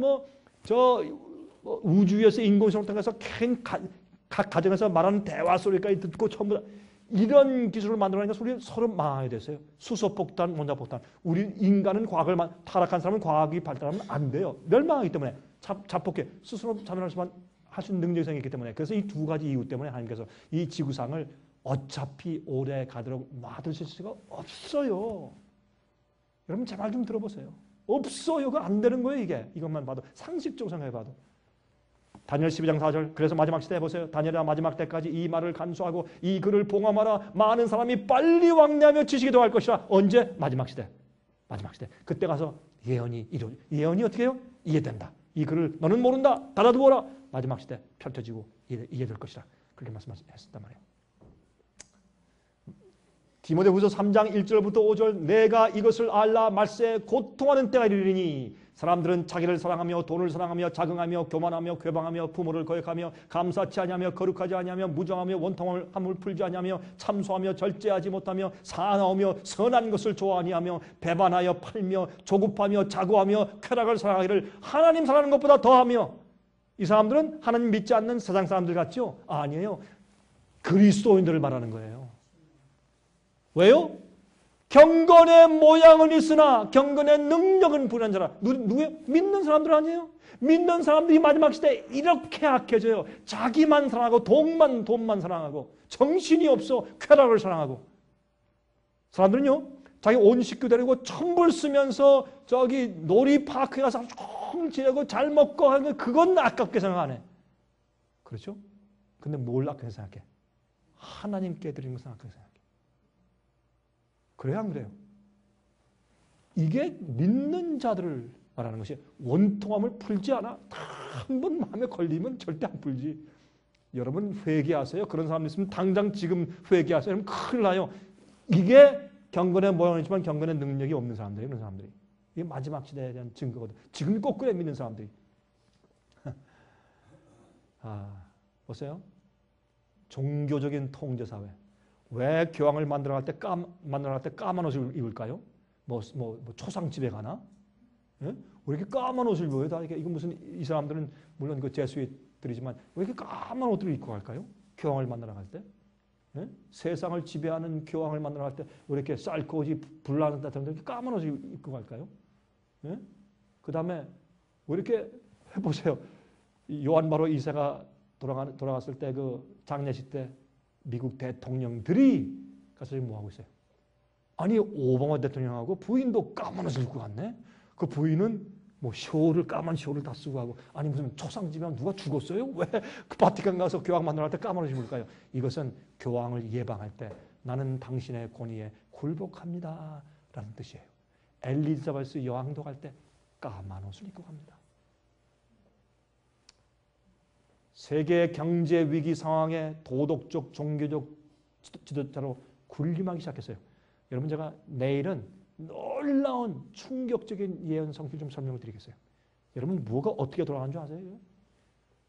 우주에서 인공위성을 통해서 각 가정에서 말하는 대화 소리까지 듣고 전부 다 이런 기술을 만들어내니까 서로 망하게 됐어요. 수소폭탄, 원자폭탄. 우리 인간은 과학을 타락한 사람은 과학이 발달하면 안 돼요. 멸망하기 때문에 자폭해 스스로 자멸할 수만 할 수 있는 능력이 생겼기 때문에. 그래서 이 두 가지 이유 때문에 하나님께서 이 지구상을 어차피 오래 가도록 놔두실 수가 없어요. 여러분 제 말 좀 들어보세요. 없어요. 그거 안 되는 거예요. 이것만 봐도 상식적으로 생각해봐도. 다니엘 12장 4절. 그래서 마지막 시대에 보세요. 다니엘아 마지막 때까지 이 말을 간수하고 이 글을 봉함하라. 많은 사람이 빨리 왕래하며 지식이 더할 것이라. 언제? 마지막 시대. 마지막 시대. 그때 가서 예언이 어떻게 해요? 이해된다. 이 글을 너는 모른다. 닫아두어라. 마지막 시대 펼쳐지고 이해될 것이라. 그렇게 말씀하셨단 말이에요. 디모데후서 3장 1절부터 5절. 내가 이것을 알라 말세 고통하는 때가 이르리니 사람들은 자기를 사랑하며 돈을 사랑하며 자긍하며 교만하며 괴방하며 부모를 거역하며 감사치 아니하며 거룩하지 아니하며 무정하며 원통함을 풀지 아니하며 참소하며 절제하지 못하며 사나우며 선한 것을 좋아하니 하며 배반하여 팔며 조급하며 자고하며 쾌락을 사랑하기를 하나님 사랑하는 것보다 더하며. 이 사람들은 하나님 믿지 않는 세상 사람들 같죠? 아니에요. 그리스도인들을 말하는 거예요. 왜요? 경건의 모양은 있으나 경건의 능력은 불의한 자라. 누구예요? 믿는 사람들 아니에요? 믿는 사람들이 마지막 시대에 이렇게 악해져요. 자기만 사랑하고 돈만 사랑하고 정신이 없어 쾌락을 사랑하고. 사람들은요 자기 온 식구 데리고 천불 쓰면서 저기 놀이파크에 가서 총 지내고 잘 먹고 하는 거 그건 아깝게 생각 안 해. 그렇죠? 근데 뭘 아깝게 생각해? 하나님께 드리는 것을 아깝게 생각해. 그래요, 안 그래요? 이게 믿는 자들을 말하는 것이 원통함을 풀지 않아. 한 번 마음에 걸리면 절대 안 풀지. 여러분 회개하세요. 그런 사람 있으면 당장 지금 회개하세요. 그러면 큰일 나요. 이게 경건의 모양이지만 경건의 능력이 없는 사람들이에요. 그런 사람들이. 이게 마지막 시대에 대한 증거거든. 지금 거꾸로 믿는 사람들이. 보세요. 종교적인 통제 사회. 왜 교황을 만들어갈 때 까만 옷을 입을까요? 초상 집에 가나? 예? 왜 이렇게 까만 옷을 입어요? 다 이게 무슨 이 사람들은 물론 그 제수이트들이지만 왜 이렇게 까만 옷을 입고 갈까요? 교황을 만나러 갈 때? 예? 세상을 지배하는 교황을 만나러 갈 때 왜 이렇게 쌀꽃이 불나는 듯한 이렇게 까만 옷을 입고 갈까요? 예? 그 다음에 왜 이렇게 해보세요. 요한 바로 2세가 돌아갔을 때 그 장례식 때 미국 대통령들이 가서 지금 뭐 하고 있어요? 아니 오바마 대통령하고 부인도 까만 옷을 입고 갔네. 그 부인은 뭐 까만 쇼를 다 쓰고 하고 아니 무슨 초상집에 누가 죽었어요? 왜 그 바티칸 가서 교황 만나러 갈 때 까만 옷을 입을까요? 이것은 교황을 예방할 때 나는 당신의 권위에 굴복합니다 라는 뜻이에요. 엘리자베스 여왕도 갈 때 까만 옷을 입고 갑니다. 세계 경제 위기 상황에 도덕적 종교적 지도자로 군림하기 시작했어요. 여러분 제가 내일은 놀라운 충격적인 예언 성취를 좀 설명을 드리겠어요. 여러분 뭐가 어떻게 돌아가는 줄 아세요?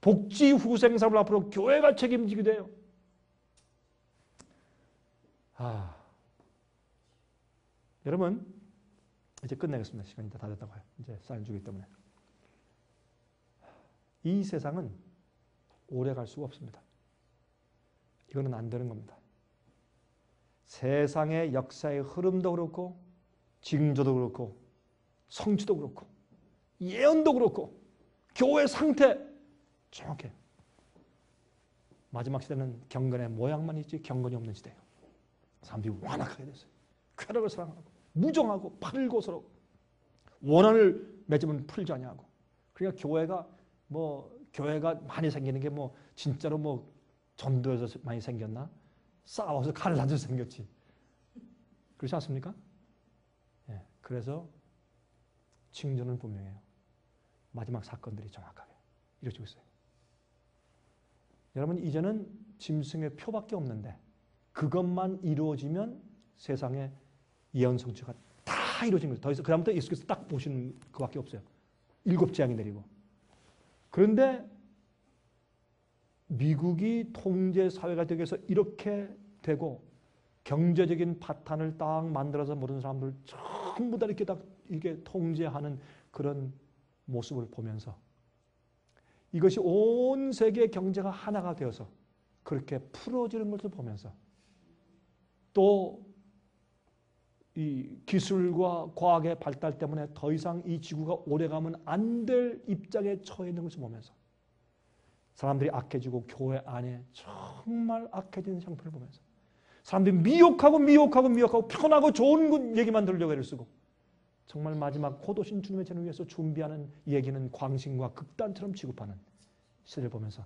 복지 후생 사업을 앞으로 교회가 책임지게 돼요. 여러분 이제 끝내겠습니다. 시간이 다 됐다고 해요. 이제 사인 주기 때문에. 이 세상은 오래 갈 수가 없습니다. 이거는 안 되는 겁니다. 세상의 역사의 흐름도 그렇고 징조도 그렇고 성취도 그렇고 예언도 그렇고 교회 상태 정확해요. 마지막 시대는 경건의 모양만 있지 경건이 없는 시대예요. 사람들이 완악하게 됐어요. 쾌락을 사랑하고 무정하고 팔고서로 원한을 맺으면 풀지 아니하고. 그러니까 교회가 많이 생기는 게 진짜로 전도해서 많이 생겼나? 싸워서 칼을 다져서 생겼지. 그렇지 않습니까? 예, 그래서 징조는 분명해요. 마지막 사건들이 정확하게 이루어지고 있어요. 여러분 이제는 짐승의 표밖에 없는데 그것만 이루어지면 세상의 예언 성취가 다 이루어진 거예요. 더 이상 그다음부터 예수께서 딱 보시는 그밖에 없어요. 7 재앙이 내리고. 그런데 미국이 통제 사회가 되기 위해서 이렇게 되고 경제적인 파탄을 딱 만들어서 모든 사람들 전부 다 이게 통제하는 그런 모습을 보면서 이것이 온 세계 경제가 하나가 되어서 그렇게 풀어지는 것을 보면서 또 이 기술과 과학의 발달 때문에 더 이상 이 지구가 오래가면 안 될 입장에 처해 있는 것을 보면서 사람들이 악해지고 교회 안에 정말 악해지는 형편을 보면서 사람들이 미혹하고 편하고 좋은 얘기만 들으려고 애를 쓰고 정말 마지막 곧 오신 주님의 재림을 위해서 준비하는 얘기는 광신과 극단처럼 취급하는 시대를 보면서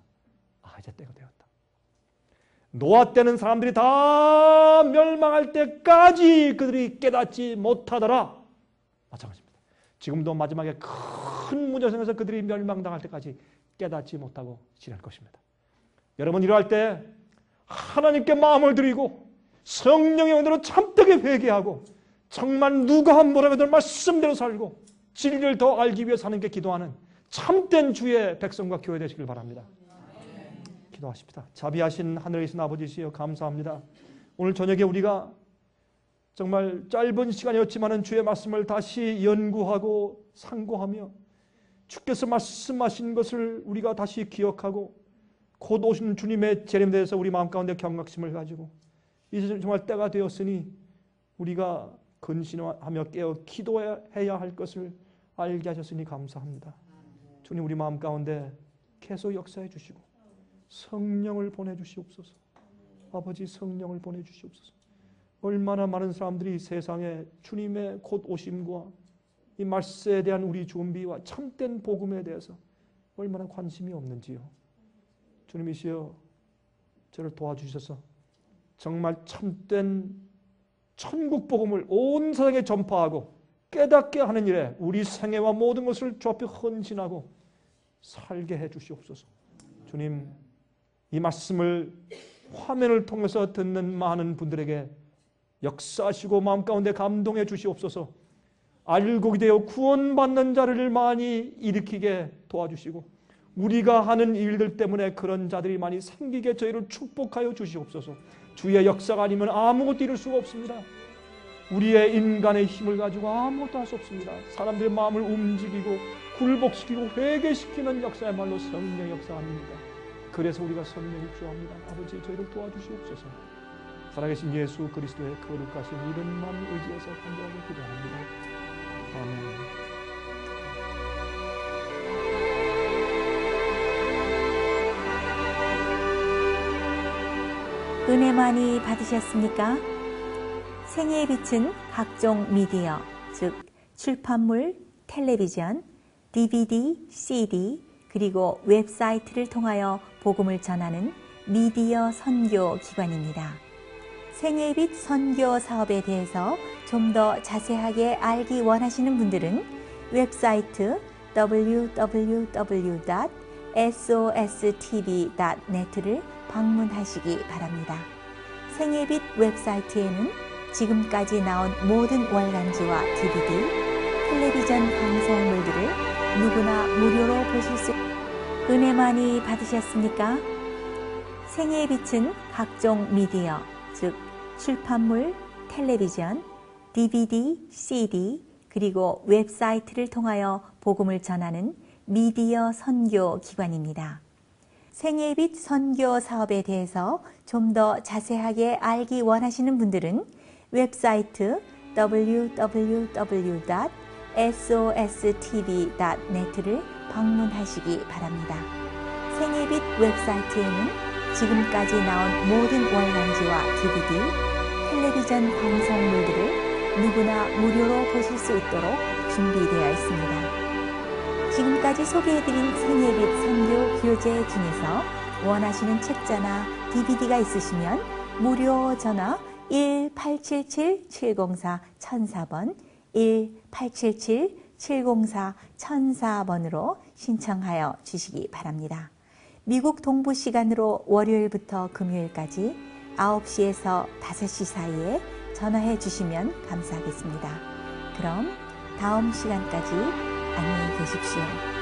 이제 때가 되었다. 노아 때는 사람들이 다 멸망할 때까지 그들이 깨닫지 못하더라. 마찬가지입니다. 지금도 마지막에 큰 문제가 생겨서 그들이 멸망당할 때까지 깨닫지 못하고 지낼 것입니다. 여러분 이러할 때 하나님께 마음을 드리고 성령의 은혜로 참되게 회개하고 정말 누가 뭐라고 해도 말씀대로 살고 진리를 더 알기 위해 사는 게 기도하는 참된 주의 백성과 교회 되시길 바랍니다. 기도하십시다. 자비하신 하늘에 계신 아버지시여 감사합니다. 오늘 저녁에 우리가 정말 짧은 시간이었지만 주의 말씀을 다시 연구하고 상고하며 주께서 말씀하신 것을 우리가 다시 기억하고 곧 오시는 주님의 재림에 대해서 우리 마음 가운데 경각심을 가지고 이제 정말 때가 되었으니 우리가 근신하며 깨어 기도해야 할 것을 알게 하셨으니 감사합니다. 주님 우리 마음 가운데 계속 역사해 주시고 성령을 보내주시옵소서. 아버지 성령을 보내주시옵소서. 얼마나 많은 사람들이 세상에 주님의 곧 오심과 이 말세에 대한 우리 준비와 참된 복음에 대해서 얼마나 관심이 없는지요. 주님이시여 저를 도와주셔서 정말 참된 천국 복음을 온 세상에 전파하고 깨닫게 하는 일에 우리 생애와 모든 것을 주 앞에 헌신하고 살게 해 주시옵소서. 주님 이 말씀을 화면을 통해서 듣는 많은 분들에게 역사하시고 마음 가운데 감동해 주시옵소서. 알곡이 되어 구원받는 자를 많이 일으키게 도와주시고 우리가 하는 일들 때문에 그런 자들이 많이 생기게 저희를 축복하여 주시옵소서. 주의 역사가 아니면 아무것도 이룰 수가 없습니다. 우리의 인간의 힘을 가지고 아무것도 할 수 없습니다. 사람들의 마음을 움직이고 굴복시키고 회개시키는 역사야말로 성령의 역사 아닙니까? 그래서 우리가 성령을 구합니다. 아버지, 저희를 도와주시옵소서. 살아계신 예수 그리스도의 거룩하신 이름만 의지해서 간절하게 기도합니다. 아멘. 은혜 많이 받으셨습니까? 생애의 빛은 각종 미디어, 즉 출판물, 텔레비전, DVD, CD, 그리고 웹사이트를 통하여 복음을 전하는 미디어 선교 기관입니다. 생애의 빛 선교 사업에 대해서 좀 더 자세하게 알기 원하시는 분들은 웹사이트 www.sostv.net를 방문하시기 바랍니다. 생애의 빛 웹사이트에는 지금까지 나온 모든 월간지와 DVD, 텔레비전 방송물들을 누구나 무료로 보실 수 은혜 많이 받으셨습니까? 생애의 빛은 각종 미디어, 즉 출판물, 텔레비전, DVD, CD, 그리고 웹사이트를 통하여 복음을 전하는 미디어 선교 기관입니다. 생애의 빛 선교 사업에 대해서 좀 더 자세하게 알기 원하시는 분들은 웹사이트 www.sostv.net를 방문하시기 바랍니다. 생애의 빛 웹사이트에는 지금까지 나온 모든 월간지와 DVD, 텔레비전 방송물들을 누구나 무료로 보실 수 있도록 준비되어 있습니다. 지금까지 소개해드린 생애의 빛 선교 교재 중에서 원하시는 책자나 DVD가 있으시면 무료 전화 1-877-704-1004번 1-877-704-1004번으로 신청하여 주시기 바랍니다. 미국 동부 시간으로 월요일부터 금요일까지 9시에서 5시 사이에 전화해 주시면 감사하겠습니다. 그럼 다음 시간까지 안녕히 계십시오.